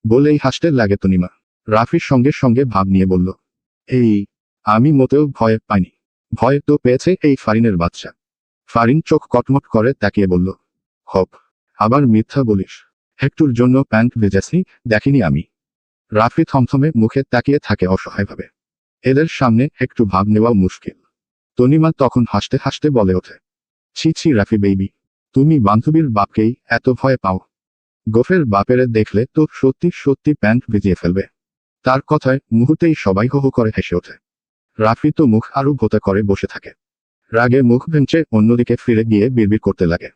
বলেই হাসতে লাগে তনিমা। রাফির সঙ্গে সঙ্গে ভাব নিয়ে বলল, এই, আমি মোটেও ভয় পাইনি। ভয় তো পেয়েছে এই ফারিনের বাচ্চা। ফারিন চোখ কটমট করে তাকিয়ে বলল, হপ, আবার মিথ্যা বলিস। একটুর জন্য প্যান্ট ভেজেছি দেখিনি আমি। রাফি থমথমে মুখে তাকিয়ে থাকে অসহায়ভাবে। এদের সামনে একটু ভাব নেওয়াও মুশকিল। তনিমা তখন হাসতে হাসতে বলে ওঠে, ছি ছি রাফি বেবি, তুমি বান্ধবীর বাপকেই এত ভয় পাও? গোফের বাপেরে দেখলে তো সত্যি সত্যি প্যান্ট ভিজিয়ে ফেলবে। তার কথায় মুহূর্তেই সবাই হো হো করে হেসে ওঠে। রাফি তো মুখ আরো ভোতা করে বসে থাকে। রাগে মুখ ভেঙচে অন্যদিকে ফিরে গিয়ে বিড়বিড় করতে লাগে,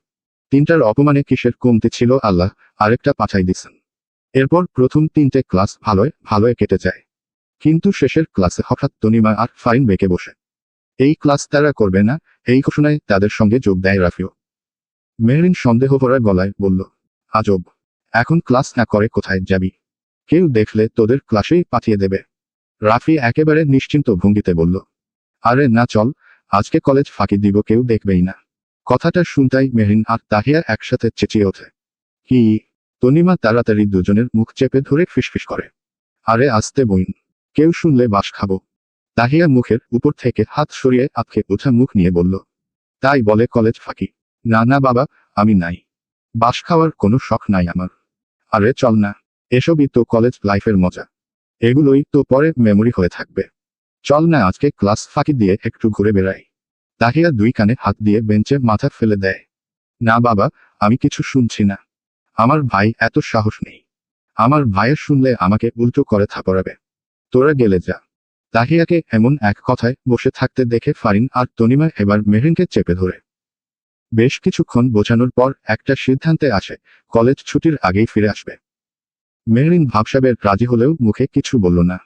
তিনটার অপমানে কিসের কমতি ছিল আল্লাহ, আরেকটা পাঠাই দিছেন। এরপর প্রথম তিনটে ক্লাস ভালোয় কেটে যায়। কিন্তু শেষের ক্লাসে হঠাৎ তনিমা আর ফারিন বেঁকে বসে। এই ক্লাস তারা করবে না, এই ঘোষণায় তাদের সঙ্গে যোগ দেয় রাফিও। মেহরিন সন্দেহ ভরা গলায় বলল, আজব, এখন ক্লাস না করে কোথায় যাবি? কেউ দেখলে তোদের ক্লাসেই পাঠিয়ে দেবে। রাফি একেবারে নিশ্চিন্ত ভঙ্গিতে বলল, আরে না চল, আজকে কলেজ ফাঁকি দিব, কেউ দেখবেই না। কথাটা শুনতাই মেহরিন আর তাহিয়া একসাথে চেঁচিয়ে ওঠে। কি? তনিমা তাড়াতাড়ি দুজনের মুখ চেপে ধরে ফিসফিস করে, আরে আস্তে বইন, কেউ শুনলে বাস খাবো। তাহিয়া মুখের উপর থেকে হাত সরিয়ে আঁতকে ওঠা মুখ নিয়ে বলল, তাই বলে কলেজ ফাঁকি? না না বাবা, আমি নাই। বাস খাওয়ার কোনো শখ নাই আমার। আরে চল না, এসবই তো কলেজ লাইফের মজা। এগুলোই তো পরে মেমোরি হয়ে থাকবে। চল না আজকে ক্লাস ফাঁকি দিয়ে একটু ঘুরে বেড়াই। তাহিয়া দুই কানে হাত দিয়ে বেঞ্চে মাথা ফেলে দেয়। না বাবা, আমি কিছু শুনছি না। আমার ভাই এত সাহস নেই। আমার ভাইয়ের শুনলে আমাকে উল্টো করে থাপড়াবে। তোরা গেলে যা। তাহিয়াকে এমন এক কথায় বসে থাকতে দেখে ফারিন আর তনিমা এবার মেহরিনকে চেপে ধরে বেশ কিছুক্ষণ বোঝানোর পর একটা সিদ্ধান্তে আসে, কলেজ ছুটির আগেই ফিরে আসবে। মেহরিন ভাবসাবের রাজি হলেও মুখে কিছু বলল না।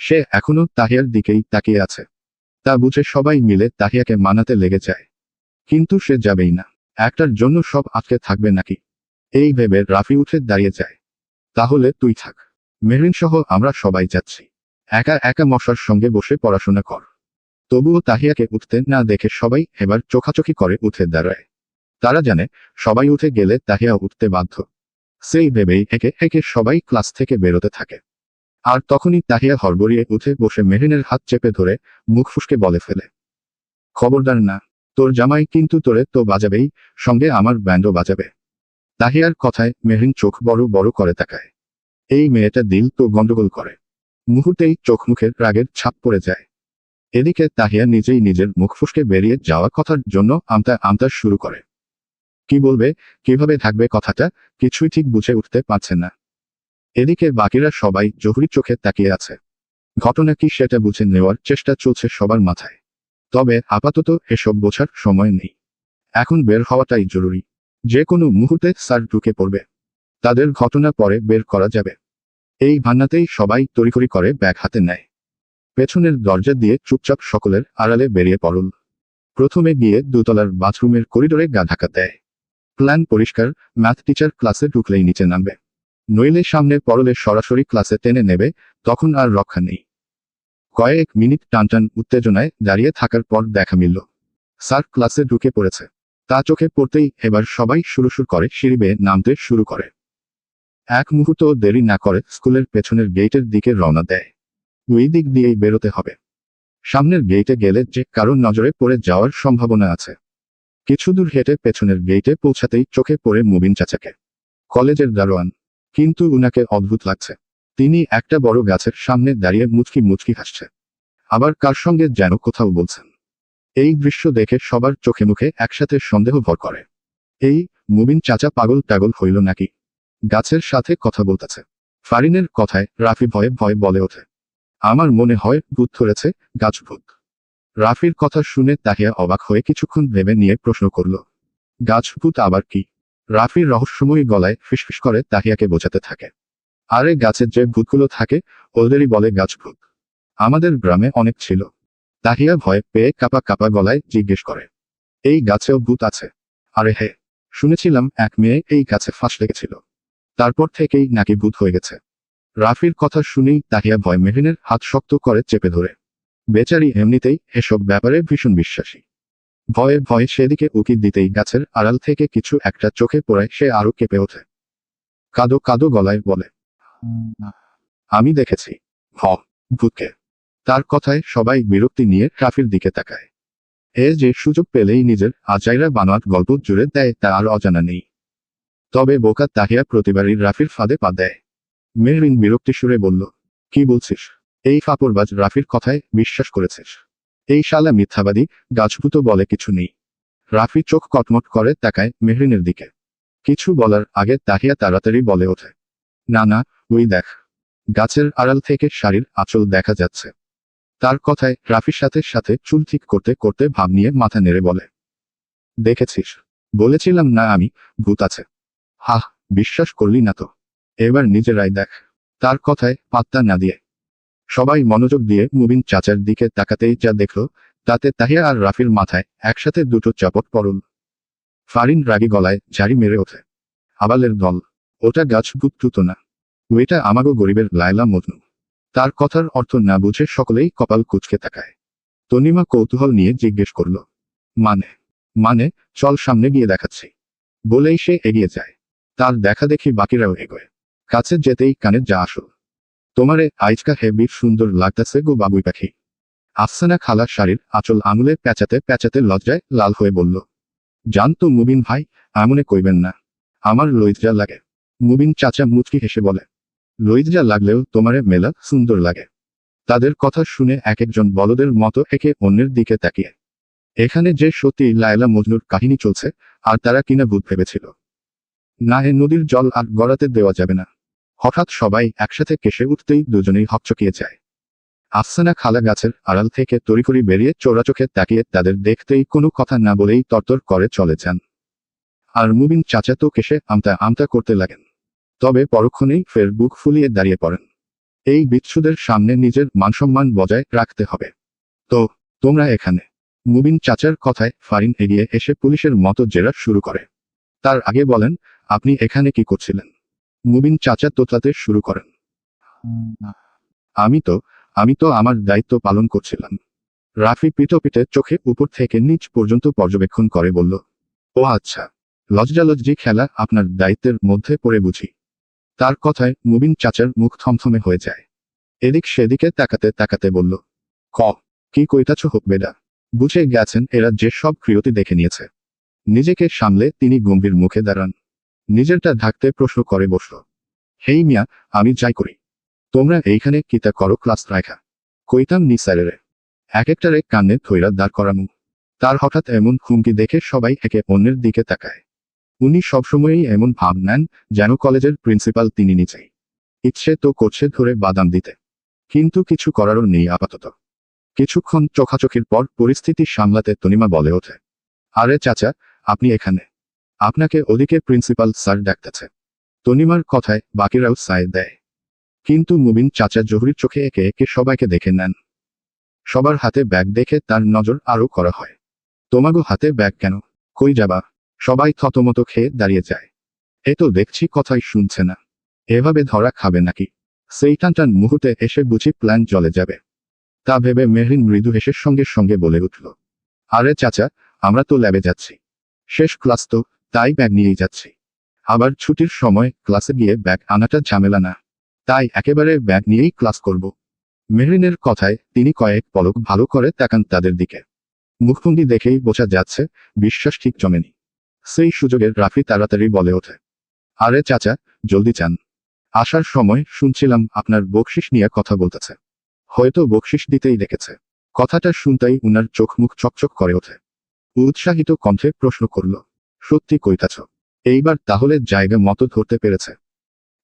সে এখনো তাহিয়ার দিকেই তাকিয়ে আছে। তা বুঝে সবাই মিলে তাহিয়াকে মানাতে লেগে যায়। কিন্তু সে যাবেই না। একটার জন্য সব আটকে থাকবে নাকি? এই ভেবে রাফি উঠে দাঁড়িয়ে যায়। তাহলে তুই থাক। মেহরিন সহ আমরা সবাই যাচ্ছি। একা একা মশার সঙ্গে বসে পড়াশোনা কর। তবুও তাহিয়াকে উঠতে না দেখে সবাই এবার চোখাচোখি করে উঠে দাঁড়ায়। তারা জানে সবাই উঠে গেলে তাহিয়া উঠতে বাধ্য। সেই ভেবেই একে একে সবাই ক্লাস থেকে বেরোতে থাকে। আর তখনই তাহিয়া হড়বড়িয়ে উঠে বসে মেহরিনের হাত চেপে ধরে মুখ ফুসকে বলে ফেলে, খবরদার না। তোর জামাই কিন্তু তোরে তো বাজাবেই, সঙ্গে আমার ব্যান্ডও বাজাবে। তাহিয়ার কথায় মেহরিন চোখ বড় বড় করে তাকায়। এই মেয়েটা দিল তো গন্ডগোল করে। মুহূর্তেই চোখ মুখের রাগের ছাপ পড়ে যায়। এদিকে তাহিয়া নিজেই নিজের মুখ ফুসকে বেরিয়ে যাওয়া কথার জন্য আমতা আমতা শুরু করে। কি বলবে, কিভাবে থাকবে কথাটা, কিছুই ঠিক বুঝে উঠতে পারছে না। এদিকে বাকিরা সবাই জহুরি চোখে তাকিয়ে আছে। ঘটনা কি সেটা বুঝে নেওয়ার চেষ্টা চলছে সবার মাথায়। তবে আপাতত এসব বোঝার সময় নেই। এখন বের হওয়াটাই জরুরি। যে কোনো মুহূর্তে স্যার ঢুকে পড়বে। তাদের ঘটনা পরে বের করা যাবে। এই ভান্নাতেই সবাই তড়িঘড়ি করে ব্যাগ হাতে নেয়। পেছনের দরজা দিয়ে চুপচাপ সকলের আড়ালে বেরিয়ে পড়ল। প্রথমে গিয়ে দোতলার বাথরুমের করিডোরে গা ঢাকা দেয়। প্ল্যান পরিষ্কার, ম্যাথ টিচার ক্লাসে ঢুকলেই নিচে নামবে। নইলে সামনে পড়লে সরাসরি ক্লাসে টেনে নেবে, তখন আর রক্ষা নেই। কয়েক মিনিট টানটান উত্তেজনায় দাঁড়িয়ে থাকার পর দেখা মিলল স্যার ক্লাসে ঢুকে পড়েছে। তা চোখে পড়তেই এবার সবাই সুরসুর করে সিঁড়ি বেয়ে নামতে শুরু করে। এক মুহূর্ত দেরি না করে স্কুলের পেছনের গেটের দিকে রওনা দেয়। ওই দিক দিয়েই বেরোতে হবে। সামনের গেটে গেলে যে কারো নজরে পড়ে যাওয়ার সম্ভাবনা আছে। কিছু দূর হেঁটে পেছনের গেটে পৌঁছাতেই চোখে পড়ে মুবিন চাচাকে। কলেজের দারোয়ান। কিন্তু উনাকে অদ্ভুত লাগছে। তিনি একটা বড় গাছের সামনে দাঁড়িয়ে মুচকি মুচকি হাসছে। আবার কার সঙ্গে যেন কোথাও বলছেন। এই দৃশ্য দেখে সবার চোখে মুখে একসাথে সন্দেহ ভর করে। এই মুবিন চাচা পাগল টাগল হইল নাকি? গাছের সাথে কথা বলতেছে। ফারিনের কথায় রাফি ভয়ে ভয়ে বলে ওঠে, আমার মনে হয় ভূত ধরেছে, গাছ ভূত। রাফির কথা শুনে তাহিয়া অবাক হয়ে কিছুক্ষণ ভেবে নিয়ে প্রশ্ন করল, গাছ ভূত আবার কি? রাফির রহস্যময়ী গলায় ফিসফিস করে তাহিয়াকে বোঝাতে থাকে, আরে গাছের যে ভূতগুলো থাকে ওদেরই বলে গাছ ভূত। আমাদের গ্রামে অনেক ছিল। তাহিয়া ভয় পেয়ে কাপা কাপা গলায় জিজ্ঞেস করে, এই গাছেও ভূত আছে? আরে হে, শুনেছিলাম এক মেয়ে এই গাছে ফাঁস লেগেছিল। তারপর থেকেই নাকি ভূত হয়ে গেছে। রাফির কথা শুনেই তাহিয়া ভয় মেহরিনের হাত শক্ত করে চেপে ধরে। বেচারি এমনিতেই এসব ব্যাপারে ভীষণ বিশ্বাসী। ভয়ে ভয়ে সেদিকে উকি দিতেই গাছের আড়াল থেকে কিছু একটা চোখে পড়ায় সে আরো কেঁপে ওঠে। কাদো কাদো গলায় বলে, আমি দেখেছি। হ, ভূতকে। তার কথায় সবাই বিরক্তি নিয়ে রাফির দিকে তাকায়। এ যে সুযোগ পেলেই নিজের আজাইরা বানোয়াট গল্প জুড়ে দেয় তা আর অজানা নেই। তবে বোকা তাহিয়া প্রতিবারই রাফির ফাঁদে পা দেয়। মেহরিন বিরক্তি সুরে বলল, কি বলছিস? এই ফাপড়বাজ রাফির কথায় বিশ্বাস করেছিস? এই শালা মিথ্যাবাদী, গাছভূত বলে কিছু নেই। রাফি চোখ কটমট করে তাকায় মেহরিনের দিকে। কিছু বলার আগে তাহিয়া তাড়াতাড়ি বলে ওঠে, না না, ওই দেখ। গাছের আড়াল থেকে শাড়ির আঁচল দেখা যাচ্ছে। তার কথায় রাফির সাথে সাথে চুল ঠিক করতে করতে ভাব নিয়ে মাথা নেড়ে বলে, দেখেছিস? বলেছিলাম না আমি, ভূত আছে। হাহ, বিশ্বাস করলি না তো? এবার নিজেরাই দেখ। তার কথায় পাত্তা না দিয়ে সবাই মনোযোগ দিয়ে মুবিন চাচার দিকে তাকাতেই যা দেখল, তাতে তাহিয়া আর রাফির মাথায় একসাথে দুটো চাপট পড়ল। ফারিন রাগী গলায় ঝাড়ি মেরে ওঠে, আবালের দল, ওটা গাছ ভূত টুত না। ওইটা আমাগো গরিবের লায়লা মজনু। তার কথার অর্থ না বুঝে সকলেই কপাল কুঁচকে তাকায়। তনিমা কৌতূহল নিয়ে জিজ্ঞেস করল, মানে? মানে, চল সামনে গিয়ে দেখাচ্ছি। বলেই সে এগিয়ে যায়। তার দেখা দেখি বাকিরাও এগোয়। কাছে যেতেই কানে যা আসল, তোমারে আইজকা হেবি সুন্দর লাগতাছে গো বাবুই পাখি। আফসানা খালা শাড়ির আঁচল আঙুলে প্যাঁচাতে প্যাঁচাতে লজ্জায় লাল হয়ে বলল, জানতো মুবিন ভাই, এমনে কইবেন না। আমার লইজা লাগে। মুবিন চাচা মুচকি হেসে বলে, লইজা লাগলেও তোমারে মেলা সুন্দর লাগে। তাদের কথা শুনে এক একজন বলদের মতো একে অন্যের দিকে তাকিয়ে। এখানে যে সত্যি লায়লা মজনুর কাহিনী চলছে, আর তারা কিনা ভূত ভেবেছিল। না, এ নদীর জল আর গড়াতে দেওয়া যাবে না। হঠাৎ সবাই একসাথে কেসে উঠতেই দুজনেই হকচকিয়ে যায়। আফসানা খালা গাছের আড়াল থেকে তড়িঘড়ি বেরিয়ে চোরাচোখে তাকিয়ে তাদের দেখতেই কোনো কথা না বলেই তরতর করে চলে যান। আর মুবিন চাচা তো কেসে আমতা আমতা করতে লাগেন। তবে পরক্ষণেই ফের বুক ফুলিয়ে দাঁড়িয়ে পড়েন। এই বিচ্ছুদের সামনে নিজের মানসম্মান বজায় রাখতে হবে। তো তোমরা এখানে? মুবিন চাচার কথায় ফারিন এগিয়ে এসে পুলিশের মতো জেরা শুরু করে। তার আগে বলেন, আপনি এখানে কি করছিলেন? মুবিন চাচা তোতলাতে শুরু করেন। আমি তো আমার দায়িত্ব পালন করছিলাম। রাফি পিটপিটে চোখে উপর থেকে নিচ পর্যন্ত পর্যবেক্ষণ করে বলল, ও আচ্ছা, লজ্জালজ্জি খেলা আপনার দায়িত্বের মধ্যে পড়ে বুঝি। তার কথায় মুবিন চাচার মুখ থমথমে হয়ে যায়। এদিক সেদিকে তাকাতে তাকাতে বলল, কি কইতাছ হোক বেডা? বুঝে গেছেন এরা যে সব ক্রিয়তি দেখে নিয়েছে। নিজেকে সামলে তিনি গম্ভীর মুখে দাঁড়ান। নিজেরটা ঢাকতে প্রশ্ন করে বসল, হেই মিয়া, আমি যাই করি, তোমরা এইখানে কিতা করো ক্লাস রাখা? কইতাম নি স্যারেরে, এক একটারে কানে ধইরা দাঁড় করামু। তার হঠাৎ এমন হুমকি দেখে সবাই একে অন্যের দিকে তাকায়। উনি সবসময়ই এমন ভাব নেন যেন কলেজের প্রিন্সিপাল তিনি নিজেই। ইচ্ছে তো করছে ধরে বাদাম দিতে, কিন্তু কিছু করারও নেই আপাতত। কিছুক্ষণ চোখাচোখির পর পরিস্থিতি সামলাতে তনিমা বলে ওঠে, আরে চাচা, আপনি এখানে? আপনাকে ওদিকে প্রিন্সিপাল স্যার ডাকতেছে। তনিমার কথায় বাকিরাও সায় দেয়। কিন্তু মুবিন চাচা জহুরির চোখে একে একে সবাইকে দেখে নেন। সবার হাতে ব্যাগ দেখে তার নজর আরও করা হয়। তোমাগো হাতে ব্যাগ কেন? কই যাবা? সবাই থতমত খেয়ে দাঁড়িয়ে যায়। এ তো দেখছি কথাই শুনছে না। এভাবে ধরা খাবে নাকি? সেই টানটান মুহূর্তে এসে বুঝি প্ল্যান চলে যাবে। তা ভেবে মেহরিন মৃদু হেসে সঙ্গে সঙ্গে বলে উঠল, আরে চাচা, আমরা তো ল্যাবে যাচ্ছি। শেষ ক্লাস তো, তাই ব্যাগ নিয়েই যাচ্ছি। আবার ছুটির সময় ক্লাসে গিয়ে ব্যাগ আনাটা ঝামেলা না, তাই একেবারে ব্যাগ নিয়েই ক্লাস করব। মেহরিনের কথায় তিনি কয়েক পলক ভালো করে তাকান তাদের দিকে। মুখভঙ্গি দেখেই বোঝা যাচ্ছে বিশ্বাস ঠিক জমেনি। সেই সুযোগে রাফি তাড়াতাড়ি বলে ওঠে, আরে চাচা, জলদি চান। আসার সময় শুনছিলাম আপনার বকশিস নিয়ে কথা বলতেছে। হয়তো বকশিস দিতেই দেখেছে। কথাটা শুনতেই উনার চোখ মুখ চকচক করে ওঠে। উৎসাহিত কণ্ঠে প্রশ্ন করল, সত্যি কইতাছ? এইবার তাহলে জায়গা মতো ধরতে পেরেছে।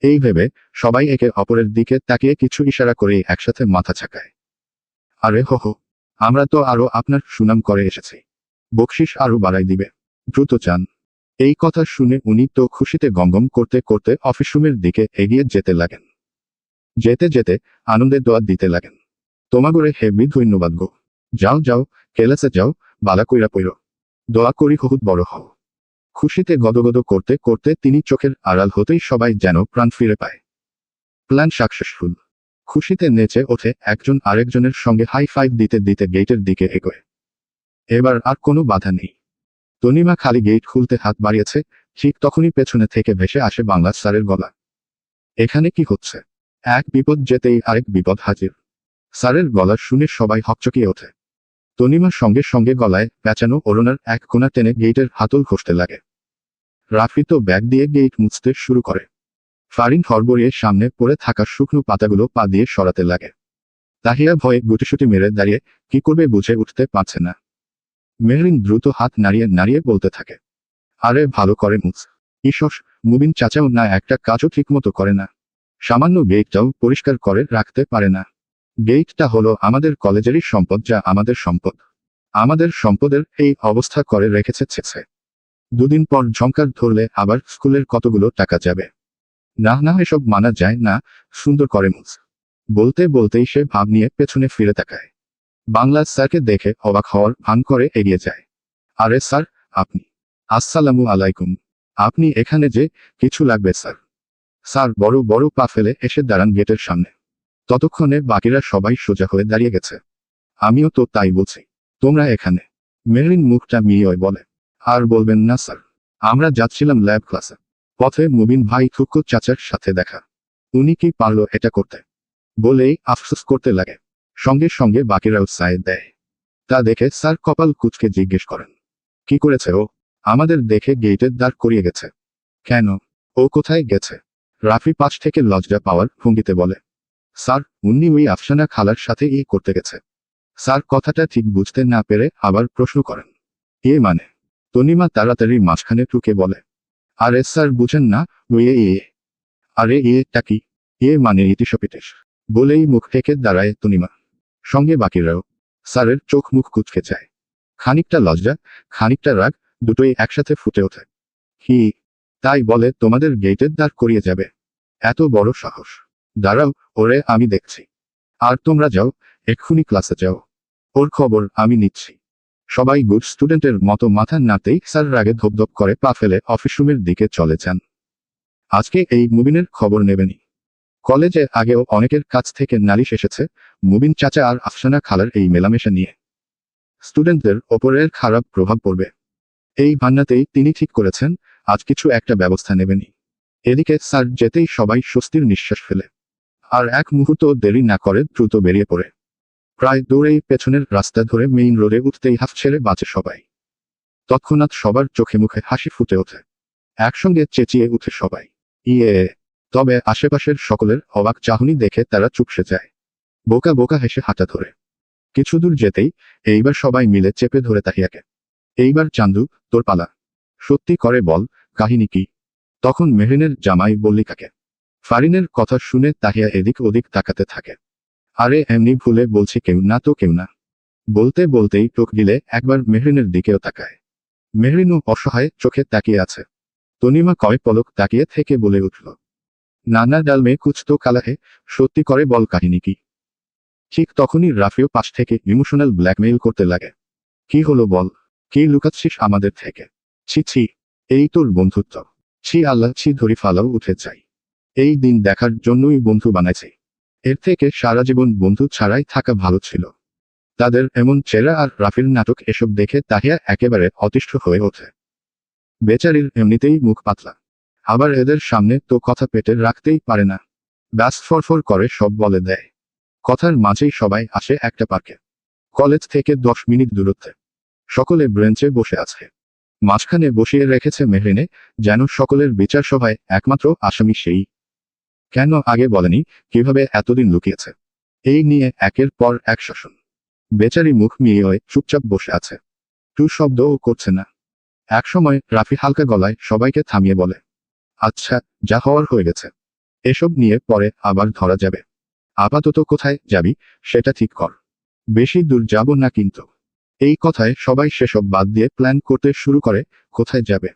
এই ভেবে সবাই একে অপরের দিকে তাকিয়ে কিছু ইশারা করেই একসাথে মাথা ছাকায়। আরে হো, আমরা তো আরো আপনার সুনাম করে এসেছি। বকশিস আরো বাড়াই দিবে, দ্রুত চান। এই কথা শুনে উনি তো খুশিতে গমগম করতে করতে অফিস রুমের দিকে এগিয়ে যেতে লাগেন। যেতে যেতে আনন্দের দোয়া দিতে লাগেন, তোমাগরে হেভি ধন্যবাদ গো। যাও যাও, কেলাসে যাও, বালা কইরা পইর। দোয়া করি বহুত বড় হও। খুশিতে গদগদ করতে করতে তিনি চোখের আড়াল হতেই সবাই যেন প্রাণ ফিরে পায়। Plan successful. খুশিতে নেচে ওঠে একজন আরেকজনের সঙ্গে হাই ফাইভ দিতে দিতে গেটের দিকে এগোয়। এবার আর কোনো বাধা নেই। তনিমা খালি গেট খুলতে হাত বাড়িয়েছে, ঠিক তখনই পেছনে থেকে ভেসে আসে বাংলা স্যারের গলা। এখানে কি হচ্ছে? এক বিপদ যেতেই আরেক বিপদ হাজির। স্যারের গলা শুনে সবাই হকচকিয়ে ওঠে। তনিমা সঙ্গে সঙ্গে গলায় পেঁচানো ওড়নার এক কোণা টেনে গেটের হাতল ঘষতে লাগে। রাফি তো ব্যাগ দিয়ে গেট মুছতে শুরু করে। ফারিন হড়বড়িয়ে সামনে পড়ে থাকা শুকনো পাতাগুলো পা দিয়ে সরাতে লাগে। তাহিয়া ভয়ে গুটিসুটি মেরে দাঁড়িয়ে কি করবে বুঝে উঠতে পারছে না। মেহরিন দ্রুত হাত নাড়িয়ে নাড়িয়ে বলতে থাকে, আরে ভালো করে মুছ। ইসস, মুবিন চাচাও না একটা কাজও ঠিকমতো করে না। সামান্য গেটটাও পরিষ্কার করে রাখতে পারে না। গেটটা হলো আমাদের কলেজেরই সম্পদ, যা আমাদের সম্পদ। আমাদের সম্পদের এই অবস্থা করে রেখেছে ছেছে। দুদিন পর ঝঙ্কার ধরলে আবার স্কুলের কতগুলো টাকা যাবে। না না, এসব মানা যায় না, সুন্দর করে মুছ। বলতে বলতেই সে ভাব নিয়ে পেছনে ফিরে তাকায়। বাংলা স্যারকে দেখে অবাক হওয়ার ভান করে এগিয়ে যায়। আরে স্যার, আপনি? আসসালামু আলাইকুম। আপনি এখানে যে? কিছু লাগবে স্যার? স্যার বড় বড় পা ফেলে এসে দাঁড়ান গেটের সামনে। ততক্ষণে বাকিরা সবাই সোজা হয়ে দাঁড়িয়ে গেছে। আমিও তো তাই বলছি। তোমরা এখানে? মেহরিন মুখটা মিলিয়ে বলে, আর বলবেন না স্যার, আমরা যাচ্ছিলাম ল্যাব ক্লাসে। পথে মুবিন ভাই থুক্কু চাচার সাথে দেখা। উনি কি পারলো এটা করতে? বলেই আফসোস করতে লাগে। সঙ্গে সঙ্গে বাকিরাও সায় দেয়। তা দেখে স্যার কপাল কুঁচকে জিজ্ঞেস করেন, কি করেছে ও? আমাদের দেখে গেটের দাঁড় করিয়ে গেছে। কেন? ও কোথায় গেছে? রাফি পাশ থেকে লজ্জা পাওয়ার ভঙ্গিতে বলে, স্যার, উনি ওই আফসানা খালার সাথে করতে গেছে। স্যার কথাটা ঠিক বুঝতে না পেরে আবার প্রশ্ন করেন, মানে? তনিমা তাড়াতাড়ি মাঝখানে টুকে বলে, আরে স্যার বুঝেন না, ওই আরে এটা কি? মানে ইতিশপিতিস বলেই মুখ থেকে দাঁড়ায় তনিমা। সঙ্গে বাকিরাও। স্যারের চোখ মুখ কুঁচকে যায়। খানিকটা লজ্জা, খানিকটা রাগ, দুটোই একসাথে ফুটে ওঠে। কি? তাই বলে তোমাদের গেটের দাঁড় করিয়ে যাবে? এত বড় সাহস! দাঁড়াও, ওরে আমি দেখছি। আর তোমরা যাও, এক্ষুনি ক্লাসে যাও। ওর খবর আমি নিচ্ছি। সবাই গুড স্টুডেন্টের মতো মাথা নাড়তেই স্যার রাগে ধপধপ করে পা ফেলে অফিস রুমের দিকে চলে যান। আজকে এই মুবিনের খবর নেবেনি। কলেজে আগেও অনেকের কাছ থেকে নালিশ এসেছে মুবিন চাচা আর আফসানা খালার এই মেলামেশা নিয়ে। স্টুডেন্টদের ওপরের খারাপ প্রভাব পড়বে। এই ভান্নাতেই তিনি ঠিক করেছেন আজ কিছু একটা ব্যবস্থা নেবেনি। এদিকে স্যার যেতেই সবাই স্বস্তির নিঃশ্বাস ফেলে। আর এক মুহূর্ত দেরি না করে দ্রুত বেরিয়ে পড়ে। প্রায় দৌড়েই পেছনের রাস্তা ধরে মেইন রোডে উঠতেই হাফ ছেড়ে বাঁচে সবাই। তৎক্ষণাৎ সবার চোখে মুখে হাসি ফুটে ওঠে। একসঙ্গে চেঁচিয়ে উঠে সবাই, ইয়ে! তবে আশেপাশের সকলের অবাক চাহনি দেখে তারা চুপসে যায়। বোকা বোকা হেসে হাঁটা ধরে। কিছু দূর যেতেই এইবার সবাই মিলে চেপে ধরে তাহিয়াকে। এইবার চান্দু, তোর পালা। সত্যি করে বল, কাহিনী কি? তখন মেহরিনের জামাই বল্লিকাকে। ফারিনের কথা শুনে তাহিয়া এদিক ওদিক তাকাতে থাকে। আরে এমনি ভুলে বলছি, কেউ না তো কেউ না। বলতে বলতেই চোখ গিলে একবার মেহরিনের দিকেও তাকায়। মেহরিনও অসহায় চোখে তাকিয়ে আছে। তনিমা কয়েক পলক তাকিয়ে থেকে বলে উঠল, নানা ডাল মে কুছ তো কালা হে, সত্যি করে বল কাহিনী কি? ঠিক তখনই রাফিও পাশ থেকে ইমোশনাল ব্ল্যাকমেইল করতে লাগে। কি হলো বল, কি লুকাচ্ছিস আমাদের থেকে? ছি ছি, এই তোর বন্ধুত্ব! ছি আল্লাহ, ছি ধরি ফালাও উঠে যাই। এই দিন দেখার জন্যই বন্ধু বানাইছি। এর থেকে সারা জীবন বন্ধু ছাড়াই থাকা ভালো ছিল। তাদের এমন চেহারা আর রাফির নাটক এসব দেখে তাহিয়া একেবারে অতিষ্ঠ হয়ে ওঠে। বেচারির এমনিতেই মুখ পাতলা, আবার এদের সামনে তো কথা পেটে রাখতেই পারে না। ব্যাস ফরফর করে সব বলে দেয়। কথার মাঝেই সবাই আসে একটা পার্কে। কলেজ থেকে 10 মিনিট দূরত্বে। সকলে ব্রেঞ্চে বসে আছে। মাঝখানে বসিয়ে রেখেছে মেহরিনে, যেন সকলের বিচার সভায় একমাত্র আসামি সেই। কেন আগে বলেনি, কিভাবে এতদিন লুকিয়েছে? এই নিয়ে একের পর এক শাসন। বেচারি মুখ মিয়ে চুপচাপ বসে আছে। টু শব্দও করছে না। একসময় রাফি হালকা গলায় সবাইকে থামিয়ে বলে, আচ্ছা, যা হওয়ার হয়ে গেছে। এসব নিয়ে পরে আবার ধরা যাবে। আপাতত কোথায় যাবি সেটা ঠিক কর। বেশি দূর যাব না কিন্তু। এই কথায় সবাই সেসব বাদ দিয়ে প্ল্যান করতে শুরু করে কোথায় যাবে।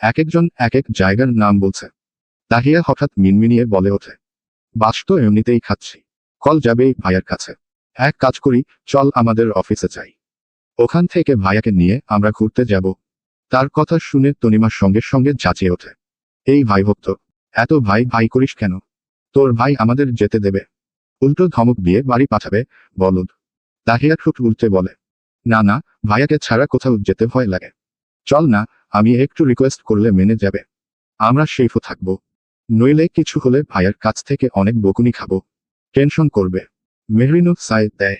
এক একজন এক এক জায়গার নাম বলছে। তাহিয়া হঠাৎ মিনমিনিয়ে বলে ওঠে, বাস তো এমনিতেই খাচ্ছি। কল যাবেই ভাইয়ার কাছে। এক কাজ করি, চল আমাদের অফিসে যাই। ওখান থেকে ভাইয়াকে নিয়ে আমরা ঘুরতে যাব। তার কথা শুনে তনিমার সঙ্গে সঙ্গে যাচিয়ে ওঠে, এই ভাই ভক্ত, এত ভাই ভাই করিস কেন? তোর ভাই আমাদের যেতে দেবে? উল্টো ধমক দিয়ে বাড়ি পাঠাবে, বলদ। তাহিয়া ঠোঁট উল্টে বলে, না না, ভাইয়াকে ছাড়া কোথাও যেতে ভয় লাগে। চল না, আমি একটু রিকোয়েস্ট করলে মেনে যাবে। আমরা সেফও থাকবো। নইলে কিছু হলে ভাইয়ার কাছ থেকে অনেক বকুনি খাবো। টেনশন করবে। মেহরিনও সায় দেয়।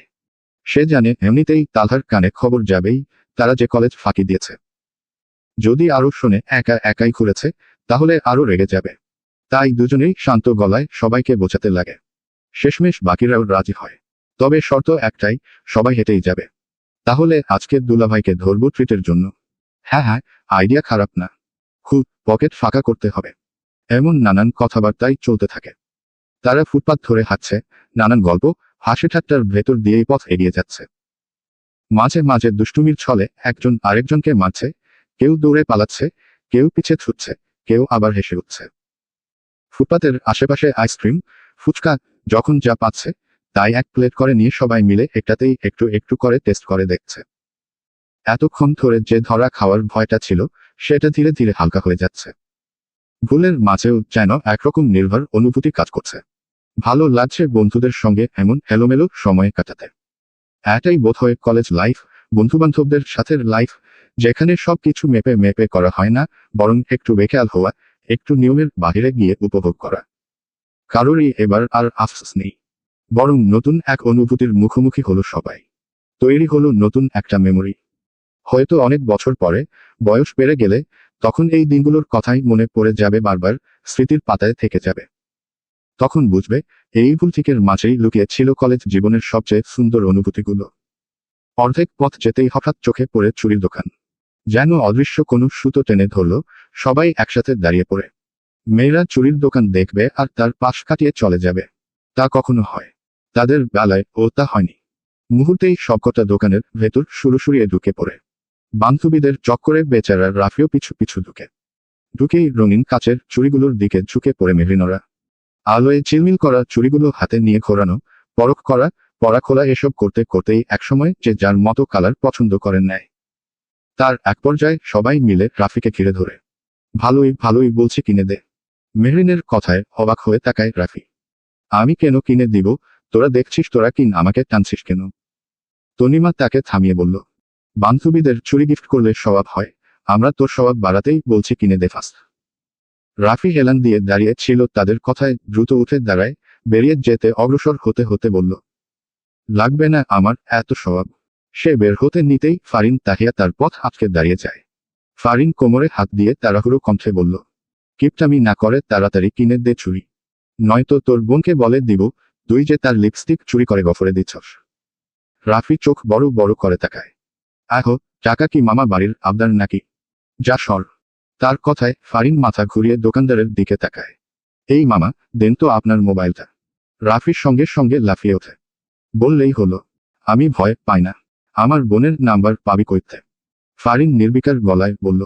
সে জানে এমনিতেই তালহার কানে খবর যাবেই তারা যে কলেজ ফাঁকি দিয়েছে। যদি আরো শোনে একা একাই ঘুরেছে, তাহলে আরো রেগে যাবে। তাই দুজনেই শান্ত গলায় সবাইকে বোঝাতে লাগে। শেষমেশ বাকিরাও রাজি হয়। তবে শর্ত একটাই, সবাই হেঁটেই যাবে। তাহলে আজকে দুলাভাইকে ধরব ট্রিটের জন্য। হ্যাঁ হ্যাঁ, আইডিয়া খারাপ না। খুব পকেট ফাঁকা করতে হবে। এমন নানান কথাবার্তাই চলতে থাকে। তারা ফুটপাত ধরে হাঁটছে, নানান গল্প হাসি ঠাট্টার ভেতর দিয়েই পথ এগিয়ে যাচ্ছে। মাঝে মাঝে দুষ্টুমির ছলে একজন আরেকজনকে মারছে, কেউ দৌড়ে পালাচ্ছে, কেউ পিছে ছুটছে, কেউ আবার হেসে উঠছে। ফুটপাতের আশেপাশে আইসক্রিম, ফুচকা, যখন যা পাচ্ছে তাই এক প্লেট করে নিয়ে সবাই মিলে একটাতেই একটু একটু করে টেস্ট করে দেখছে। এতক্ষণ ধরে যে ধরা খাওয়ার ভয়টা ছিল সেটা ধীরে ধীরে হালকা হয়ে যাচ্ছে। ভুলের মাঝেও যেন একরকম নির্ভর অনুভূতি কাজ করছে। ভালো লাগছে বন্ধুদের সঙ্গে এমন এলোমেলো সময় কাটাতে। এটাই বোধহয় কলেজ লাইফ, বন্ধুবান্ধবদের সাথে লাইফ, যেখানে সবকিছু মেপে মেপে করা হয় না, বরং একটু বেখেয়াল হওয়া, একটু নিয়মের বাহিরে গিয়ে উপভোগ করা। কারোরই এবার আর আফসোস নেই, বরং নতুন এক অনুভূতির মুখোমুখি হলো সবাই। তৈরি হলো নতুন একটা মেমোরি। হয়তো অনেক বছর পরে, বয়স বেড়ে গেলে, তখন এই দিনগুলোর কথাই মনে পড়ে যাবে বারবার, স্মৃতির পাতায় থেকে যাবে। তখন বুঝবে এই ভুলথিকের মাঝেই লুকিয়ে ছিল কলেজ জীবনের সবচেয়ে সুন্দর অনুভূতিগুলো। অর্ধেক পথ যেতেই হঠাৎ চোখে পড়ে চুরির দোকান। যেন অদৃশ্য কোনো সুতো টেনে ধরল, সবাই একসাথে দাঁড়িয়ে পড়ে। মেয়েরা চুরির দোকান দেখবে আর তার পাশ কাটিয়ে চলে যাবে। তা কখনো হয়? তাদের বেলায় তা হয়নি। মুহূর্তেই সবকটা দোকানের ভেতর সুরসুরিয়ে ঢুকে পড়ে। বান্ধবীদের চক্করে বেচারা রাফিও পিছু পিছু ঢুকেই রঙিন কাচের চুড়িগুলোর দিকে ঝুঁকে পড়ে মেহরিনরা। আলোয় ঝিলমিল করা চুড়িগুলো হাতে নিয়ে ঘোরানো, পরখ করা, পরা খোলা এসব করতে করতেই একসময় যে যার মতো কালার পছন্দ করেন নেয়। তার এক পর্যায়ে সবাই মিলে রাফিকে ঘিরে ধরে, ভালোই ভালোই বলছি কিনে দে। মেহরিনের কথায় অবাক হয়ে তাকায় রাফি। আমি কেন কিনে দিব? তোরা দেখছিস তোরা কিন, আমাকে টানছিস কেন? তনিমা তাকে থামিয়ে বলল, বান্ধবীদের চুরি গিফট করলে স্বভাব হয়, আমরা তোর স্বভাব বাড়াতেই বলছি কিনে দে ফাস্ট। রাফি হেলান দিয়ে দাঁড়িয়ে ছিল তাদের কথায় দ্রুত উঠে দাঁড়ায়, বেরিয়ে যেতে অগ্রসর হতে হতে বলল, লাগবে না আমার এত স্বভাব। সে বের হতে নিতেই ফারিন তাহিয়া তার পথ আটকে দাঁড়িয়ে যায়। ফারিন কোমরে হাত দিয়ে তাড়াহুড়ো কণ্ঠে বলল, কিপটামি না করে তাড়াতাড়ি কিনে দে চুরি, নয়তো তোর বোনকে বলে দিব তুই যে তার লিপস্টিক চুরি করে গফরে দিচ্ছস। রাফি চোখ বড় বড় করে তাকায়। আহো, টাকা কি মামা বাড়ির আবদার নাকি? যা সর। তার কথায় ফারিন মাথা ঘুরিয়ে দোকানদারের দিকে তাকায়। এই মামা, দেন তো আপনার মোবাইলটা। রাফির সঙ্গে সঙ্গে লাফিয়ে ওঠে। বললেই হলো, আমি ভয় পাই না। আমার বোনের নাম্বার পাবি কইতে? ফারিন নির্বিকার গলায় বলল,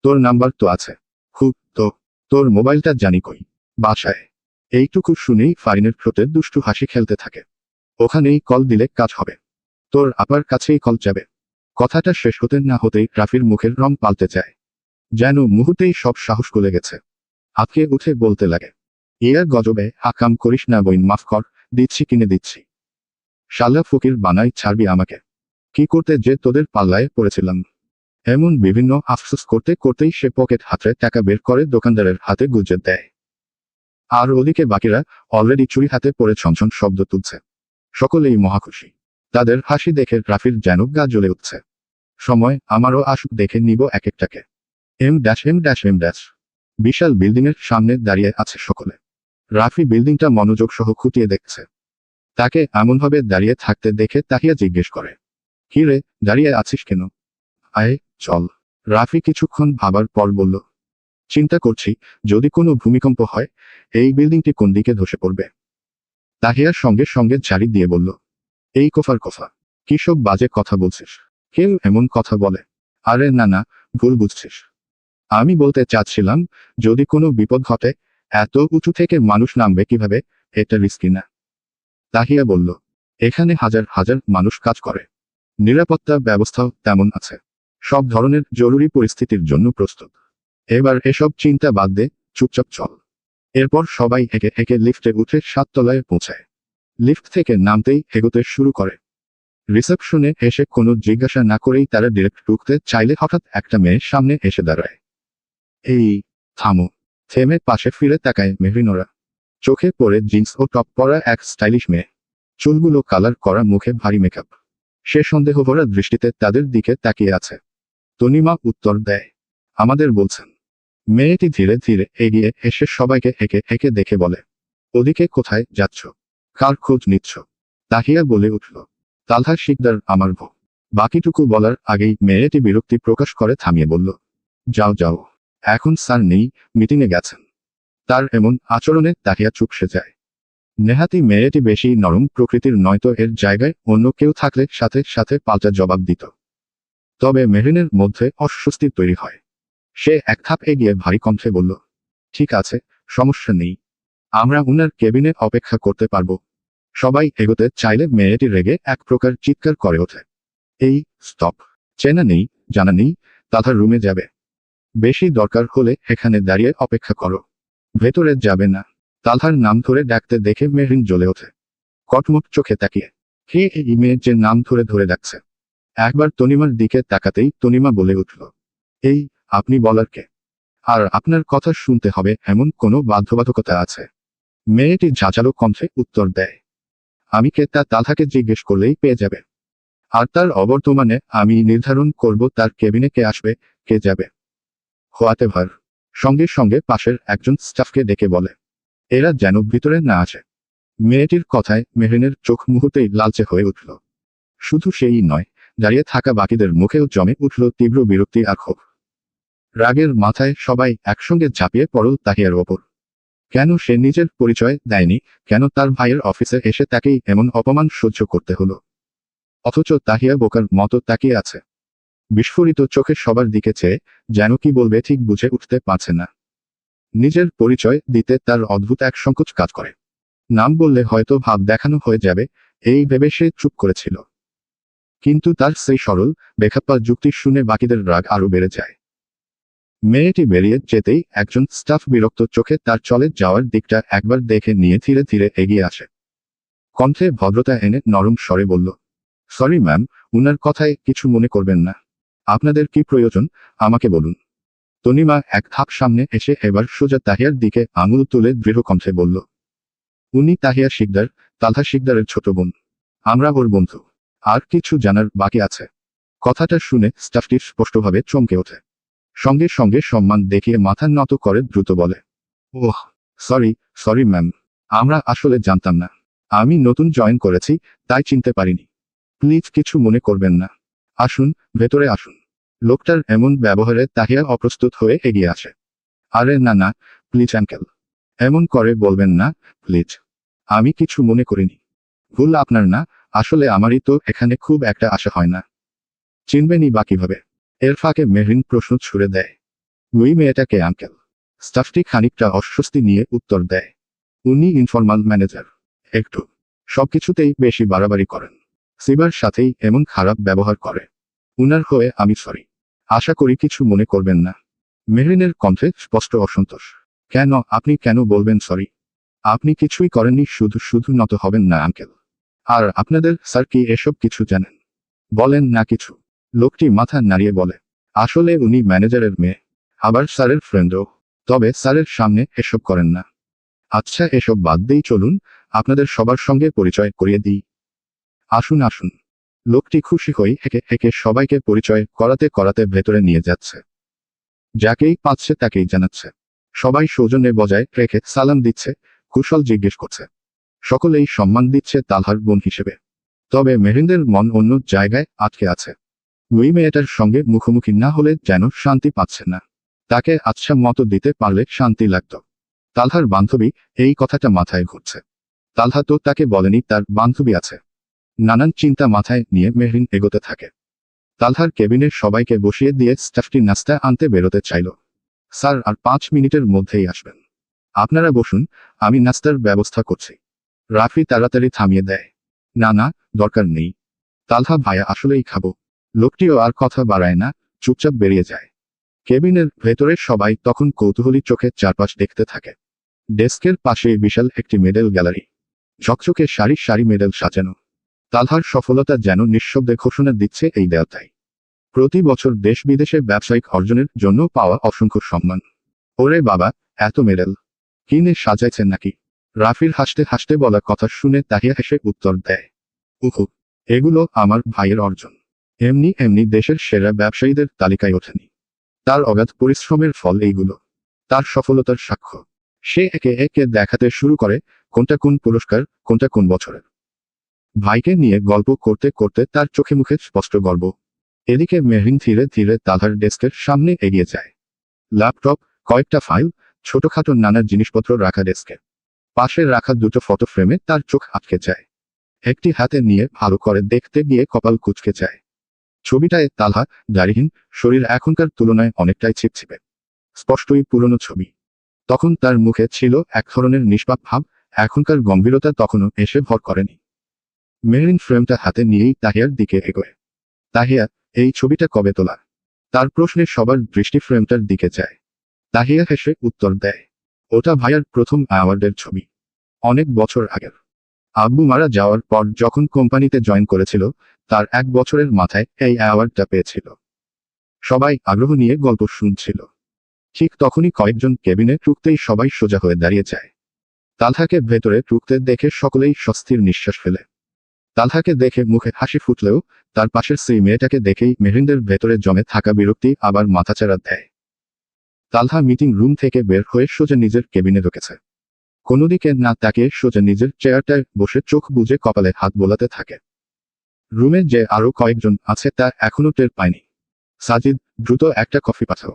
তোর নাম্বার তো আছে। খুব তো, তোর মোবাইলটা জানি কই? বাসায়। এইটুকু শুনেই ফারিনের ঠোঁটে দুষ্টু হাসি খেলতে থাকে। ওখানেই কল দিলে কাজ হবে। তোর আপার কাছেই কল যাবে। কথাটা শেষ হতে না হতেই রাফির মুখের রং পাল্টে যায়। যেন মুহূর্তেই সব সাহস গলে গেছে। আঁতকে উঠে বলতে লাগে, ইয়ার গজবে আকাম করিস না বইন, মাফ কর, দিচ্ছি কিনে দিচ্ছি। শালা ফকির বানাই ছাড়বি আমাকে। কি করতে যে তোদের পাল্লায় পড়েছিলাম। এমন বিভিন্ন আফসোস করতে করতেই সে পকেট হাতে টাকা বের করে দোকানদারের হাতে গুজে দেয়। আর ওদিকে বাকিরা অলরেডি চুরি হাতে পড়ে ছনছন শব্দ তুলছে। সকলেই মহাখুশি। তাদের হাসি দেখে রাফির যেন গা জ্বলে উঠছে। সময় আমারও আসুক, দেখে নিব এক একটাকে। এম। বিশাল বিল্ডিংয়ের সামনে দাঁড়িয়ে আছে সকলে। রাফি বিল্ডিংটা মনোযোগ সহ খুঁটিয়ে দেখছে। তাকে এমনভাবে দাঁড়িয়ে থাকতে দেখে তাহিয়া জিজ্ঞেস করে, কি রে, দাঁড়িয়ে আছিস কেন? আয়, চল। রাফি কিছুক্ষণ ভাবার পর বলল, চিন্তা করছি, যদি কোনো ভূমিকম্প হয়, এই বিল্ডিংটি কোন দিকে ধসে পড়বে। তাহিয়ার সঙ্গে সঙ্গে ঝাড়ি দিয়ে বলল, এই কোফার কোফা, কি সব বাজে কথা বলছিস? কেউ এমন কথা বলে? আরে না না, ভুল বুঝছিস। আমি বলতে চাচ্ছিলাম, যদি কোনো বিপদ ঘটে, এত উঁচু থেকে মানুষ নামবে কিভাবে? এটা রিস্কি না? তাহিয়া বলল, এখানে হাজার হাজার মানুষ কাজ করে। নিরাপত্তা ব্যবস্থাও তেমন আছে। সব ধরনের জরুরি পরিস্থিতির জন্য প্রস্তুত। এবার এসব চিন্তা বাদ দে, চুপচাপ চল। এরপর সবাই হেঁকে হেঁকে লিফটে উঠে 7 তলায় পৌঁছায়। লিফট থেকে নামতেই এগোতে শুরু করে। রিসেপশনে এসে কোনো জিজ্ঞাসা না করেই তারা ডিরেক্ট ঢুকতে চাইলে হঠাৎ একটা মেয়ের সামনে এসে দাঁড়ায়। এই, থামো। থেমে পাশে ফিরে তাকায় মেহরিনরা। চোখে পড়ে জিন্স ও টপ পরা এক স্টাইলিশ মেয়ে। চুলগুলো কালার করা, মুখে ভারী মেকআপ। সে সন্দেহভরা দৃষ্টিতে তাদের দিকে তাকিয়ে আছে। তনিমা উত্তর দেয়, আমাদের বলছেন। মেয়েটি ধীরে ধীরে এগিয়ে এসে সবাইকে হেঁকে হেঁকে দেখে বলে, ওদিকে কোথায় যাচ্ছ? কার খোঁজ নিচ্ছ? তাহিয়া বলে উঠল, তালহা শিকদার আমার বউ। বাকিটুকু বলার আগেই মেয়েটি বিরক্তি প্রকাশ করে থামিয়ে বলল, যাও যাও, এখন স্যার নেই, মিটিংয়ে গেছেন। তার এমন আচরণে তাহিয়া চুপসে যায়। নেহাতি মেয়েটি বেশি নরম প্রকৃতির, নয়তো এর জায়গায় অন্য কেউ থাকলে সাথে সাথে পাল্টা জবাব দিত। তবে মেহরিনের মধ্যে অস্বস্তি তৈরি হয়। সে এক ধাপ এগিয়ে ভারী কণ্ঠে বলল, ঠিক আছে, সমস্যা নেই। আমরা উনার কেবিনে অপেক্ষা করতে পারবো। সবাই এগোতে চাইলে মেয়েটি রেগে এক প্রকার চিৎকার করে ওঠে, এই, স্টপ। চেনা নেই, জানা নেই, তালহার রুমে যাবে। বেশি দরকার হলে এখানে দাঁড়িয়ে অপেক্ষা করো। ভেতরে যাবে না। তালহার নাম ধরে ডাকতে দেখে মেহরিন জ্বলে ওঠে। কটমট চোখে তাকিয়ে, হে, এই মেয়ে যে নাম ধরে ধরে ডাকছে। একবার তনিমার দিকে তাকাতেই তনিমা বলে উঠল, এই, আপনি বলার কে? আর আপনার কথা শুনতে হবে এমন কোনো বাধ্যবাধকতা আছে? মেয়েটি ঝাঁঝালো কণ্ঠে উত্তর দেয়, আমি কে তা তালহাকে জিজ্ঞেস করলেই পেয়ে যাবে। আর তার অবর্তমানে আমি নির্ধারণ করব তার কেবিনে কে আসবে, কে যাবে। হোয়াটেভার। সঙ্গে সঙ্গে পাশের একজন স্টাফকে ডেকে বলে, এরা যেন ভিতরে না আসে। মেয়েটির কথায় মেহরিনের চোখ মুহূর্তেই লালচে হয়ে উঠল। শুধু সেই নয়, দাঁড়িয়ে থাকা বাকিদের মুখেও জমে উঠল তীব্র বিরক্তি আর ক্ষোভ। রাগের মাথায় সবাই একসঙ্গে ঝাঁপিয়ে পড়ল তাহিয়ার ওপর। কেন সে নিজের পরিচয় দেয়নি? কেন তার ভাইয়ের অফিসে এসে তাকেই এমন অপমান সহ্য করতে হলো? অথচ তাহিয়া বোকার মতো তাকিয়ে আছে, বিস্ফোরিত চোখে সবার দিকে চেয়ে, যেন কি বলবে ঠিক বুঝে উঠতে পারছে না। নিজের পরিচয় দিতে তার অদ্ভুত এক সংকোচ কাজ করে। নাম বললে হয়তো ভাব দেখানো হয়ে যাবে, এই ভেবে সে চুপ করেছিল। কিন্তু তার সেই সরল বেখাপ্পা যুক্তি শুনে বাকিদের রাগ আরো বেড়ে যায়। মেয়েটি বেরিয়ে যেতেই একজন স্টাফ বিরক্ত চোখে তার চলে যাওয়ার দিকটা একবার দেখে নিয়ে ধীরে ধীরে এগিয়ে আসে। কণ্ঠে ভদ্রতা এনে নরম স্বরে বলল, সরি ম্যাম, উনার কথায় কিছু মনে করবেন না। আপনাদের কি প্রয়োজন আমাকে বলুন। তনিমা এক ধাপ সামনে এসে এবার সোজা তাহিয়ার দিকে আঙুল তুলে দৃঢ় কণ্ঠে বলল, উনি তাহিয়া শিকদার, তালহা শিকদারের ছোট বোন। আমরা ওর বন্ধু। আর কিছু জানার বাকি আছে? কথাটা শুনে স্টাফটি স্পষ্টভাবে চমকে ওঠে। সঙ্গে সঙ্গে সম্মান দেখিয়ে মাথা নত করে দ্রুত বলে, ওহ, সরি সরি ম্যাম, আমরা আসলে জানতাম না। আমি নতুন জয়েন করেছি, তাই চিনতে পারিনি। প্লিজ কিছু মনে করবেন না। আসুন, ভেতরে আসুন। লোকটার এমন ব্যবহারে তাহিয়া অপ্রস্তুত হয়ে এগিয়ে আসে। আরে না না, প্লিজ আঙ্কেল, এমন করে বলবেন না, প্লিজ। আমি কিছু মনে করিনি। ভুল আপনার না, আসলে আমারই তো এখানে খুব একটা আশা হয় না। চিনবেনই বা কিভাবে? এর ফাঁকে মেহরিন প্রশ্ন ছুড়ে দেয়, ওই মেয়েটাকে আঙ্কেল? স্টাফটি খানিকটা অস্বস্তি নিয়ে উত্তর দেয়, উনি ইনফরমাল ম্যানেজার। একটু সবকিছুতেই বেশি বাড়াবাড়ি করেন। সিবার সাথেই এমন খারাপ ব্যবহার করে। উনার হয়ে আমি সরি। আশা করি কিছু মনে করবেন না। মেহরিনের কণ্ঠে স্পষ্ট অসন্তোষ। কেন, আপনি কেন বলবেন সরি? আপনি কিছুই করেননি, শুধু শুধু নত হবেন না আঙ্কেল। আর আপনাদের স্যার কি এসব কিছু জানেন? বলেন না কিছু। লোকটি মাথা নাড়িয়ে বলে, আসলে উনি ম্যানেজারের মেয়ে, আবার স্যারের ফ্রেন্ডও। তবে স্যারের সামনে এসব করেন না। আচ্ছা, এসব বাদ দিই, চলুন আপনাদের সবার সঙ্গে পরিচয় করিয়ে দিই। আসুন আসুন। লোকটি খুশি হয়ে হেঁকে হেঁকে সবাইকে পরিচয় করাতে করাতে ভেতরে নিয়ে যাচ্ছে। যাকেই পাচ্ছে তাকেই জানাচ্ছে। সবাই সৌজন্যে বজায় রেখে সালাম দিচ্ছে, কুশল জিজ্ঞেস করছে। সকলেই সম্মান দিচ্ছে তালহার বোন হিসেবে। তবে মেহরিনের মন অন্য জায়গায় আটকে আছে। ওই মেয়েটার সঙ্গে মুখোমুখি না হলে যেন শান্তি পাচ্ছে না। তাকে আচ্ছা মতো দিতে পারলে শান্তি লাগত। তালহার বান্ধবী, এই কথাটা মাথায় ঘুরছে। তালহা তো তাকে বলেনি তার বান্ধবী আছে। নানান চিন্তা মাথায় নিয়ে মেহরিন এগোতে থাকে। তালহার কেবিনের সবাইকে বসিয়ে দিয়ে স্টাফটি নাস্তা আনতে বেরোতে চাইল। স্যার আর 5 মিনিটের মধ্যেই আসবেন। আপনারা বসুন, আমি নাস্তার ব্যবস্থা করছি। রাফি তাড়াতাড়ি থামিয়ে দেয়, না না, দরকার নেই। তালহা ভাইয়া আসলেই খাবো। লোকটিও আর কথা বাড়ায় না, চুপচাপ বেরিয়ে যায়। কেবিনের ভেতরে সবাই তখন কৌতূহলী চোখে চারপাশ দেখতে থাকে। ডেস্কের পাশে বিশাল একটি মেডেল গ্যালারি। ঝকঝকে সারি সারি মেডেল সাজানো। তালহার সফলতা যেন নিঃশব্দে ঘোষণা দিচ্ছে এই দেয়ালটাই। প্রতি বছর দেশ বিদেশে ব্যবসায়িক অর্জনের জন্য পাওয়া অসংখ্য সম্মান। ওরে বাবা, এত মেডেল কিনে সাজাইছেন নাকি? রাফির হাসতে হাসতে বলা কথা শুনে তাহিয়া হেসে উত্তর দেয়, উহু, এগুলো আমার ভাইয়ের অর্জন। এমনি এমনি দেশের সেরা ব্যবসায়ীদের তালিকায় ওঠেনি। তার অগাধ পরিশ্রমের ফল এইগুলো। তার সফলতার সাক্ষ্য। সে একে একে দেখাতে শুরু করে কোনটা কোন পুরস্কার, কোনটা কোন বছরের। ভাইকে নিয়ে গল্প করতে করতে তার চোখে মুখে স্পষ্ট গর্ব। এদিকে মেহরিন ধীরে ধীরে তালহার ডেস্কের সামনে এগিয়ে যায়। ল্যাপটপ, কয়েকটা ফাইল, ছোটখাটো নানা জিনিসপত্র রাখা ডেস্কে। পাশে রাখা দুটো ফটো ফ্রেমে তার চোখ আটকে যায়। একটি হাতে নিয়ে ভালো করে দেখতে গিয়ে কপাল কুঁচকে যায়। ছবিটায় তালহা, দাড়িহীন, শরীর এখনকার তুলনায় অনেকটাই ছিপছিপে। স্পষ্টই পুরনো ছবি। তখন তার মুখে ছিল এক ধরনের নিষ্পাপ ভাব, এখনকার গম্ভীরতা তখনও এসে ভর করেনি। মেহরিন ফ্রেমটা হাতে নিয়েই তাহিয়ার দিকে এগোয়। তাহিয়া, এই ছবিটা কবে তোলা? তার প্রশ্নে সবার দৃষ্টি ফ্রেমটার দিকে যায়। তাহিয়া হেসে উত্তর দেয়, ওটা ভাইয়ার প্রথম অ্যাওয়ার্ডের ছবি। অনেক বছর আগের। আব্বু মারা যাওয়ার পর যখন কোম্পানিতে জয়েন করেছিল, তার 1 বছরের মাথায় এই অ্যাওয়ার্ডটা পেয়েছিল। সবাই আগ্রহ নিয়ে গল্প শুনছিল। ঠিক তখনই কয়েকজন কেবিনে ঢুকতেই সবাই সোজা হয়ে দাঁড়িয়ে যায়। তালহাকে ভেতরে ঢুকতে দেখে সকলেই স্বস্তির নিঃশ্বাস ফেলে। তালহাকে দেখে মুখে হাসি ফুটলেও তার পাশের সেই মেয়েটাকে দেখেই মেহরিনদের ভেতরে জমে থাকা বিরক্তি আবার মাথাচাড়া দেয়। তালহা মিটিং রুম থেকে বের হয়ে সোজা নিজের কেবিনে ঢুকেছে। কোনোদিকে না তাকিয়ে সোজা নিজের চেয়ারটায় বসে চোখ বুজে কপালে হাত বোলাতে থাকে। রুমে যে আরো কয়েকজন আছে তা এখনো টের পায়নি। সাজিদ, দ্রুত একটা কফি পাঠাও।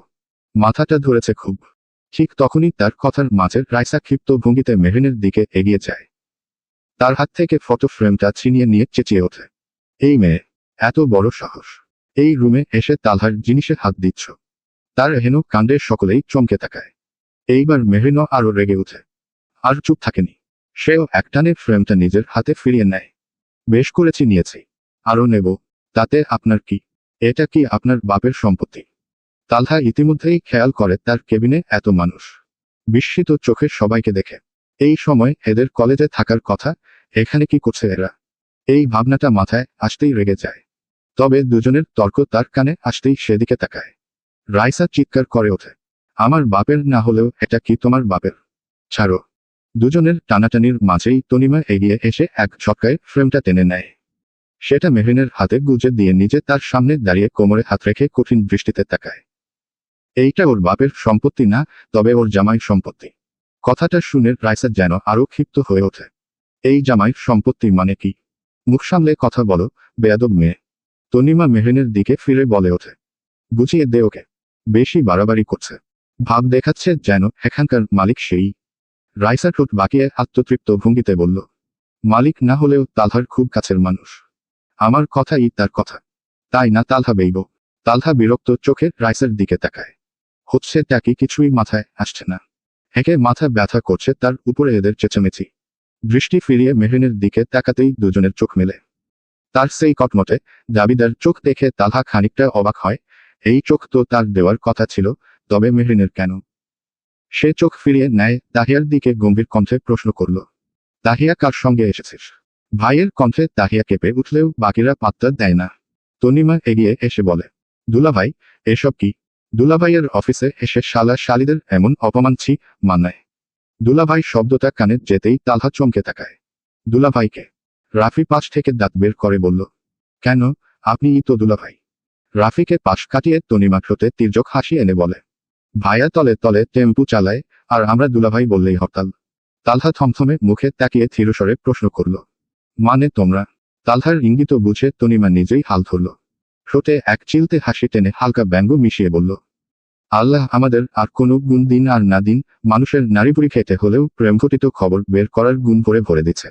মাথাটা ধরেছে খুব। ঠিক তখনই তার কথার মাঝে রাইসা ক্ষিপ্ত ভঙ্গিতে মেহরিনের দিকে এগিয়ে যায়। তার হাত থেকে ফটো ফ্রেমটা ছিনিয়ে নিয়ে চেঁচিয়ে ওঠে, এই মেয়ে, এত বড় সাহস! এই রুমে এসে তালহার জিনিসে হাত দিচ্ছ! তার হেন কাণ্ডে সকলেই চমকে তাকায়। এইবার মেহরিনও আরো রেগে ওঠে। আর চুপ থাকেনি। সেও একটানে ফ্রেমটা নিজের হাতে ফিরিয়ে নেয়। বেশ করেছি, নিয়েছি, আরো নেব। তাতে আপনার কি? এটা কি আপনার বাপের সম্পত্তি? তালহা ইতিমধ্যেই খেয়াল করে তার কেবিনে এত মানুষ। বিস্মিত চোখে সবাইকে দেখে। এই সময় এদের কলেজে থাকার কথা, এখানে কি করছে এরা? এই ভাবনাটা মাথায় আসতেই রেগে যায়। তবে দুজনের তর্ক তার কানে আসতেই সেদিকে তাকায়। রাইসা চিৎকার করে ওঠে, আমার বাপের না হলেও এটা কি তোমার বাপের? ছাড়ো! দুজনের টানাটানির মাঝেই তনিমা এগিয়ে এসে এক ঝটকায় ফ্রেমটা টেনে নেয়। সেটা মেহরিনের হাতে গুজে দিয়ে নিজে তার সামনে দাঁড়িয়ে কোমরে হাত রেখে কঠিন দৃষ্টিতে তাকায়। এইটা ওর বাপের সম্পত্তি না, তবে ওর জামাই সম্পত্তি। কথাটা শুনে রাইসা যেন আরো ক্ষিপ্ত হয়ে ওঠে। এই জামাইয়ের সম্পত্তি মানে কি? মুখ সামলে কথা বলো, বেয়াদব মেয়ে! তনিমা মেহরিনের দিকে ফিরে বলে ওঠে, বুঝিয়ে দে ওকে। বেশি বাড়াবাড়ি করছে। ভাব দেখাচ্ছে যেন এখানকার মালিক সেই। রাইসা ঠোঁট বাঁকিয়ে আত্মতৃপ্ত ভঙ্গিতে বলল, মালিক না হলেও তালহার খুব কাছের মানুষ। আমার কথাই তার কথা, তাই না? তালহা বেইব। তালহা বিরক্ত চোখে রাইসার দিকে তাকায়। হচ্ছেটা কি কিছুই মাথায় আসছে না। একে মাথা ব্যথা করছে তার উপরে এদের চেঁচামেচি। দৃষ্টি ফিরিয়ে মেহরিনের দিকে তাকাতেই দুজনের চোখ মেলে। তার সেই কটমটে দাবিদার চোখ দেখে তালহা খানিকটা অবাক হয়। এই চোখ তো তার দেওয়ার কথা ছিল, তবে মেহরিনের কেন? সে চোখ ফিরিয়ে নেয় তাহিয়ার দিকে, গম্ভীর কণ্ঠে প্রশ্ন করল, তাহিয়া, কার সঙ্গে এসেছিস? ভাইয়ের কণ্ঠে তাহিয়া কেঁপে উঠলেও বাকিরা পাত্তা দেয় না। তনিমা এগিয়ে এসে বলে, দুলাভাই, এসব কি? দুলাভাইয়ের অফিসে এসে শালা শালিদের এমন অপমান, ছি মানায়। দুলাভাই শব্দটা কানে যেতেই তালহা চমকে তাকায়। দুলাভাইকে? রাফি পাশ থেকে দাঁত বের করে বলল, কেন, আপনিই তো দুলাভাই। রাফিকে পাশ কাটিয়ে তনিমা ঠোঁটে তির্যক হাসি এনে বলে, ভাইয়া তলে তলে টেম্পু চালায়, আর আমরা দুলাভাই বললেই হরতাল। তালহা থমথমে মুখে তাকিয়ে থিরস্বরে প্রশ্ন করল, মানে তোমরা? তালহার ইঙ্গিত বুঝে তনিমা নিজেই হাল ধরল। ঠোঁটে এক চিলতে হাসি টেনে হালকা ব্যঙ্গ মিশিয়ে বলল, আল্লাহ আমাদের আর কোনো গুণ দিন আর না দিন, মানুষের নারীপুরি খেতে হলেও প্রেমঘটিত খবর বের করার গুণ ভরে দিচ্ছে।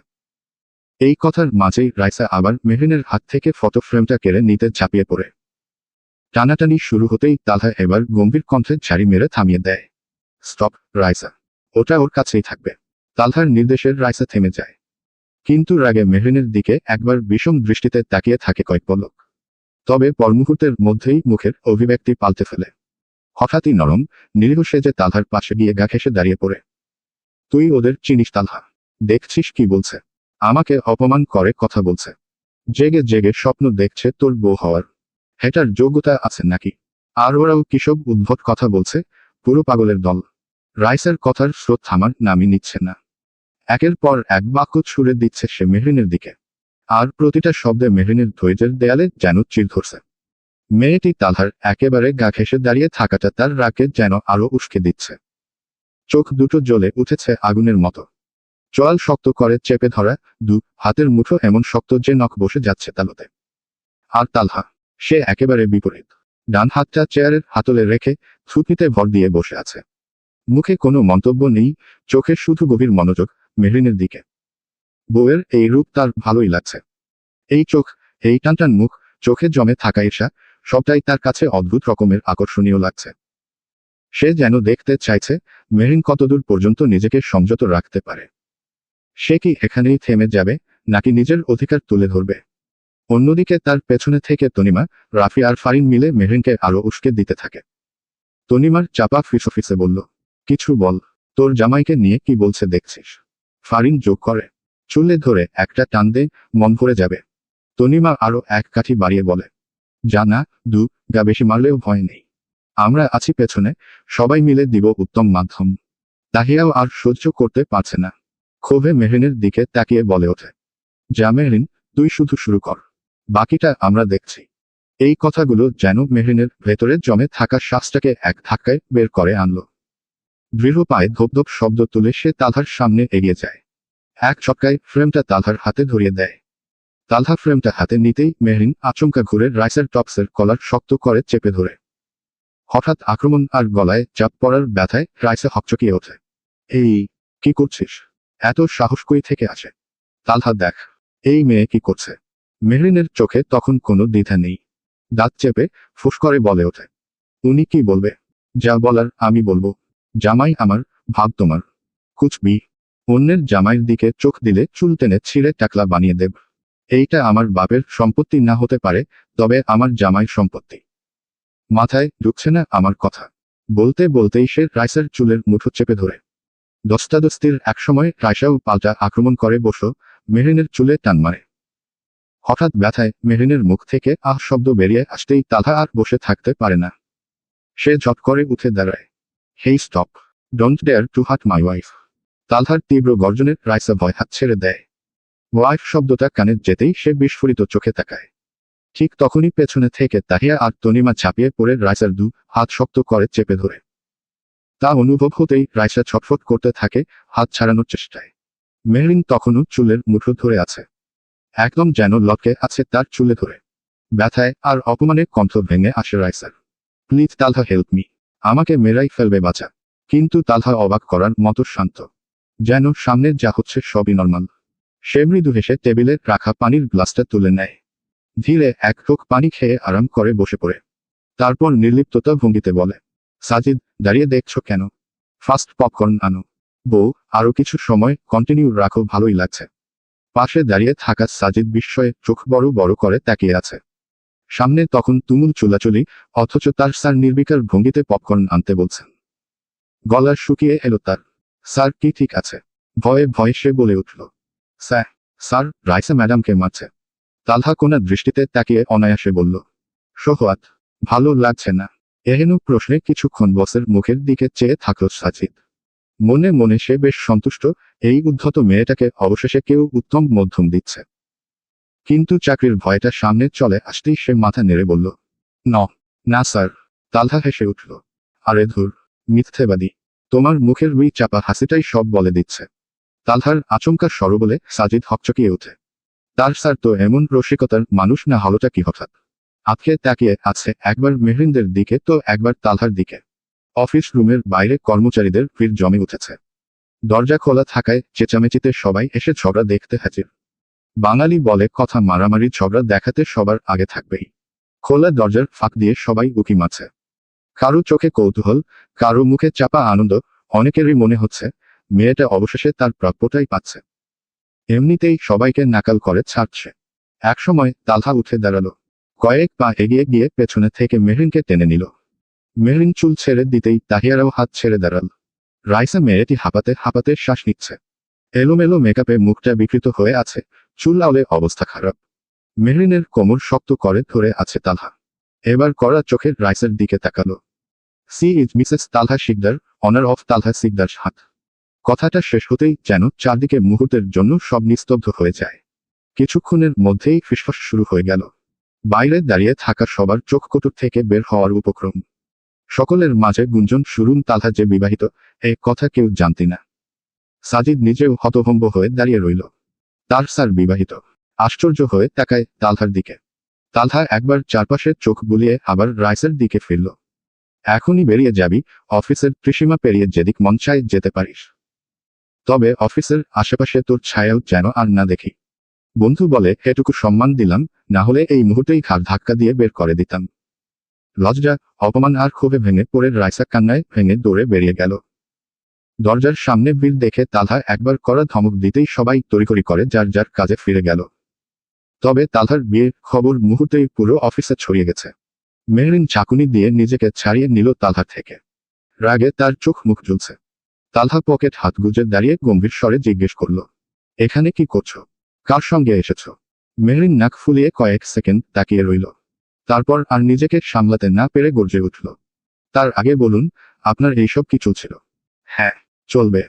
এই কথার মাঝেই রাইসা আবার মেহরিনের হাত থেকে ফটো ফ্রেমটা কেড়ে নিতে ঝাঁপিয়ে পড়ে। টানাটানি শুরু হতেই তালহা এবার গম্ভীর কণ্ঠে ঝাড়ি মেরে থামিয়ে দেয়, স্টপ, রাইসা। ওটা ওর কাছেই থাকবে। তালহার নির্দেশের রাইসা থেমে যায়। কিন্তু রাগে মেহরিনের দিকে একবার বিষম দৃষ্টিতে তাকিয়ে থাকে কয়েক পলক। তবে পরমুহূর্তের মধ্যেই মুখের অভিব্যক্তি পাল্টে ফেলে। হঠাৎই নরম নিরীহ সেজে তালহার পাশে গিয়ে গা ঘেঁষে দাঁড়িয়ে পড়ে। তুই ওদের চিনিস তালহা? দেখছিস কি বলছে? আমাকে অপমান করে কথা বলছে। জেগে জেগে স্বপ্ন দেখছে তোর বউ হওয়ার। এটার যোগ্যতা আছে নাকি? আর ওরাও কিসব উদ্ভট কথা বলছে, পুরো পাগলের দল। রাইসের কথার স্রোত থামার নামই নিচ্ছে না। একের পর এক বাক্য ছুড়ে দিচ্ছে সে মেহরিনের দিকে। আর প্রতিটা শব্দে মেহরিনের ধৈর্যের দেয়ালে যেন চির ধরছে। মেয়েটি তালহার একেবারে গা ঘেঁষে দাঁড়িয়ে থাকাটা তার রাগে যেন আরো উস্কে দিচ্ছে। চোখ দুটো জ্বলে উঠেছে আগুনের মতো। চোয়াল শক্ত করে চেপে ধরা দু হাতের মুঠো এমন শক্ত যে নখ বসে যাচ্ছে তালুতে। আর তালহা, সে একেবারে বিপরীত। ডান হাতটা চেয়ারের হাতলে রেখে থুতনিতে ভর দিয়ে বসে আছে। মুখে কোনো মন্তব্য নেই, চোখে শুধু গভীর মনোযোগ মেহরিনের দিকে। বউয়ের এই রূপ তার ভালোই লাগছে। এই চোখ, এই টানটান মুখ, চোখে জমে থাকা ঈর্ষা, সবটাই তার কাছে অদ্ভুত রকমের আকর্ষণীয় লাগছে। সে যেন দেখতে চাইছে মেহরিন কতদূর পর্যন্ত নিজেকে সংযত রাখতে পারে। সে কি এখানেই থেমে যাবে, নাকি নিজের অধিকার তুলে ধরবে? অন্যদিকে তার পেছনে থেকে তনিমা, রাফি আর ফারিন মিলে মেহরিনকে আরো উস্কে দিতে থাকে। তনিমার চাপা ফিসফিসে বলল, কিছু বল, তোর জামাইকে নিয়ে কি বলছে দেখছিস? ফারিন যোগ করে, চুলে ধরে একটা টান দে, মন ভরে যাবে। তনিমা আরো এক কাঠি বাড়িয়ে বলে, জানা দু গা বেশি মারলেও ভয় নেই। আমরা আছি পেছনে, সবাই মিলে দিব উত্তম মাধ্যম। তাহিয়াও আর সহ্য করতে পারছে না। ক্ষোভে মেহরিনের দিকে তাকিয়ে বলে ওঠে, যা মেহরিন, তুই শুধু শুরু কর, বাকিটা আমরা দেখছি। এই কথাগুলো যেন মেহরিনের ভেতরে জমে থাকা শ্বাসটাকে এক ধাক্কায় বের করে আনল। দৃঢ় পায়ে ধোপধোপ শব্দ তুলে সে তালহার সামনে এগিয়ে যায়। এক ঝটকায় ফ্রেমটা তালহার হাতে ধরিয়ে দেয়। তালহা ফ্রেমটা হাতে নিতেই মেহরিন আচমকা ঘুরে রাইসার টপসের কলার শক্ত করে চেপে ধরে। হঠাৎ আক্রমণ আর গলায় চাপ পড়ার ব্যথায় রাইসা হকচকিয়ে ওঠে। এই, কি করছিস? এত সাহস কই থেকে আসে? তালহা দেখ, এই মেয়ে কি করছে। মেহরিনের চোখে তখন কোনো দ্বিধা নেই। দাঁত চেপে ফুস করে বলে ওঠে, উনি কি বলবে? যা বলার আমি বলবো। জামাই আমার, ভাব তোমার। কুচবি। অন্যের জামাইয়ের দিকে চোখ দিলে চুল টেনে ছিঁড়ে টাকলা বানিয়ে দেব। এইটা আমার বাপের সম্পত্তি না হতে পারে, তবে আমার জামাই সম্পত্তি। মাথায় ঢুকছে না আমার কথা। বলতে বলতেই সে রাইসার চুলের মুঠো চেপে ধরে। দস্তাদস্তির একসময় রাইসাও পাল্টা আক্রমণ করে বসো, মেহরিনের চুলে টান মারে। হঠাৎ ব্যথায় মেহরিনের মুখ থেকে আহ শব্দ বেরিয়ে আসতেই তালহা আর বসে থাকতে পারে না। সে ঝট করে উঠে দাঁড়ায়। Hey stop, don't dare to hurt my wife. তালহার তীব্র গর্জনে রাইসা ভয় হাত ছেড়ে দেয়। ওয়াইফ শব্দটা কানে যেতেই সে বিস্ফোরিত চোখে তাকায়। ঠিক তখনই পেছনে থেকে তাহিয়া আর তনিমা ঝাঁপিয়ে পড়ে রাইসার দু হাত শক্ত করে চেপে ধরে। তা অনুভব হতেই রাইসা ছটফট করতে থাকে, হাত ছাড়ানোর চেষ্টায়। মেহরিন তখনও চুলের মুঠো ধরে আছে, একদম যেন লটকে আছে তার চুলে ধরে। ব্যথায় আর অপমানে কণ্ঠ ভেঙে আসে রাইসার। Please Talha, help me. আমাকে মেরাই ফেলবে বাঁচা। কিন্তু তালহা অবাক করার মতো শান্ত, যেন সামনে যা হচ্ছে সবই নর্মাল। সে মৃদু হেসে টেবিলে রাখা পানির গ্লাসটা তুলে নেয়। ধীরে এক ঢোক পানি খেয়ে আরাম করে বসে পড়ে। তারপর নির্লিপ্ততা ভঙ্গিতে বলে, সাজিদ, দাঁড়িয়ে দেখছো কেন? ফার্স্ট পপকর্ন আনো। বউ, আরো কিছু সময় কন্টিনিউ রাখো, ভালোই লাগছে। পাশে দাঁড়িয়ে থাকা সাজিদ বিস্ময়ে চোখ বড় বড় করে তাকিয়ে আছে। সামনে তখন তুমুল চুলাচুলি, অথচ তার স্যার নির্বিকার ভঙ্গিতে পপকর্ন আনতে বলছেন। গলা শুকিয়ে এলো তার। স্যার কি ঠিক আছে? ভয়ে ভয়ে সে বলে উঠল, স্যার, রাইসা ম্যাডামকে মারছে। তালহা কোনা দৃষ্টিতে তাকিয়ে অনায়াসে বলল, সোহাত, ভালো লাগছে না? এহেন প্রশ্নে কিছুক্ষণ বসের মুখের দিকে চেয়ে থাকল সাজিদ। মনে মনে সে বেশ সন্তুষ্ট, এই উদ্ধত মেয়েটাকে অবশেষে কেউ উত্তম মধ্যম দিচ্ছে। কিন্তু চাকরির ভয়টা সামনে চলে আসতেই সে মাথা নেড়ে বলল, না স্যার। তালহা হেসে উঠল, আরে ধুর, মিথ্যেবাদী। তোমার মুখের রুই চাপা হাসিটাই সব বলে দিচ্ছে। তালহার আচমকা স্বরবলে সাজিদ হকচকিয়ে ওঠে। তার স্যার তো এমন রসিকতার মানুষ না, হলোটা কি হঠাৎ? আঁতকে তাকিয়ে আছে একবার মেহরিনদের দিকে তো একবার তালহার দিকে। অফিস রুমের বাইরে কর্মচারীদের ভিড় জমে উঠেছে। দরজা খোলা থাকায় চেঁচামেচিতে সবাই এসে ঝগড়া দেখতে হাজির। বাঙালি বলে কথা, মারামারি ঝগড়া দেখাতে সবার আগে থাকবেই। খোলা দরজার ফাঁক দিয়ে সবাই উকি মারছে। কারো চোখে কৌতূহল, কারো মুখে চাপা আনন্দ, অনেকেরই মনে হচ্ছে মেয়েটা অবশেষে তার প্রাপ্যটাই পাচ্ছে। এমনিতেই সবাইকে নাকাল করে ছাড়ছে। একসময় তালহা উঠে দাঁড়ালো, কয়েক পা এগিয়ে গিয়ে পেছনে থেকে মেহরিনকে টেনে নিল। মেহরিন চুল ছেড়ে দিতেই তাহিয়ারাও হাত ছেড়ে দাঁড়াল। রাইসা মেয়েটি হাঁপাতে হাঁপাতে শ্বাস নিচ্ছে। এলোমেলো মেকআপে মুখটা বিকৃত হয়ে আছে, চুল আউলে অবস্থা খারাপ। মেহরিনের কোমর শক্ত করে ধরে আছে তালহা। এবার কড়া চোখে রাইসার দিকে তাকালো। She is Mrs Talha Sikdar, honour of Talha Sikdar হাত। কথাটা শেষ হতেই যেন চারদিকে মুহূর্তের জন্য সব নিস্তব্ধ হয়ে যায়। কিছুক্ষণের মধ্যেই ফিসফাস শুরু হয়ে গেল। বাইরে দাঁড়িয়ে থাকা সবার চোখ কোটর থেকে বের হওয়ার উপক্রম। সকলের মাঝে গুঞ্জন শুরুন, তালহা যে বিবাহিত, এই কথা কেউ জানতি না। সাজিদ নিজেও হতভম্ব হয়ে দাঁড়িয়ে রইল। তার স্যার বিবাহিত। আশ্চর্য হয়ে তাকায় তালহার দিকে। তালহা একবার চারপাশে চোখ বুলিয়ে আবার রাইসের দিকে ফিরল। এখনই বেরিয়ে যাবি, অফিসের ত্রিসীমা পেরিয়ে যেদিক মন চায় যেতে পারিস। তবে অফিসের আশেপাশে তোর ছায়াও যেন আর না দেখি। বন্ধু বলে এটুকু সম্মান দিলাম, না হলে এই মুহূর্তেই ঘাড় ধাক্কা দিয়ে বের করে দিতাম। লজ্জা, অপমান আর ক্ষোভে ভেঙে পড়ে রাইসা কান্নায় ভেঙে দৌড়ে বেরিয়ে গেল। দরজার সামনে ভিড় দেখে তালহা একবার কড়া ধমক দিতেই সবাই তড়িঘড়ি করে যার যার কাজে ফিরে গেল। তবে তালহার বিয়ের খবর মুহূর্তেই পুরো অফিসে ছড়িয়ে গেছে। মেহরিন ঝাঁকুনি দিয়ে নিজেকে ছাড়িয়ে নিল তালহার থেকে। রাগে তার চোখ মুখ জ্বলছে। তালহা পকেট হাত গুজে দাঁড়িয়ে গম্ভীর স্বরে জিজ্ঞেস করল, এখানে কি করছো? কার সঙ্গে এসেছো? মেহরিন নাক ফুলিয়ে কয়েক সেকেন্ড তাকিয়ে রইল। তারপর আর নিজেকে সামলাতে না পেরে গর্জে উঠল, তার আগে বলুন, আপনার এইসব কি চলছিল? হ্যাঁ, চলবে।